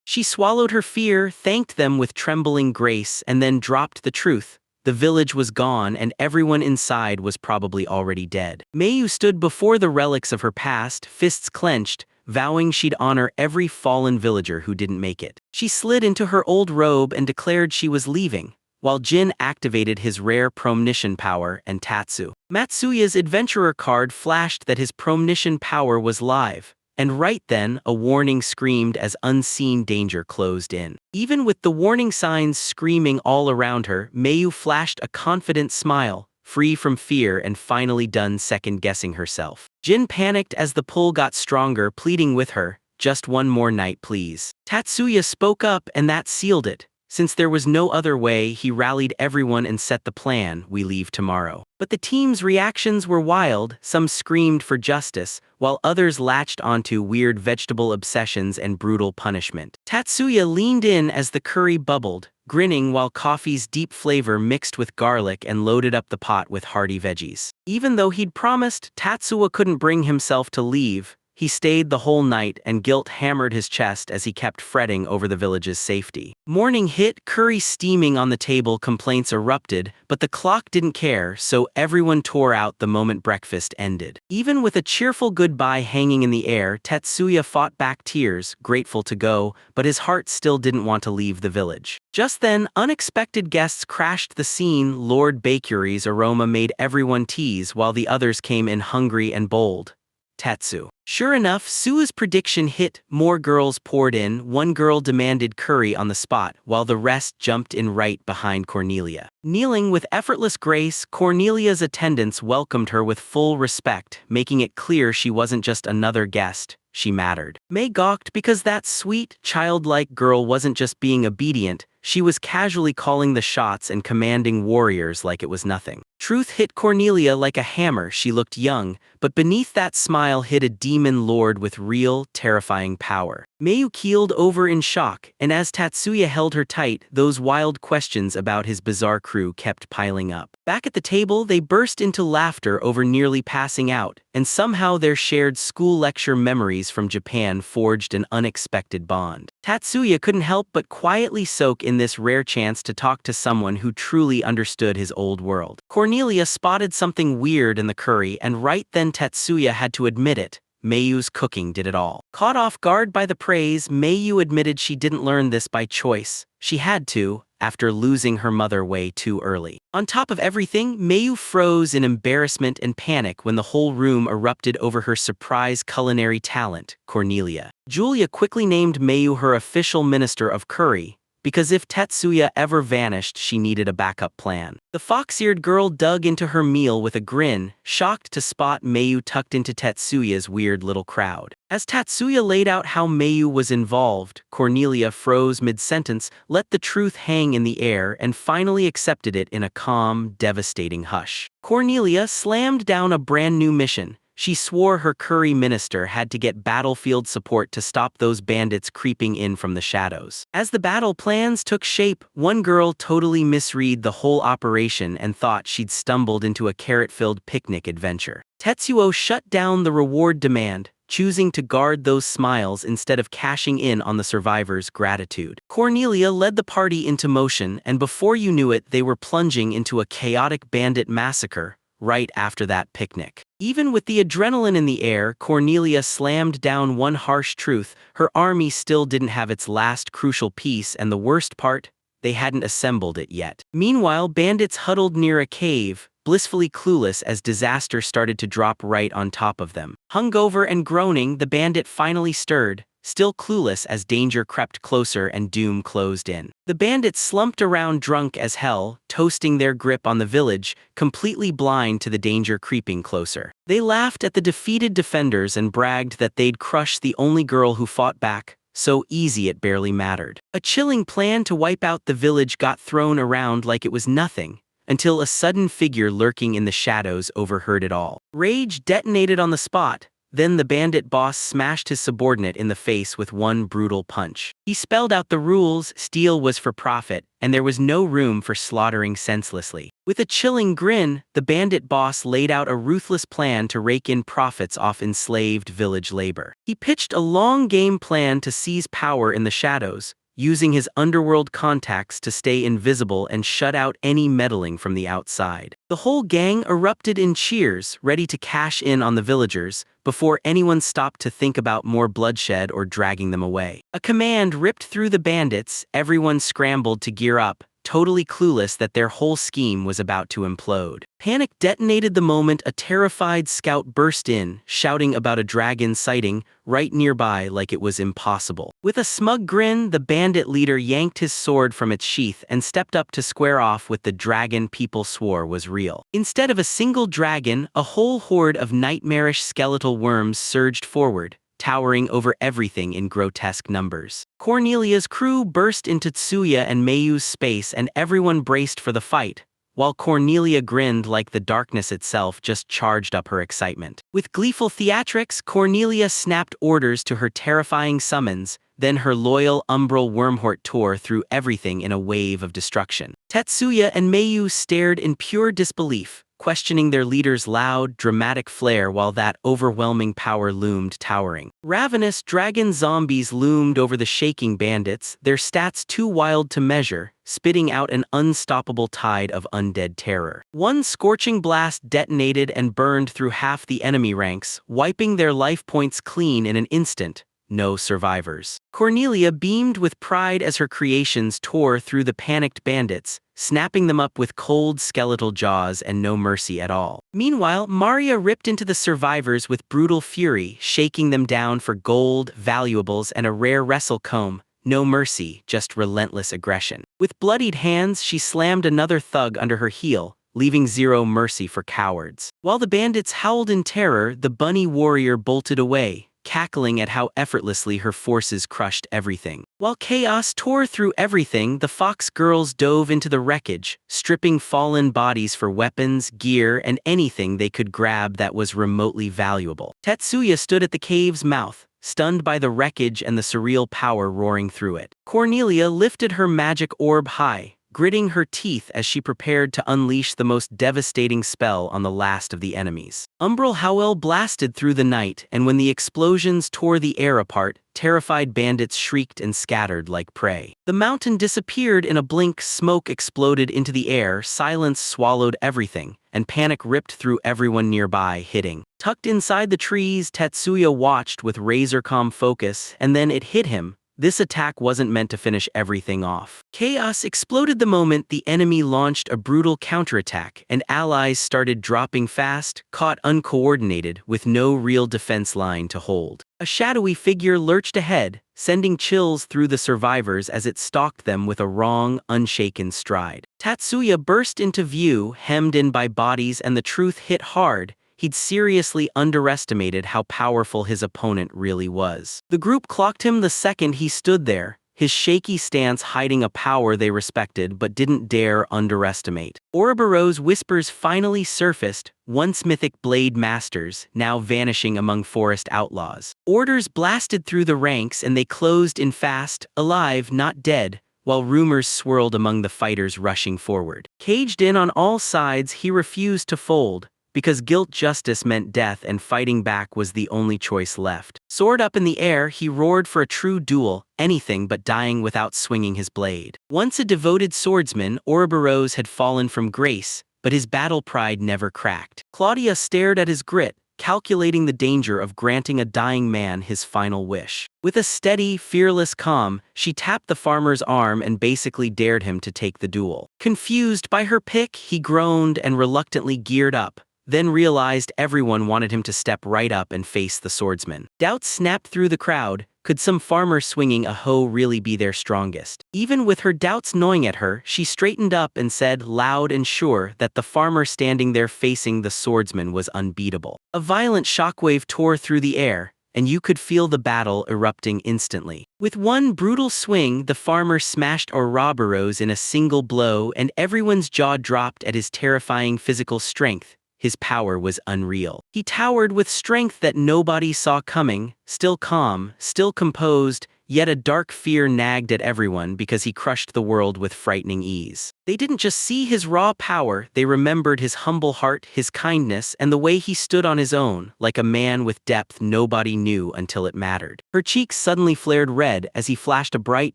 She swallowed her fear, thanked them with trembling grace, and then dropped the truth. The village was gone, and everyone inside was probably already dead. Mayu stood before the relics of her past, fists clenched, vowing she'd honor every fallen villager who didn't make it. She slid into her old robe and declared she was leaving, while Jin activated his rare promonition power and Matsuya's adventurer card flashed that his promonition power was live. And right then, a warning screamed as unseen danger closed in. Even with the warning signs screaming all around her, Mayu flashed a confident smile, free from fear and finally done second-guessing herself. Jin panicked as the pull got stronger, pleading with her, "Just one more night, please." Tatsuya spoke up, and that sealed it. Since there was no other way, he rallied everyone and set the plan: we leave tomorrow. But the team's reactions were wild. Some screamed for justice, while others latched onto weird vegetable obsessions and brutal punishment. Tatsuya leaned in as the curry bubbled, grinning while coffee's deep flavor mixed with garlic and loaded up the pot with hearty veggies. Even though he'd promised, Tatsuya couldn't bring himself to leave. He stayed the whole night, and guilt hammered his chest as he kept fretting over the village's safety. Morning hit, curry steaming on the table, complaints erupted, but the clock didn't care, so everyone tore out the moment breakfast ended. Even with a cheerful goodbye hanging in the air, Tetsuya fought back tears, grateful to go, but his heart still didn't want to leave the village. Just then, unexpected guests crashed the scene. Lord Bakery's aroma made everyone tease, while the others came in hungry and bold. Tetsu. Sure enough, Sua's prediction hit. More girls poured in. One girl demanded curry on the spot, while the rest jumped in right behind Cornelia. Kneeling with effortless grace, Cornelia's attendants welcomed her with full respect, making it clear she wasn't just another guest. She mattered. May gawked because that sweet, childlike girl wasn't just being obedient, she was casually calling the shots and commanding warriors like it was nothing. Truth hit Cornelia like a hammer. She looked young, but beneath that smile hid a demon lord with real, terrifying power. Mayu keeled over in shock, and as Tatsuya held her tight, those wild questions about his bizarre crew kept piling up. Back at the table, they burst into laughter over nearly passing out, and somehow their shared school lecture memories from Japan forged an unexpected bond. Tatsuya couldn't help but quietly soak in this rare chance to talk to someone who truly understood his old world. Cornelia spotted something weird in the curry, and right then Tetsuya had to admit it. Mayu's cooking did it all. Caught off guard by the praise, Mayu admitted she didn't learn this by choice. She had to, after losing her mother way too early. On top of everything, Mayu froze in embarrassment and panic when the whole room erupted over her surprise culinary talent, Cornelia. Julia quickly named Mayu her official minister of curry, because if Tetsuya ever vanished, she needed a backup plan. The fox-eared girl dug into her meal with a grin, shocked to spot Mayu tucked into Tetsuya's weird little crowd. As Tatsuya laid out how Mayu was involved, Cornelia froze mid-sentence, let the truth hang in the air, and finally accepted it in a calm, devastating hush. Cornelia slammed down a brand new mission. She swore her curry minister had to get battlefield support to stop those bandits creeping in from the shadows. As the battle plans took shape, one girl totally misread the whole operation and thought she'd stumbled into a carrot-filled picnic adventure. Tetsuo shut down the reward demand, choosing to guard those smiles instead of cashing in on the survivors' gratitude. Cornelia led the party into motion, and before you knew it, they were plunging into a chaotic bandit massacre right after that picnic. Even with the adrenaline in the air, Cornelia slammed down one harsh truth: her army still didn't have its last crucial piece, and the worst part, they hadn't assembled it yet. Meanwhile, bandits huddled near a cave, blissfully clueless as disaster started to drop right on top of them. Hungover and groaning, the bandit finally stirred, still clueless as danger crept closer and doom closed in. The bandits slumped around drunk as hell, toasting their grip on the village, completely blind to the danger creeping closer. They laughed at the defeated defenders and bragged that they'd crushed the only girl who fought back, so easy it barely mattered. A chilling plan to wipe out the village got thrown around like it was nothing, until a sudden figure lurking in the shadows overheard it all. Rage detonated on the spot. Then the bandit boss smashed his subordinate in the face with one brutal punch. He spelled out the rules: steal was for profit, and there was no room for slaughtering senselessly. With a chilling grin, the bandit boss laid out a ruthless plan to rake in profits off enslaved village labor. He pitched a long game plan to seize power in the shadows, using his underworld contacts to stay invisible and shut out any meddling from the outside. The whole gang erupted in cheers, ready to cash in on the villagers, before anyone stopped to think about more bloodshed or dragging them away. A command ripped through the bandits, everyone scrambled to gear up, totally clueless that their whole scheme was about to implode. Panic detonated the moment a terrified scout burst in, shouting about a dragon sighting right nearby like it was impossible. With a smug grin, the bandit leader yanked his sword from its sheath and stepped up to square off with the dragon people swore was real. Instead of a single dragon, a whole horde of nightmarish skeletal worms surged forward, towering over everything in grotesque numbers. Cornelia's crew burst into Tsuya and Meiyu's space and everyone braced for the fight, while Cornelia grinned like the darkness itself just charged up her excitement. With gleeful theatrics, Cornelia snapped orders to her terrifying summons, then her loyal umbral wormhort tore through everything in a wave of destruction. Tetsuya and Meiyu stared in pure disbelief, questioning their leader's loud, dramatic flair while that overwhelming power loomed towering. Ravenous dragon zombies loomed over the shaking bandits, their stats too wild to measure, spitting out an unstoppable tide of undead terror. One scorching blast detonated and burned through half the enemy ranks, wiping their life points clean in an instant. No survivors. Cornelia beamed with pride as her creations tore through the panicked bandits, snapping them up with cold skeletal jaws and no mercy at all. Meanwhile, Maria ripped into the survivors with brutal fury, shaking them down for gold, valuables, and a rare wrestle comb. No mercy, just relentless aggression. With bloodied hands, she slammed another thug under her heel, leaving zero mercy for cowards. While the bandits howled in terror, the bunny warrior bolted away, cackling at how effortlessly her forces crushed everything. While chaos tore through everything, the fox girls dove into the wreckage, stripping fallen bodies for weapons, gear, and anything they could grab that was remotely valuable. Tetsuya stood at the cave's mouth, stunned by the wreckage and the surreal power roaring through it. Cornelia lifted her magic orb high, gritting her teeth as she prepared to unleash the most devastating spell on the last of the enemies. Umbral howl blasted through the night, and when the explosions tore the air apart, terrified bandits shrieked and scattered like prey. The mountain disappeared in a blink, smoke exploded into the air, silence swallowed everything, and panic ripped through everyone nearby, hitting. Tucked inside the trees, Tetsuya watched with razor-calm focus, and then it hit him. This attack wasn't meant to finish everything off. Chaos exploded the moment the enemy launched a brutal counterattack, and allies started dropping fast, caught uncoordinated, with no real defense line to hold. A shadowy figure lurched ahead, sending chills through the survivors as it stalked them with a wrong, unshaken stride. Tatsuya burst into view, hemmed in by bodies, and the truth hit hard. He'd seriously underestimated how powerful his opponent really was. The group clocked him the second he stood there, his shaky stance hiding a power they respected but didn't dare underestimate. Ouroboros's whispers finally surfaced, once mythic blade masters, now vanishing among forest outlaws. Orders blasted through the ranks and they closed in fast, alive, not dead, while rumors swirled among the fighters rushing forward. Caged in on all sides, he refused to fold, because guilt justice meant death and fighting back was the only choice left. Sword up in the air, he roared for a true duel, anything but dying without swinging his blade. Once a devoted swordsman, Ouroboros had fallen from grace, but his battle pride never cracked. Claudia stared at his grit, calculating the danger of granting a dying man his final wish. With a steady, fearless calm, she tapped the farmer's arm and basically dared him to take the duel. Confused by her pick, he groaned and reluctantly geared up, then realized everyone wanted him to step right up and face the swordsman. Doubts snapped through the crowd. Could some farmer swinging a hoe really be their strongest? Even with her doubts gnawing at her, she straightened up and said loud and sure that the farmer standing there facing the swordsman was unbeatable. A violent shockwave tore through the air, and you could feel the battle erupting instantly. With one brutal swing, the farmer smashed Ouroboros in a single blow, and everyone's jaw dropped at his terrifying physical strength. His power was unreal. He towered with strength that nobody saw coming, still calm, still composed, yet a dark fear nagged at everyone because he crushed the world with frightening ease. They didn't just see his raw power, they remembered his humble heart, his kindness, and the way he stood on his own, like a man with depth nobody knew until it mattered. Her cheeks suddenly flared red as he flashed a bright,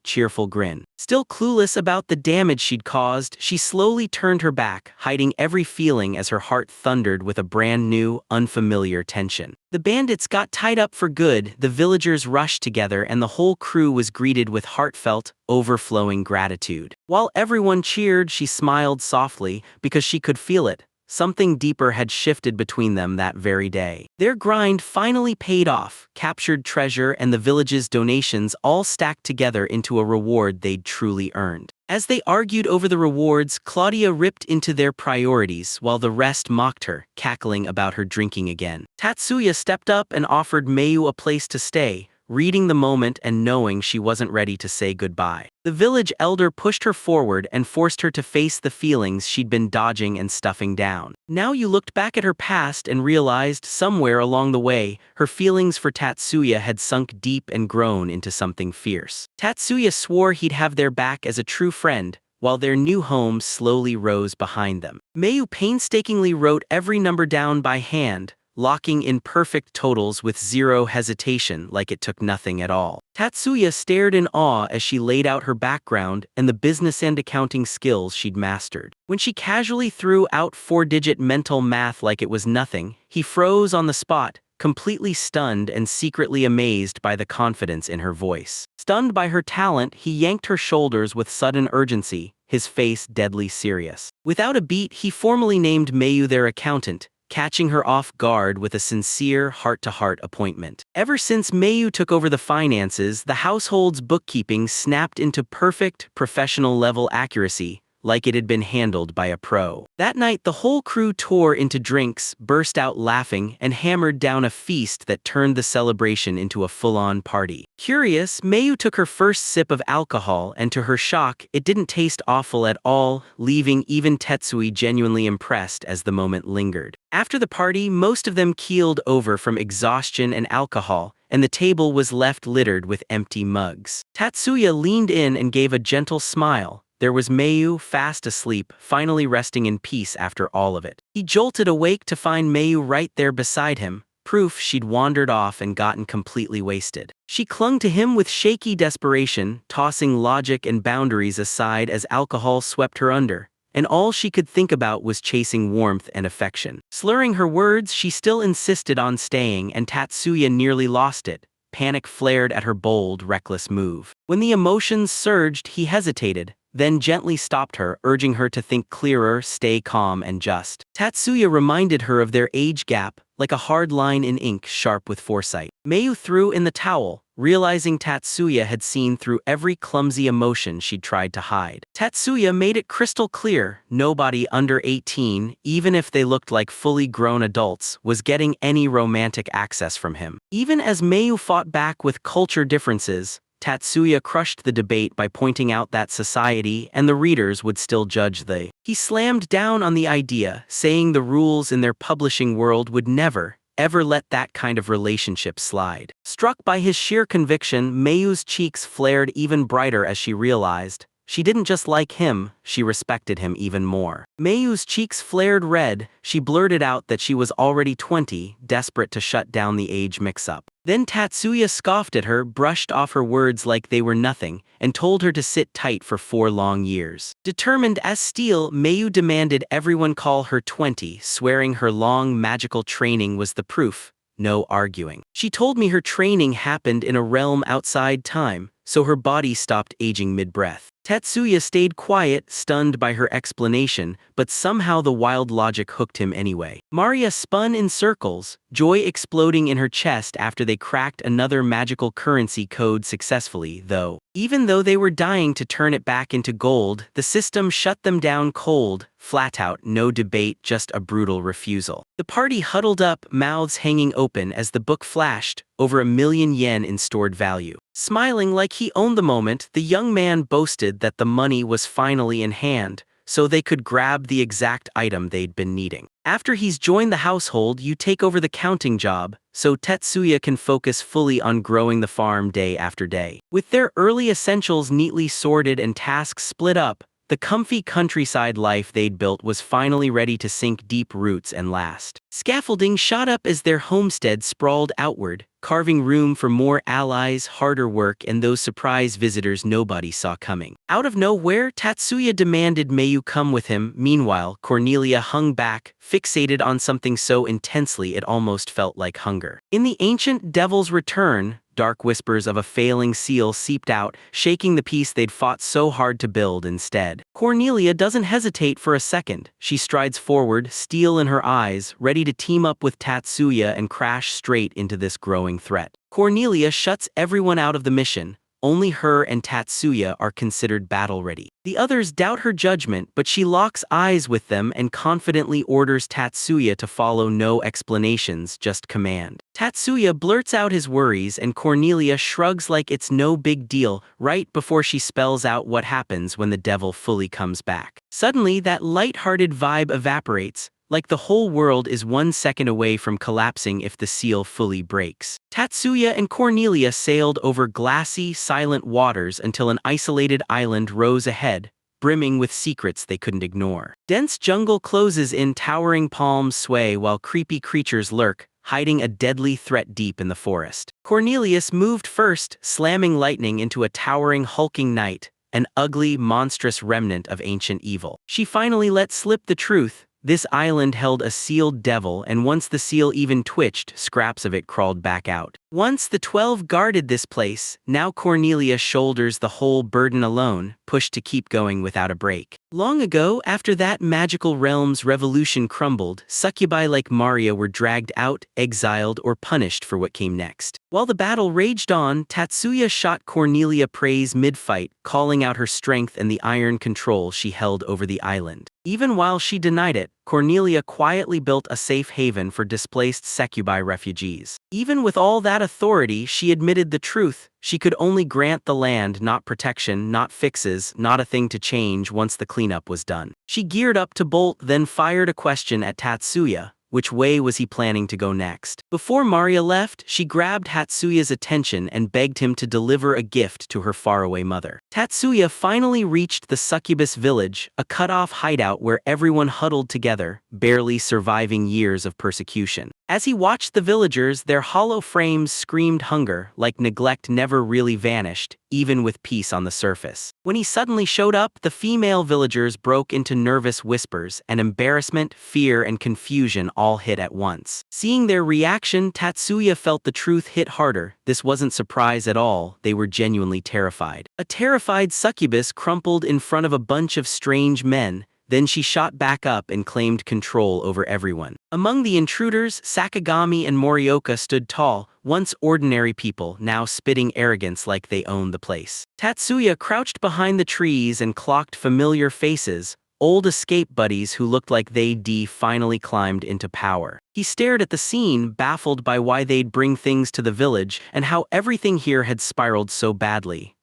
cheerful grin. Still clueless about the damage she'd caused, she slowly turned her back, hiding every feeling as her heart thundered with a brand new, unfamiliar tension. The bandits got tied up for good, the villagers rushed together, and the whole crew was greeted with heartfelt, overflowing gratitude. While everyone cheered, she smiled softly because she could feel it. Something deeper had shifted between them that very day. Their grind finally paid off, captured treasure and the village's donations all stacked together into a reward they'd truly earned. As they argued over the rewards, Claudia ripped into their priorities while the rest mocked her, cackling about her drinking again. Tatsuya stepped up and offered Mayu a place to stay, reading the moment and knowing she wasn't ready to say goodbye. The village elder pushed her forward and forced her to face the feelings she'd been dodging and stuffing down. Now you looked back at her past and realized somewhere along the way, her feelings for Tatsuya had sunk deep and grown into something fierce. Tatsuya swore he'd have their back as a true friend, while their new home slowly rose behind them. Mayu painstakingly wrote every number down by hand, locking in perfect totals with zero hesitation like it took nothing at all. Tatsuya stared in awe as she laid out her background and the business and accounting skills she'd mastered. When she casually threw out four-digit mental math like it was nothing, he froze on the spot, completely stunned and secretly amazed by the confidence in her voice. Stunned by her talent, he yanked her shoulders with sudden urgency, his face deadly serious. Without a beat, he formally named Mayu their accountant, catching her off guard with a sincere heart-to-heart appointment. Ever since Mayu took over the finances, the household's bookkeeping snapped into perfect, professional-level accuracy, like it had been handled by a pro. That night, the whole crew tore into drinks, burst out laughing, and hammered down a feast that turned the celebration into a full-on party. Curious, Mayu took her first sip of alcohol, and to her shock, it didn't taste awful at all, leaving even Tetsui genuinely impressed as the moment lingered. After the party, most of them keeled over from exhaustion and alcohol, and the table was left littered with empty mugs. Tatsuya leaned in and gave a gentle smile. There was Mayu, fast asleep, finally resting in peace after all of it. He jolted awake to find Mayu right there beside him, proof she'd wandered off and gotten completely wasted. She clung to him with shaky desperation, tossing logic and boundaries aside as alcohol swept her under, and all she could think about was chasing warmth and affection. Slurring her words, she still insisted on staying, and Tatsuya nearly lost it. Panic flared at her bold, reckless move. When the emotions surged, he hesitated, then gently stopped her, urging her to think clearer, stay calm and just. Tatsuya reminded her of their age gap, like a hard line in ink sharp with foresight. Mayu threw in the towel, realizing Tatsuya had seen through every clumsy emotion she'd tried to hide. Tatsuya made it crystal clear, nobody under 18, even if they looked like fully grown adults, was getting any romantic access from him. Even as Mayu fought back with culture differences, Tatsuya crushed the debate by pointing out that society and the readers would still judge they. He slammed down on the idea, saying the rules in their publishing world would never, ever let that kind of relationship slide. Struck by his sheer conviction, Mayu's cheeks flared even brighter as she realized she didn't just like him, she respected him even more. Mayu's cheeks flared red, she blurted out that she was already 20, desperate to shut down the age mix-up. Then Tatsuya scoffed at her, brushed off her words like they were nothing, and told her to sit tight for 4 long years. Determined as steel, Mayu demanded everyone call her 20, swearing her long magical training was the proof. No arguing. She told me her training happened in a realm outside time, so her body stopped aging mid-breath. Tatsuya stayed quiet, stunned by her explanation, but somehow the wild logic hooked him anyway. Maria spun in circles, joy exploding in her chest after they cracked another magical currency code successfully, though. Even though they were dying to turn it back into gold, the system shut them down cold, flat out, no debate, just a brutal refusal. The party huddled up, mouths hanging open as the book flashed, over 1,000,000 yen in stored value. Smiling like he owned the moment, the young man boasted that the money was finally in hand, so they could grab the exact item they'd been needing. After he's joined the household, you take over the counting job, so Tetsuya can focus fully on growing the farm day after day. With their early essentials neatly sorted and tasks split up, the comfy countryside life they'd built was finally ready to sink deep roots and last. Scaffolding shot up as their homestead sprawled outward, carving room for more allies, harder work, and those surprise visitors nobody saw coming. Out of nowhere, Tatsuya demanded Mayu come with him. Meanwhile, Cornelia hung back, fixated on something so intensely it almost felt like hunger. In the ancient Devil's Return, dark whispers of a failing seal seeped out, shaking the peace they'd fought so hard to build instead. Cornelia doesn't hesitate for a second. She strides forward, steel in her eyes, ready to team up with Tatsuya and crash straight into this growing threat. Cornelia shuts everyone out of the mission. Only her and Tatsuya are considered battle-ready. The others doubt her judgment, but she locks eyes with them and confidently orders Tatsuya to follow, no explanations, just command. Tatsuya blurts out his worries and Cornelia shrugs like it's no big deal, right before she spells out what happens when the devil fully comes back. Suddenly, that light-hearted vibe evaporates, like the whole world is 1 second away from collapsing if the seal fully breaks. Tatsuya and Cornelia sailed over glassy, silent waters until an isolated island rose ahead, brimming with secrets they couldn't ignore. Dense jungle closes in, towering palms sway while creepy creatures lurk, hiding a deadly threat deep in the forest. Cornelius moved first, slamming lightning into a towering, hulking knight, an ugly, monstrous remnant of ancient evil. She finally let slip the truth. This island held a sealed devil, and once the seal even twitched, scraps of it crawled back out. Once the 12 guarded this place, now Cornelia shoulders the whole burden alone, pushed to keep going without a break. Long ago, after that magical realm's revolution crumbled, succubi like Maria were dragged out, exiled, or punished for what came next. While the battle raged on, Tatsuya shot Cornelia praise mid-fight, calling out her strength and the iron control she held over the island. Even while she denied it, Cornelia quietly built a safe haven for displaced succubi refugees. Even with all that authority, she admitted the truth. She could only grant the land, not protection, not fixes, not a thing to change once the cleanup was done. She geared up to bolt, then fired a question at Tatsuya. Which way was he planning to go next? Before Maria left, she grabbed Tatsuya's attention and begged him to deliver a gift to her faraway mother. Tatsuya finally reached the succubus village, a cut-off hideout where everyone huddled together, barely surviving years of persecution. As he watched the villagers, their hollow frames screamed hunger, like neglect never really vanished, even with peace on the surface. When he suddenly showed up, the female villagers broke into nervous whispers, and embarrassment, fear, and confusion all hit at once. Seeing their reaction, Tatsuya felt the truth hit harder. This wasn't surprise at all, they were genuinely terrified. A terrified succubus crumpled in front of a bunch of strange men. Then she shot back up and claimed control over everyone. Among the intruders, Sakagami and Morioka stood tall, once ordinary people, now spitting arrogance like they owned the place. Tatsuya crouched behind the trees and clocked familiar faces, old escape buddies who looked like they'd finally climbed into power. He stared at the scene, baffled by why they'd bring things to the village and how everything here had spiraled so badly.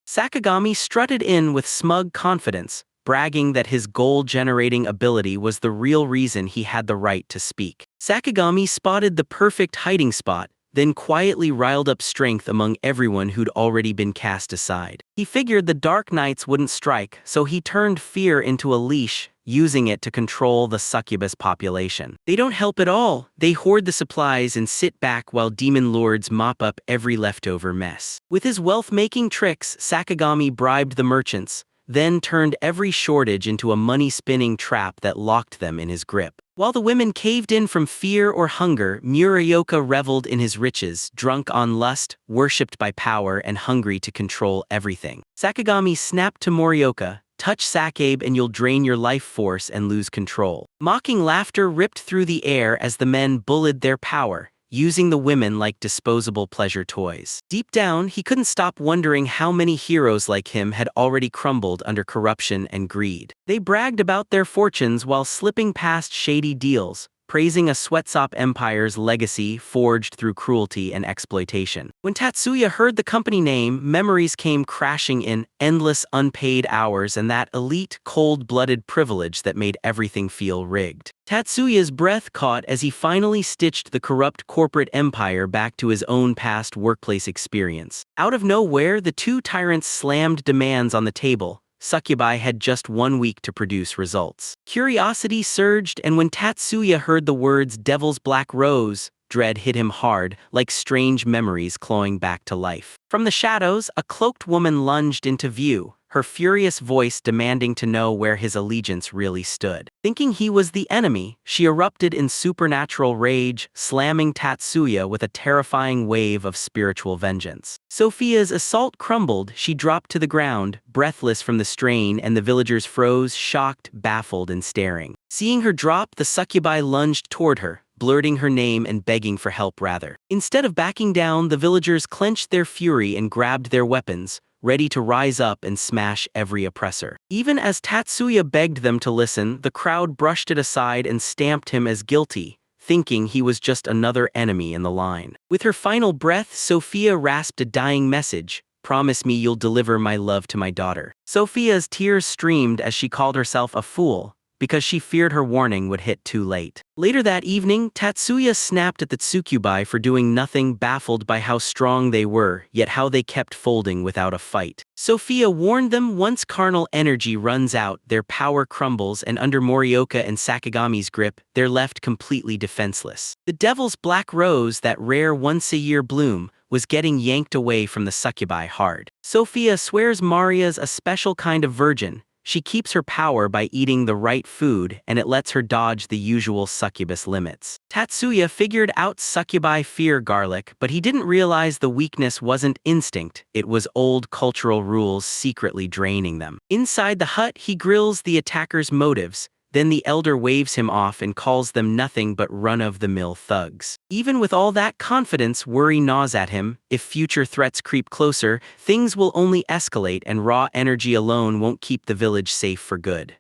Sakagami strutted in with smug confidence, bragging that his goal-generating ability was the real reason he had the right to speak. Sakagami spotted the perfect hiding spot, then quietly riled up strength among everyone who'd already been cast aside. He figured the Dark Knights wouldn't strike, so he turned fear into a leash, using it to control the succubus population. They don't help at all. They hoard the supplies and sit back while demon lords mop up every leftover mess. With his wealth-making tricks, Sakagami bribed the merchants, then turned every shortage into a money-spinning trap that locked them in his grip. While the women caved in from fear or hunger, Murayoka reveled in his riches, drunk on lust, worshipped by power, and hungry to control everything. Sakagami snapped to Morioka, "Touch Isekai'D and you'll drain your life force and lose control." Mocking laughter ripped through the air as the men bullied their power, using the women like disposable pleasure toys. Deep down, he couldn't stop wondering how many heroes like him had already crumbled under corruption and greed. They bragged about their fortunes while slipping past shady deals, praising a sweatshop empire's legacy forged through cruelty and exploitation. When Tatsuya heard the company name, memories came crashing in: endless unpaid hours and that elite, cold-blooded privilege that made everything feel rigged. Tatsuya's breath caught as he finally stitched the corrupt corporate empire back to his own past workplace experience. Out of nowhere, the two tyrants slammed demands on the table. Succubi had just 1 week to produce results. Curiosity surged, and when Tatsuya heard the words "Devil's Black Rose," dread hit him hard, like strange memories clawing back to life. From the shadows, a cloaked woman lunged into view, her furious voice demanding to know where his allegiance really stood. Thinking he was the enemy, she erupted in supernatural rage, slamming Tatsuya with a terrifying wave of spiritual vengeance. Sophia's assault crumbled, she dropped to the ground, breathless from the strain, and the villagers froze, shocked, baffled, and staring. Seeing her drop, the succubi lunged toward her, blurting her name and begging for help rather. Instead of backing down, the villagers clenched their fury and grabbed their weapons, ready to rise up and smash every oppressor. Even as Tatsuya begged them to listen, the crowd brushed it aside and stamped him as guilty, thinking he was just another enemy in the line. With her final breath, Sophia rasped a dying message: "Promise me you'll deliver my love to my daughter." Sophia's tears streamed as she called herself a fool, because she feared her warning would hit too late. Later that evening, Tatsuya snapped at the Tsukubai for doing nothing, baffled by how strong they were, yet how they kept folding without a fight. Sophia warned them once carnal energy runs out, their power crumbles, and under Morioka and Sakagami's grip, they're left completely defenseless. The Devil's Black Rose, that rare once-a-year bloom, was getting yanked away from the succubi hard. Sophia swears Maria's a special kind of virgin. She keeps her power by eating the right food, and it lets her dodge the usual succubus limits. Tatsuya figured out succubi fear garlic, but he didn't realize the weakness wasn't instinct, it was old cultural rules secretly draining them. Inside the hut, he grills the attacker's motives. Then the elder waves him off and calls them nothing but run-of-the-mill thugs. Even with all that confidence, worry gnaws at him. If future threats creep closer, things will only escalate, and raw energy alone won't keep the village safe for good.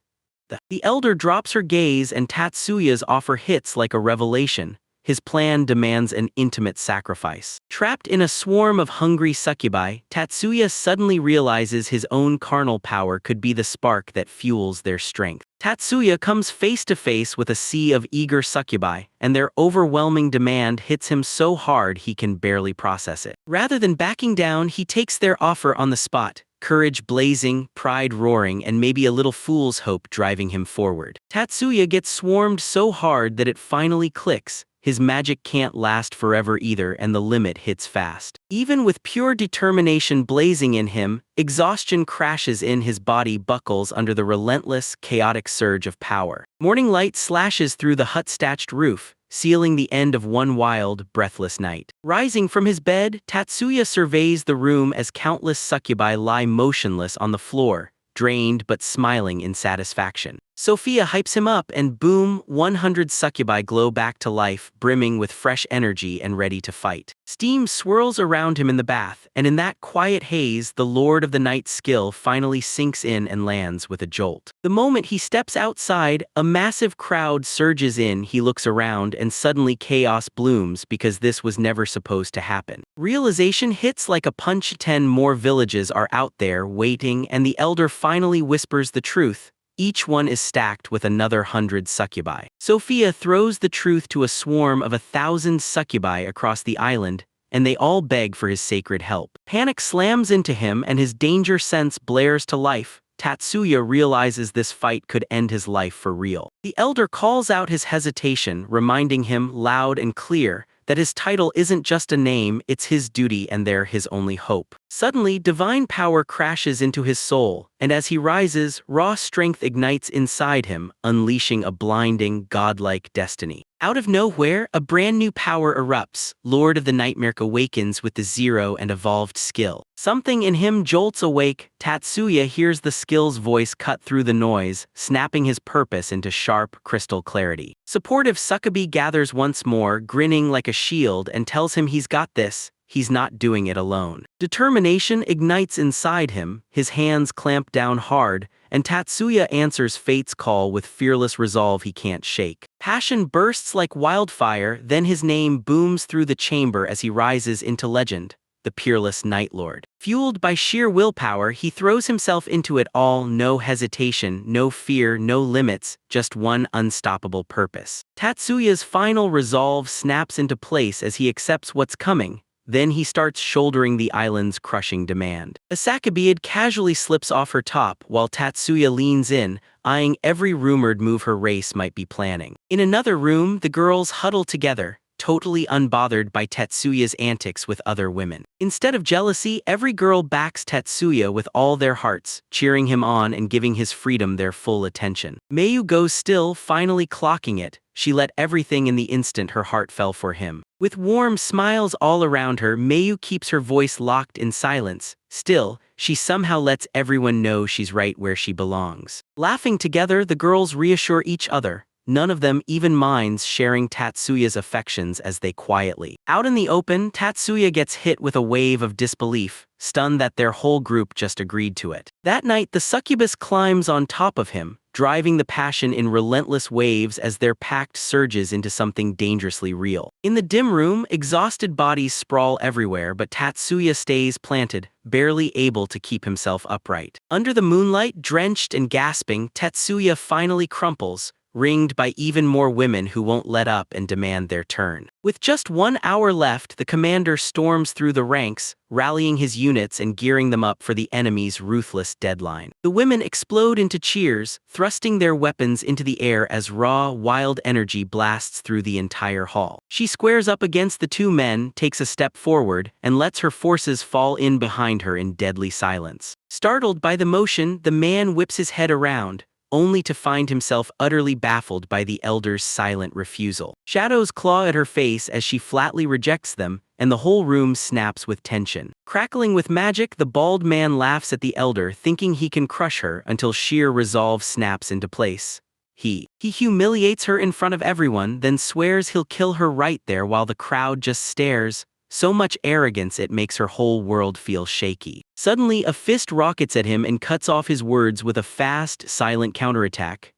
The elder drops her gaze, and Tatsuya's offer hits like a revelation. His plan demands an intimate sacrifice. Trapped in a swarm of hungry succubi, Tatsuya suddenly realizes his own carnal power could be the spark that fuels their strength. Tatsuya comes face to face with a sea of eager succubi, and their overwhelming demand hits him so hard he can barely process it. Rather than backing down, he takes their offer on the spot, courage blazing, pride roaring, and maybe a little fool's hope driving him forward. Tatsuya gets swarmed so hard that it finally clicks. His magic can't last forever either, and the limit hits fast. Even with pure determination blazing in him, exhaustion crashes in, his body buckles under the relentless, chaotic surge of power. Morning light slashes through the hut's thatched roof, sealing the end of one wild, breathless night. Rising from his bed, Tatsuya surveys the room as countless succubi lie motionless on the floor, drained but smiling in satisfaction. Sophia hypes him up, and boom, 100 succubi glow back to life, brimming with fresh energy and ready to fight. Steam swirls around him in the bath, and in that quiet haze, the Lord of the Night's skill finally sinks in and lands with a jolt. The moment he steps outside, a massive crowd surges in. He looks around, and suddenly chaos blooms, because this was never supposed to happen. Realization hits like a punch. 10 more villages are out there waiting, and the elder finally whispers the truth. Each one is stacked with another 100 succubi. Sophia throws the truth to a swarm of 1,000 succubi across the island, and they all beg for his sacred help. Panic slams into him, and his danger sense blares to life. Tatsuya realizes this fight could end his life for real. The elder calls out his hesitation, reminding him loud and clear, that his title isn't just a name, it's his duty and they're his only hope. Suddenly, divine power crashes into his soul, and as he rises, raw strength ignites inside him, unleashing a blinding, godlike destiny. Out of nowhere, a brand new power erupts. Lord of the Nightmare awakens with the zero and evolved skill. Something in him jolts awake. Tatsuya hears the skill's voice cut through the noise, snapping his purpose into sharp, crystal clarity. Supportive Succubi gathers once more, grinning like a shield, and tells him he's got this. He's not doing it alone. Determination ignites inside him, his hands clamp down hard, and Tatsuya answers fate's call with fearless resolve he can't shake. Passion bursts like wildfire, then his name booms through the chamber as he rises into legend, the peerless Night Lord. Fueled by sheer willpower, he throws himself into it all, no hesitation, no fear, no limits, just one unstoppable purpose. Tatsuya's final resolve snaps into place as he accepts what's coming. Then he starts shouldering the island's crushing demand. Isekai'D casually slips off her top while Tatsuya leans in, eyeing every rumored move her race might be planning. In another room, the girls huddle together, totally unbothered by Tatsuya's antics with other women. Instead of jealousy, every girl backs Tatsuya with all their hearts, cheering him on and giving his freedom their full attention. Mayu goes still, finally clocking it. She let everything in the instant her heart fell for him. With warm smiles all around her, Mayu keeps her voice locked in silence. Still, she somehow lets everyone know she's right where she belongs. Laughing together, the girls reassure each other. None of them even minds sharing Tatsuya's affections as they quietly. Out in the open, Tatsuya gets hit with a wave of disbelief, stunned that their whole group just agreed to it. That night, the succubus climbs on top of him, driving the passion in relentless waves as their pact surges into something dangerously real. In the dim room, exhausted bodies sprawl everywhere, but Tatsuya stays planted, barely able to keep himself upright. Under the moonlight, drenched and gasping, Tatsuya finally crumples, ringed by even more women who won't let up and demand their turn. With just 1 hour left, the commander storms through the ranks, rallying his units and gearing them up for the enemy's ruthless deadline. The women explode into cheers, thrusting their weapons into the air as raw, wild energy blasts through the entire hall. She squares up against the two men, takes a step forward, and lets her forces fall in behind her in deadly silence. Startled by the motion, the man whips his head around, only to find himself utterly baffled by the elder's silent refusal. Shadows claw at her face as she flatly rejects them, and the whole room snaps with tension. Crackling with magic, the bald man laughs at the elder, thinking he can crush her until sheer resolve snaps into place. He humiliates her in front of everyone, then swears he'll kill her right there while the crowd just stares. So much arrogance it makes her whole world feel shaky. Suddenly, a fist rockets at him and cuts off his words with a fast, silent counterattack.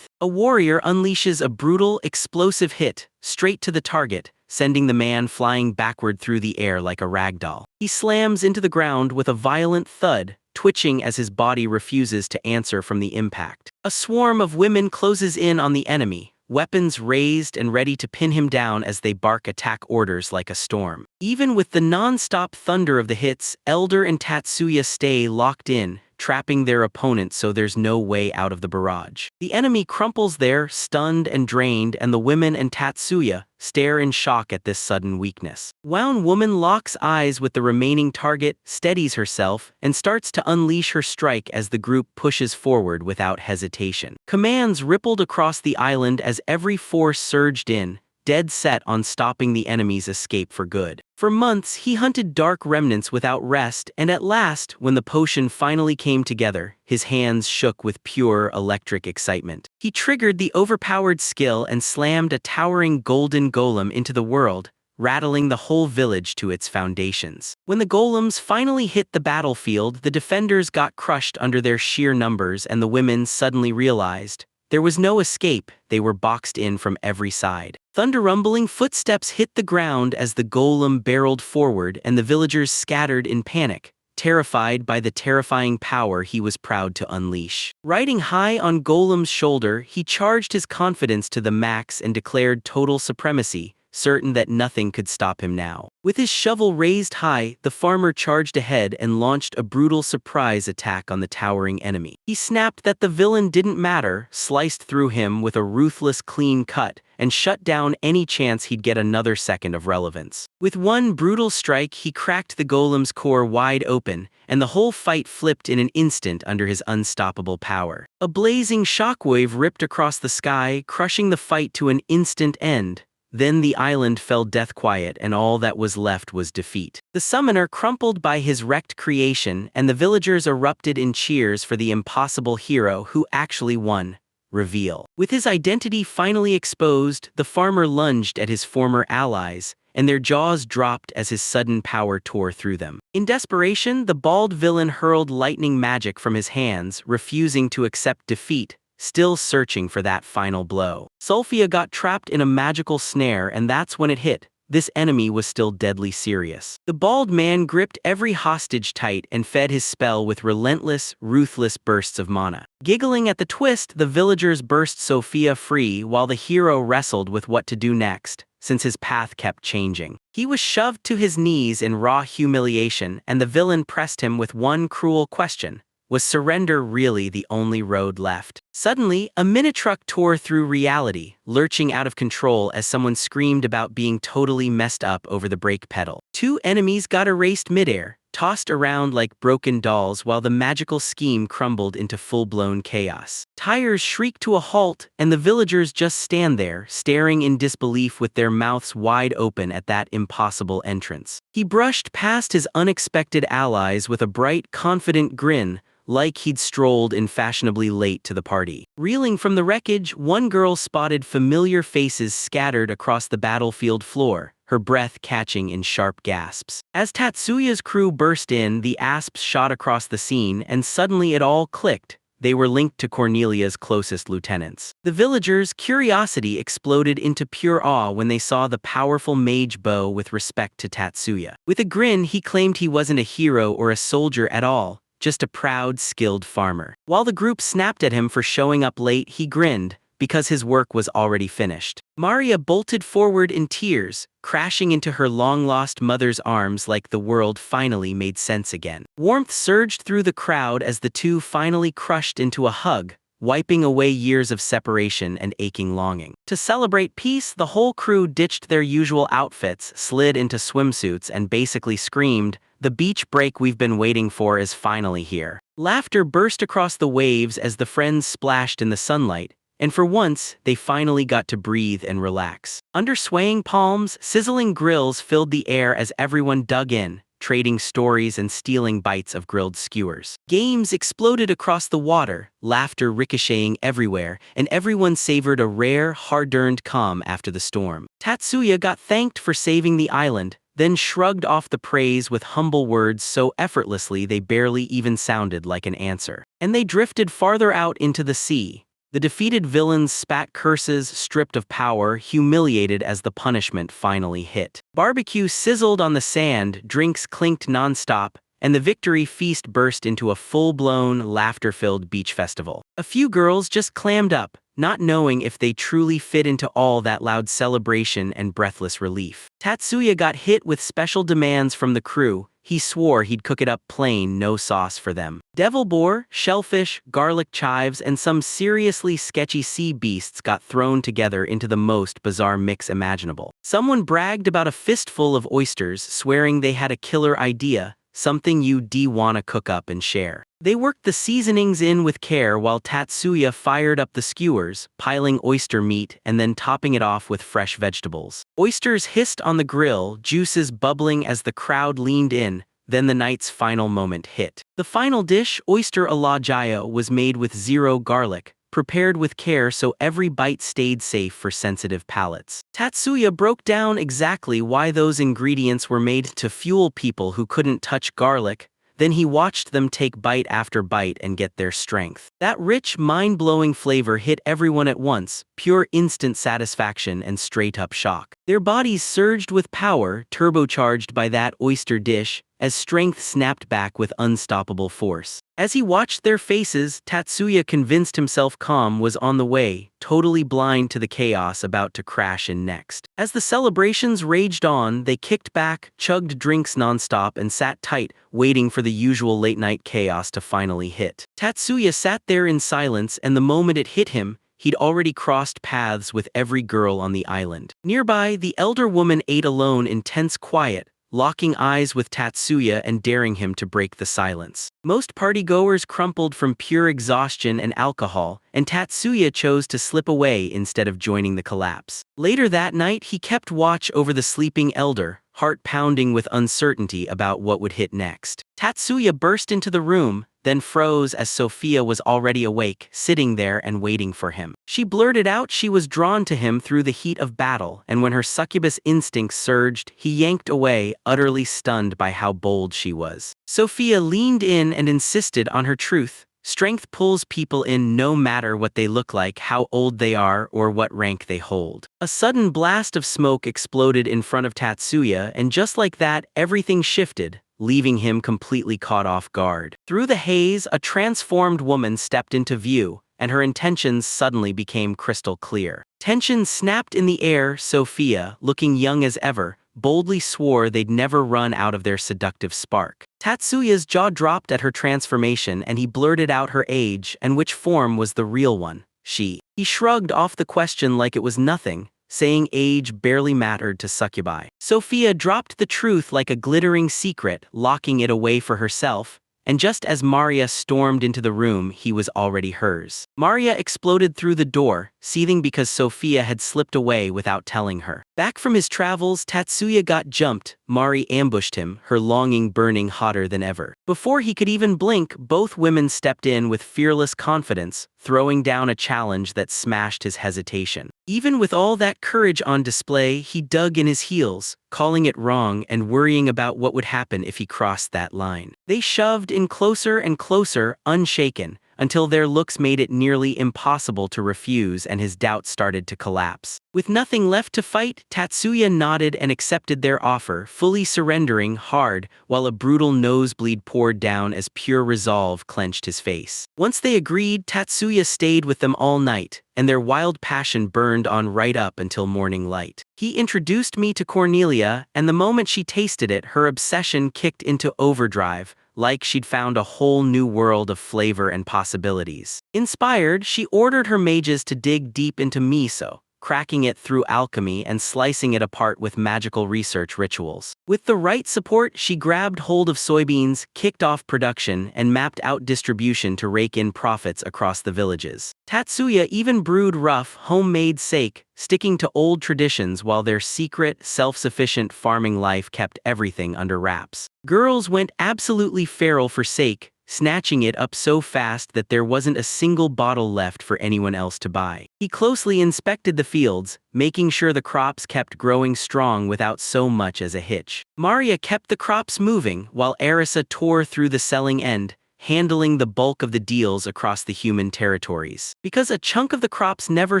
A warrior unleashes a brutal, explosive hit, straight to the target, sending the man flying backward through the air like a ragdoll. He slams into the ground with a violent thud, twitching as his body refuses to answer from the impact. A swarm of women closes in on the enemy, weapons raised and ready to pin him down as they bark attack orders like a storm. Even with the non-stop thunder of the hits, Elder and Tatsuya stay locked in, trapping their opponent so there's no way out of the barrage. The enemy crumples there, stunned and drained, and the women and Tatsuya stare in shock at this sudden weakness. One woman locks eyes with the remaining target, steadies herself, and starts to unleash her strike as the group pushes forward without hesitation. Commands rippled across the island as every force surged in, dead set on stopping the enemy's escape for good. For months, he hunted dark remnants without rest, and at last, when the potion finally came together, his hands shook with pure electric excitement. He triggered the overpowered skill and slammed a towering golden golem into the world, rattling the whole village to its foundations. When the golems finally hit the battlefield, the defenders got crushed under their sheer numbers, and the women suddenly realized there was no escape. They were boxed in from every side. Thunder-rumbling footsteps hit the ground as the golem barreled forward, and the villagers scattered in panic, terrified by the terrifying power he was proud to unleash. Riding high on Golem's shoulder, he charged his confidence to the max and declared total supremacy, certain that nothing could stop him now. With his shovel raised high, the farmer charged ahead and launched a brutal surprise attack on the towering enemy. He snapped that the villain didn't matter, sliced through him with a ruthless clean cut, and shut down any chance he'd get another second of relevance. With one brutal strike, he cracked the golem's core wide open, and the whole fight flipped in an instant under his unstoppable power. A blazing shockwave ripped across the sky, crushing the fight to an instant end. Then the island fell death quiet, and all that was left was defeat. The summoner crumpled by his wrecked creation, and the villagers erupted in cheers for the impossible hero who actually won. Reveal. With his identity finally exposed, the farmer lunged at his former allies, and their jaws dropped as his sudden power tore through them. In desperation, the bald villain hurled lightning magic from his hands, refusing to accept defeat, still searching for that final blow. Sulfia got trapped in a magical snare, and that's when it hit. This enemy was still deadly serious. The bald man gripped every hostage tight and fed his spell with relentless, ruthless bursts of mana. Giggling at the twist, the villagers burst Sophia free while the hero wrestled with what to do next, since his path kept changing. He was shoved to his knees in raw humiliation, and the villain pressed him with one cruel question. Was surrender really the only road left? Suddenly, a mini-truck tore through reality, lurching out of control as someone screamed about being totally messed up over the brake pedal. Two enemies got erased midair, tossed around like broken dolls while the magical scheme crumbled into full-blown chaos. Tires shrieked to a halt, and the villagers just stand there, staring in disbelief with their mouths wide open at that impossible entrance. He brushed past his unexpected allies with a bright, confident grin, like he'd strolled in fashionably late to the party. Reeling from the wreckage, one girl spotted familiar faces scattered across the battlefield floor, her breath catching in sharp gasps. As Tatsuya's crew burst in, the asps shot across the scene, and suddenly it all clicked. They were linked to Cornelia's closest lieutenants. The villagers' curiosity exploded into pure awe when they saw the powerful mage bow with respect to Tatsuya. With a grin, he claimed he wasn't a hero or a soldier at all, just a proud, skilled farmer. While the group snapped at him for showing up late, he grinned, because his work was already finished. Maria bolted forward in tears, crashing into her long-lost mother's arms like the world finally made sense again. Warmth surged through the crowd as the two finally crushed into a hug, wiping away years of separation and aching longing. To celebrate peace, the whole crew ditched their usual outfits, slid into swimsuits, and basically screamed, "The beach break we've been waiting for is finally here." Laughter burst across the waves as the friends splashed in the sunlight, and for once, they finally got to breathe and relax. Under swaying palms, sizzling grills filled the air as everyone dug in, trading stories and stealing bites of grilled skewers. Games exploded across the water, laughter ricocheting everywhere, and everyone savored a rare, hard-earned calm after the storm. Tatsuya got thanked for saving the island, then shrugged off the praise with humble words so effortlessly they barely even sounded like an answer. And they drifted farther out into the sea. The defeated villains spat curses, stripped of power, humiliated as the punishment finally hit. Barbecue sizzled on the sand, drinks clinked nonstop, and the victory feast burst into a full-blown, laughter-filled beach festival. A few girls just clammed up, not knowing if they truly fit into all that loud celebration and breathless relief. Tatsuya got hit with special demands from the crew. He swore he'd cook it up plain, no sauce for them. Devil boar, shellfish, garlic chives, and some seriously sketchy sea beasts got thrown together into the most bizarre mix imaginable. Someone bragged about a fistful of oysters, swearing they had a killer idea, something you'd wanna cook up and share. They worked the seasonings in with care while Tatsuya fired up the skewers, piling oyster meat and then topping it off with fresh vegetables. Oysters hissed on the grill, juices bubbling as the crowd leaned in. Then the night's final moment hit. The final dish, oyster a la Jaya, was made with zero garlic, prepared with care so every bite stayed safe for sensitive palates. Tatsuya broke down exactly why those ingredients were made to fuel people who couldn't touch garlic. Then he watched them take bite after bite and get their strength. That rich, mind-blowing flavor hit everyone at once, pure instant satisfaction and straight-up shock. Their bodies surged with power, turbocharged by that oyster dish, as strength snapped back with unstoppable force. As he watched their faces, Tatsuya convinced himself calm was on the way, totally blind to the chaos about to crash in next. As the celebrations raged on, they kicked back, chugged drinks nonstop, and sat tight, waiting for the usual late-night chaos to finally hit. Tatsuya sat there in silence, and the moment it hit him, he'd already crossed paths with every girl on the island. Nearby, the elder woman ate alone in tense quiet, locking eyes with Tatsuya and daring him to break the silence. Most partygoers crumpled from pure exhaustion and alcohol, and Tatsuya chose to slip away instead of joining the collapse. Later that night, he kept watch over the sleeping elder, heart pounding with uncertainty about what would hit next. Tatsuya burst into the room, then froze as Sophia was already awake, sitting there and waiting for him. She blurted out she was drawn to him through the heat of battle, and when her succubus instincts surged, he yanked away, utterly stunned by how bold she was. Sophia leaned in and insisted on her truth. Strength pulls people in no matter what they look like, how old they are, or what rank they hold. A sudden blast of smoke exploded in front of Tatsuya, and just like that, everything shifted, leaving him completely caught off guard. Through the haze, a transformed woman stepped into view, and her intentions suddenly became crystal clear. Tension snapped in the air. Sophia, looking young as ever, boldly swore they'd never run out of their seductive spark. Tatsuya's jaw dropped at her transformation, and he blurted out her age and which form was the real one. He shrugged off the question like it was nothing, saying age barely mattered to succubi. Sophia dropped the truth like a glittering secret, locking it away for herself, and just as Maria stormed into the room, he was already hers. Maria exploded through the door, seething because Sophia had slipped away without telling her. Back from his travels, Tatsuya got jumped. Mari ambushed him, her longing burning hotter than ever. Before he could even blink, both women stepped in with fearless confidence, throwing down a challenge that smashed his hesitation. Even with all that courage on display, he dug in his heels, calling it wrong and worrying about what would happen if he crossed that line. They shoved in closer and closer, unshaken, until their looks made it nearly impossible to refuse and his doubts started to collapse. With nothing left to fight, Tatsuya nodded and accepted their offer, fully surrendering hard, while a brutal nosebleed poured down as pure resolve clenched his face. Once they agreed, Tatsuya stayed with them all night, and their wild passion burned on right up until morning light. He introduced me to Cornelia, and the moment she tasted it, her obsession kicked into overdrive, like she'd found a whole new world of flavor and possibilities. Inspired, she ordered her mages to dig deep into miso, cracking it through alchemy and slicing it apart with magical research rituals. With the right support, she grabbed hold of soybeans, kicked off production, and mapped out distribution to rake in profits across the villages. Tatsuya even brewed rough, homemade sake, sticking to old traditions while their secret, self-sufficient farming life kept everything under wraps. Girls went absolutely feral for sake, snatching it up so fast that there wasn't a single bottle left for anyone else to buy. He closely inspected the fields, making sure the crops kept growing strong without so much as a hitch. Maria kept the crops moving, while Arisa tore through the selling end, handling the bulk of the deals across the human territories. Because a chunk of the crops never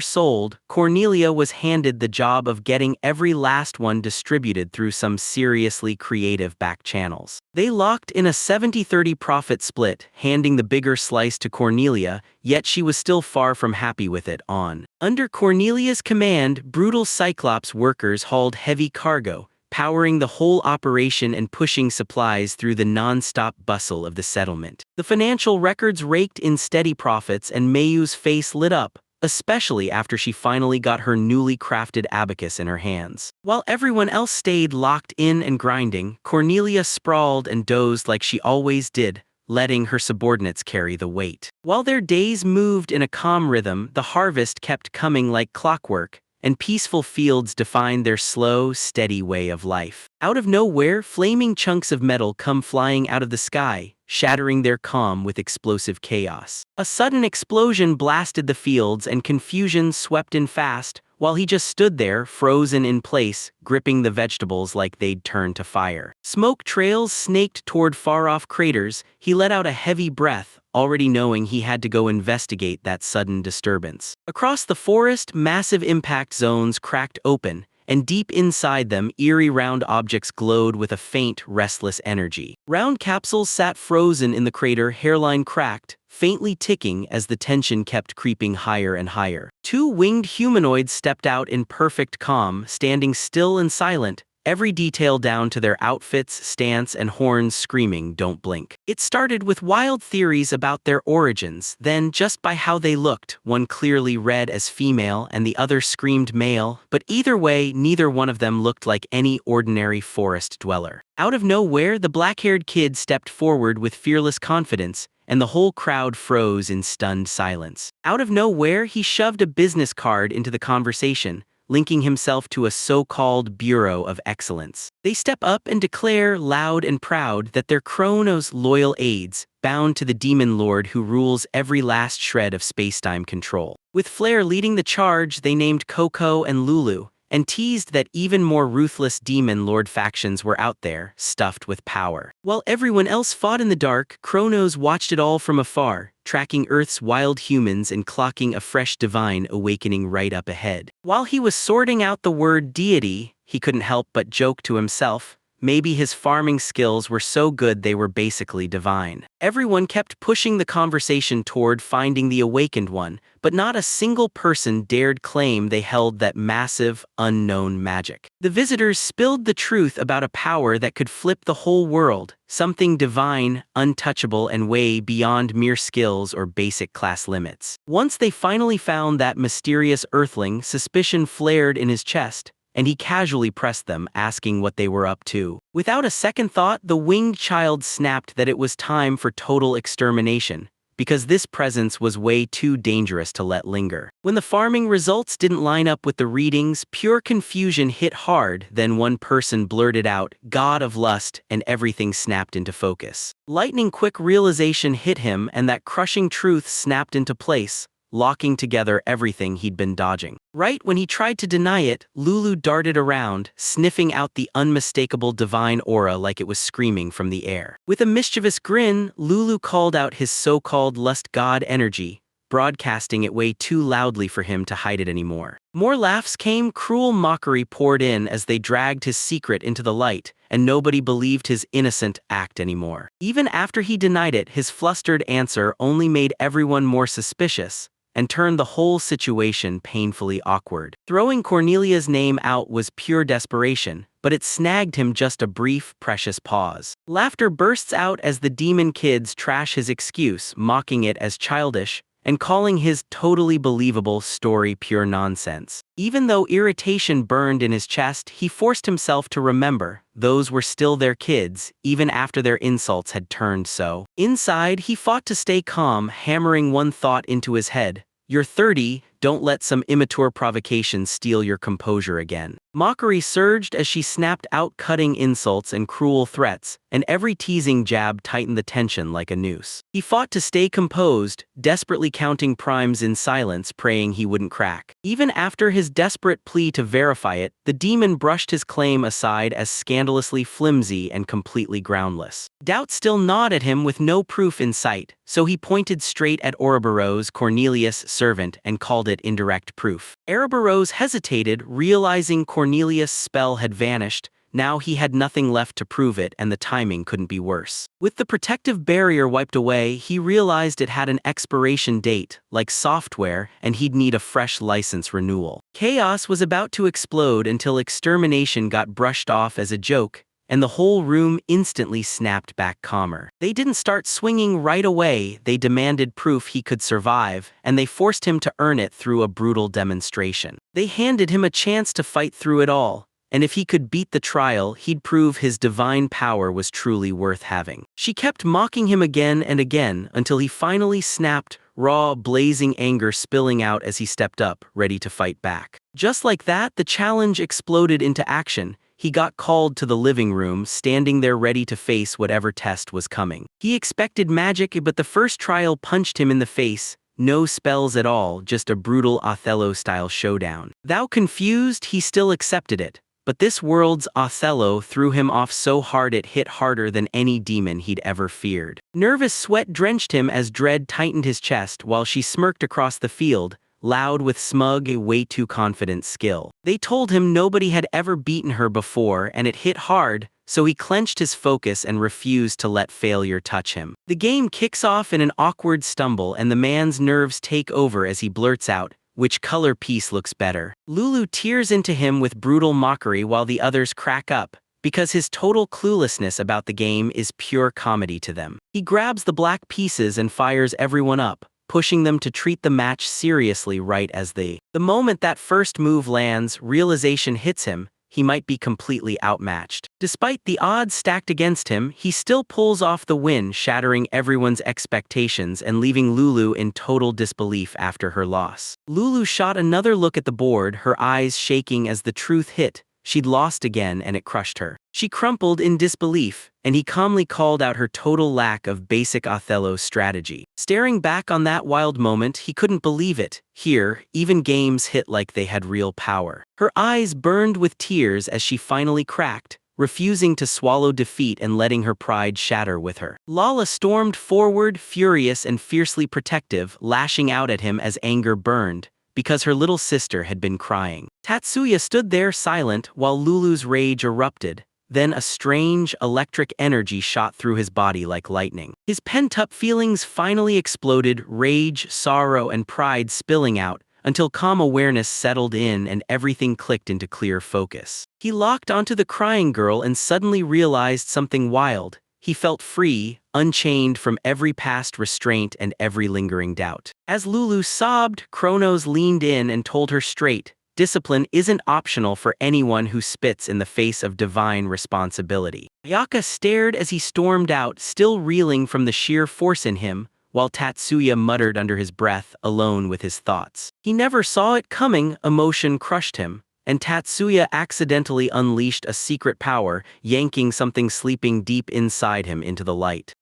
sold, Cornelia was handed the job of getting every last one distributed through some seriously creative back channels. They locked in a 70-30 profit split, handing the bigger slice to Cornelia, yet she was still far from happy with it. Under Cornelia's command, brutal Cyclops workers hauled heavy cargo, powering the whole operation and pushing supplies through the non-stop bustle of the settlement. The financial records raked in steady profits, and Mayu's face lit up, especially after she finally got her newly crafted abacus in her hands. While everyone else stayed locked in and grinding, Cornelia sprawled and dozed like she always did, letting her subordinates carry the weight. While their days moved in a calm rhythm, the harvest kept coming like clockwork, and peaceful fields defined their slow, steady way of life. Out of nowhere, flaming chunks of metal come flying out of the sky, shattering their calm with explosive chaos. A sudden explosion blasted the fields and confusion swept in fast, while he just stood there, frozen in place, gripping the vegetables like they'd turned to fire. Smoke trails snaked toward far-off craters. He let out a heavy breath, already knowing he had to go investigate that sudden disturbance. Across the forest, massive impact zones cracked open, and deep inside them, eerie round objects glowed with a faint, restless energy. Round capsules sat frozen in the crater, hairline cracked, faintly ticking as the tension kept creeping higher and higher. Two winged humanoids stepped out in perfect calm, standing still and silent, every detail down to their outfits, stance, and horns screaming, "Don't blink." It started with wild theories about their origins, then just by how they looked, one clearly read as female and the other screamed male, but either way, neither one of them looked like any ordinary forest dweller. Out of nowhere, the black-haired kid stepped forward with fearless confidence, and the whole crowd froze in stunned silence. Out of nowhere, he shoved a business card into the conversation, linking himself to a so-called Bureau of Excellence. They step up and declare, loud and proud, that they're Chrono's loyal aides, bound to the demon lord who rules every last shred of spacetime control. With Flare leading the charge, they named Coco and Lulu, and teased that even more ruthless demon lord factions were out there, stuffed with power. While everyone else fought in the dark, Chronos watched it all from afar, tracking Earth's wild humans and clocking a fresh divine awakening right up ahead. While he was sorting out the word deity, he couldn't help but joke to himself, maybe his farming skills were so good they were basically divine. Everyone kept pushing the conversation toward finding the awakened one, but not a single person dared claim they held that massive, unknown magic. The visitors spilled the truth about a power that could flip the whole world, something divine, untouchable, and way beyond mere skills or basic class limits. Once they finally found that mysterious earthling, suspicion flared in his chest, and he casually pressed them, asking what they were up to. Without a second thought, the winged child snapped that it was time for total extermination, because this presence was way too dangerous to let linger. When the farming results didn't line up with the readings, pure confusion hit hard. Then one person blurted out, "God of Lust," and everything snapped into focus. Lightning-quick realization hit him, and that crushing truth snapped into place, locking together everything he'd been dodging. Right when he tried to deny it, Lulu darted around, sniffing out the unmistakable divine aura like it was screaming from the air. With a mischievous grin, Lulu called out his so-called lust god energy, broadcasting it way too loudly for him to hide it anymore. More laughs came, cruel mockery poured in as they dragged his secret into the light, and nobody believed his innocent act anymore. Even after he denied it, his flustered answer only made everyone more suspicious, and turned the whole situation painfully awkward. Throwing Cornelia's name out was pure desperation, but it snagged him just a brief, precious pause. Laughter bursts out as the demon kids trash his excuse, mocking it as childish, and calling his totally believable story pure nonsense. Even though irritation burned in his chest, he forced himself to remember those were still their kids, even after their insults had turned so. Inside, he fought to stay calm, hammering one thought into his head: "You're 30, don't let some immature provocation steal your composure again." Mockery surged as she snapped out cutting insults and cruel threats, and every teasing jab tightened the tension like a noose. He fought to stay composed, desperately counting primes in silence, praying he wouldn't crack. Even after his desperate plea to verify it, the demon brushed his claim aside as scandalously flimsy and completely groundless. Doubt still gnawed at him with no proof in sight, so he pointed straight at Ouroboros, Cornelius' servant, and called it indirect proof. Ouroboros hesitated, realizing Cornelius' spell had vanished. Now he had nothing left to prove it, and the timing couldn't be worse. With the protective barrier wiped away, he realized it had an expiration date, like software, and he'd need a fresh license renewal. Chaos was about to explode until extermination got brushed off as a joke, and the whole room instantly snapped back calmer. They didn't start swinging right away, they demanded proof he could survive, and they forced him to earn it through a brutal demonstration. They handed him a chance to fight through it all, and if he could beat the trial, he'd prove his divine power was truly worth having. She kept mocking him again and again until he finally snapped, raw, blazing anger spilling out as he stepped up, ready to fight back. Just like that, the challenge exploded into action. He got called to the living room, standing there ready to face whatever test was coming. He expected magic, but the first trial punched him in the face. No spells at all, just a brutal Othello-style showdown. Though confused, he still accepted it. But this world's Othello threw him off so hard it hit harder than any demon he'd ever feared. Nervous sweat drenched him as dread tightened his chest while she smirked across the field, loud with smug, way too confident skill. They told him nobody had ever beaten her before and it hit hard, so he clenched his focus and refused to let failure touch him. The game kicks off in an awkward stumble and the man's nerves take over as he blurts out, "Which color piece looks better?" Lulu tears into him with brutal mockery while the others crack up, because his total cluelessness about the game is pure comedy to them. He grabs the black pieces and fires everyone up, pushing them to treat the match seriously right as the moment that first move lands, realization hits him, he might be completely outmatched. Despite the odds stacked against him, he still pulls off the win, shattering everyone's expectations and leaving Lulu in total disbelief after her loss. Lulu shot another look at the board, her eyes shaking as the truth hit. She'd lost again and it crushed her. She crumpled in disbelief, and he calmly called out her total lack of basic Othello strategy. Staring back on that wild moment, he couldn't believe it. Here, even games hit like they had real power. Her eyes burned with tears as she finally cracked, refusing to swallow defeat and letting her pride shatter with her. Lala stormed forward, furious and fiercely protective, lashing out at him as anger burned, because her little sister had been crying. Tatsuya stood there silent while Lulu's rage erupted. Then a strange, electric energy shot through his body like lightning. His pent-up feelings finally exploded, rage, sorrow, and pride spilling out, until calm awareness settled in and everything clicked into clear focus. He locked onto the crying girl and suddenly realized something wild. He felt free, unchained from every past restraint and every lingering doubt. As Lulu sobbed, Kronos leaned in and told her straight, discipline isn't optional for anyone who spits in the face of divine responsibility. Ayaka stared as he stormed out, still reeling from the sheer force in him, while Tatsuya muttered under his breath, alone with his thoughts. He never saw it coming, emotion crushed him, and Tatsuya accidentally unleashed a secret power, yanking something sleeping deep inside him into the light.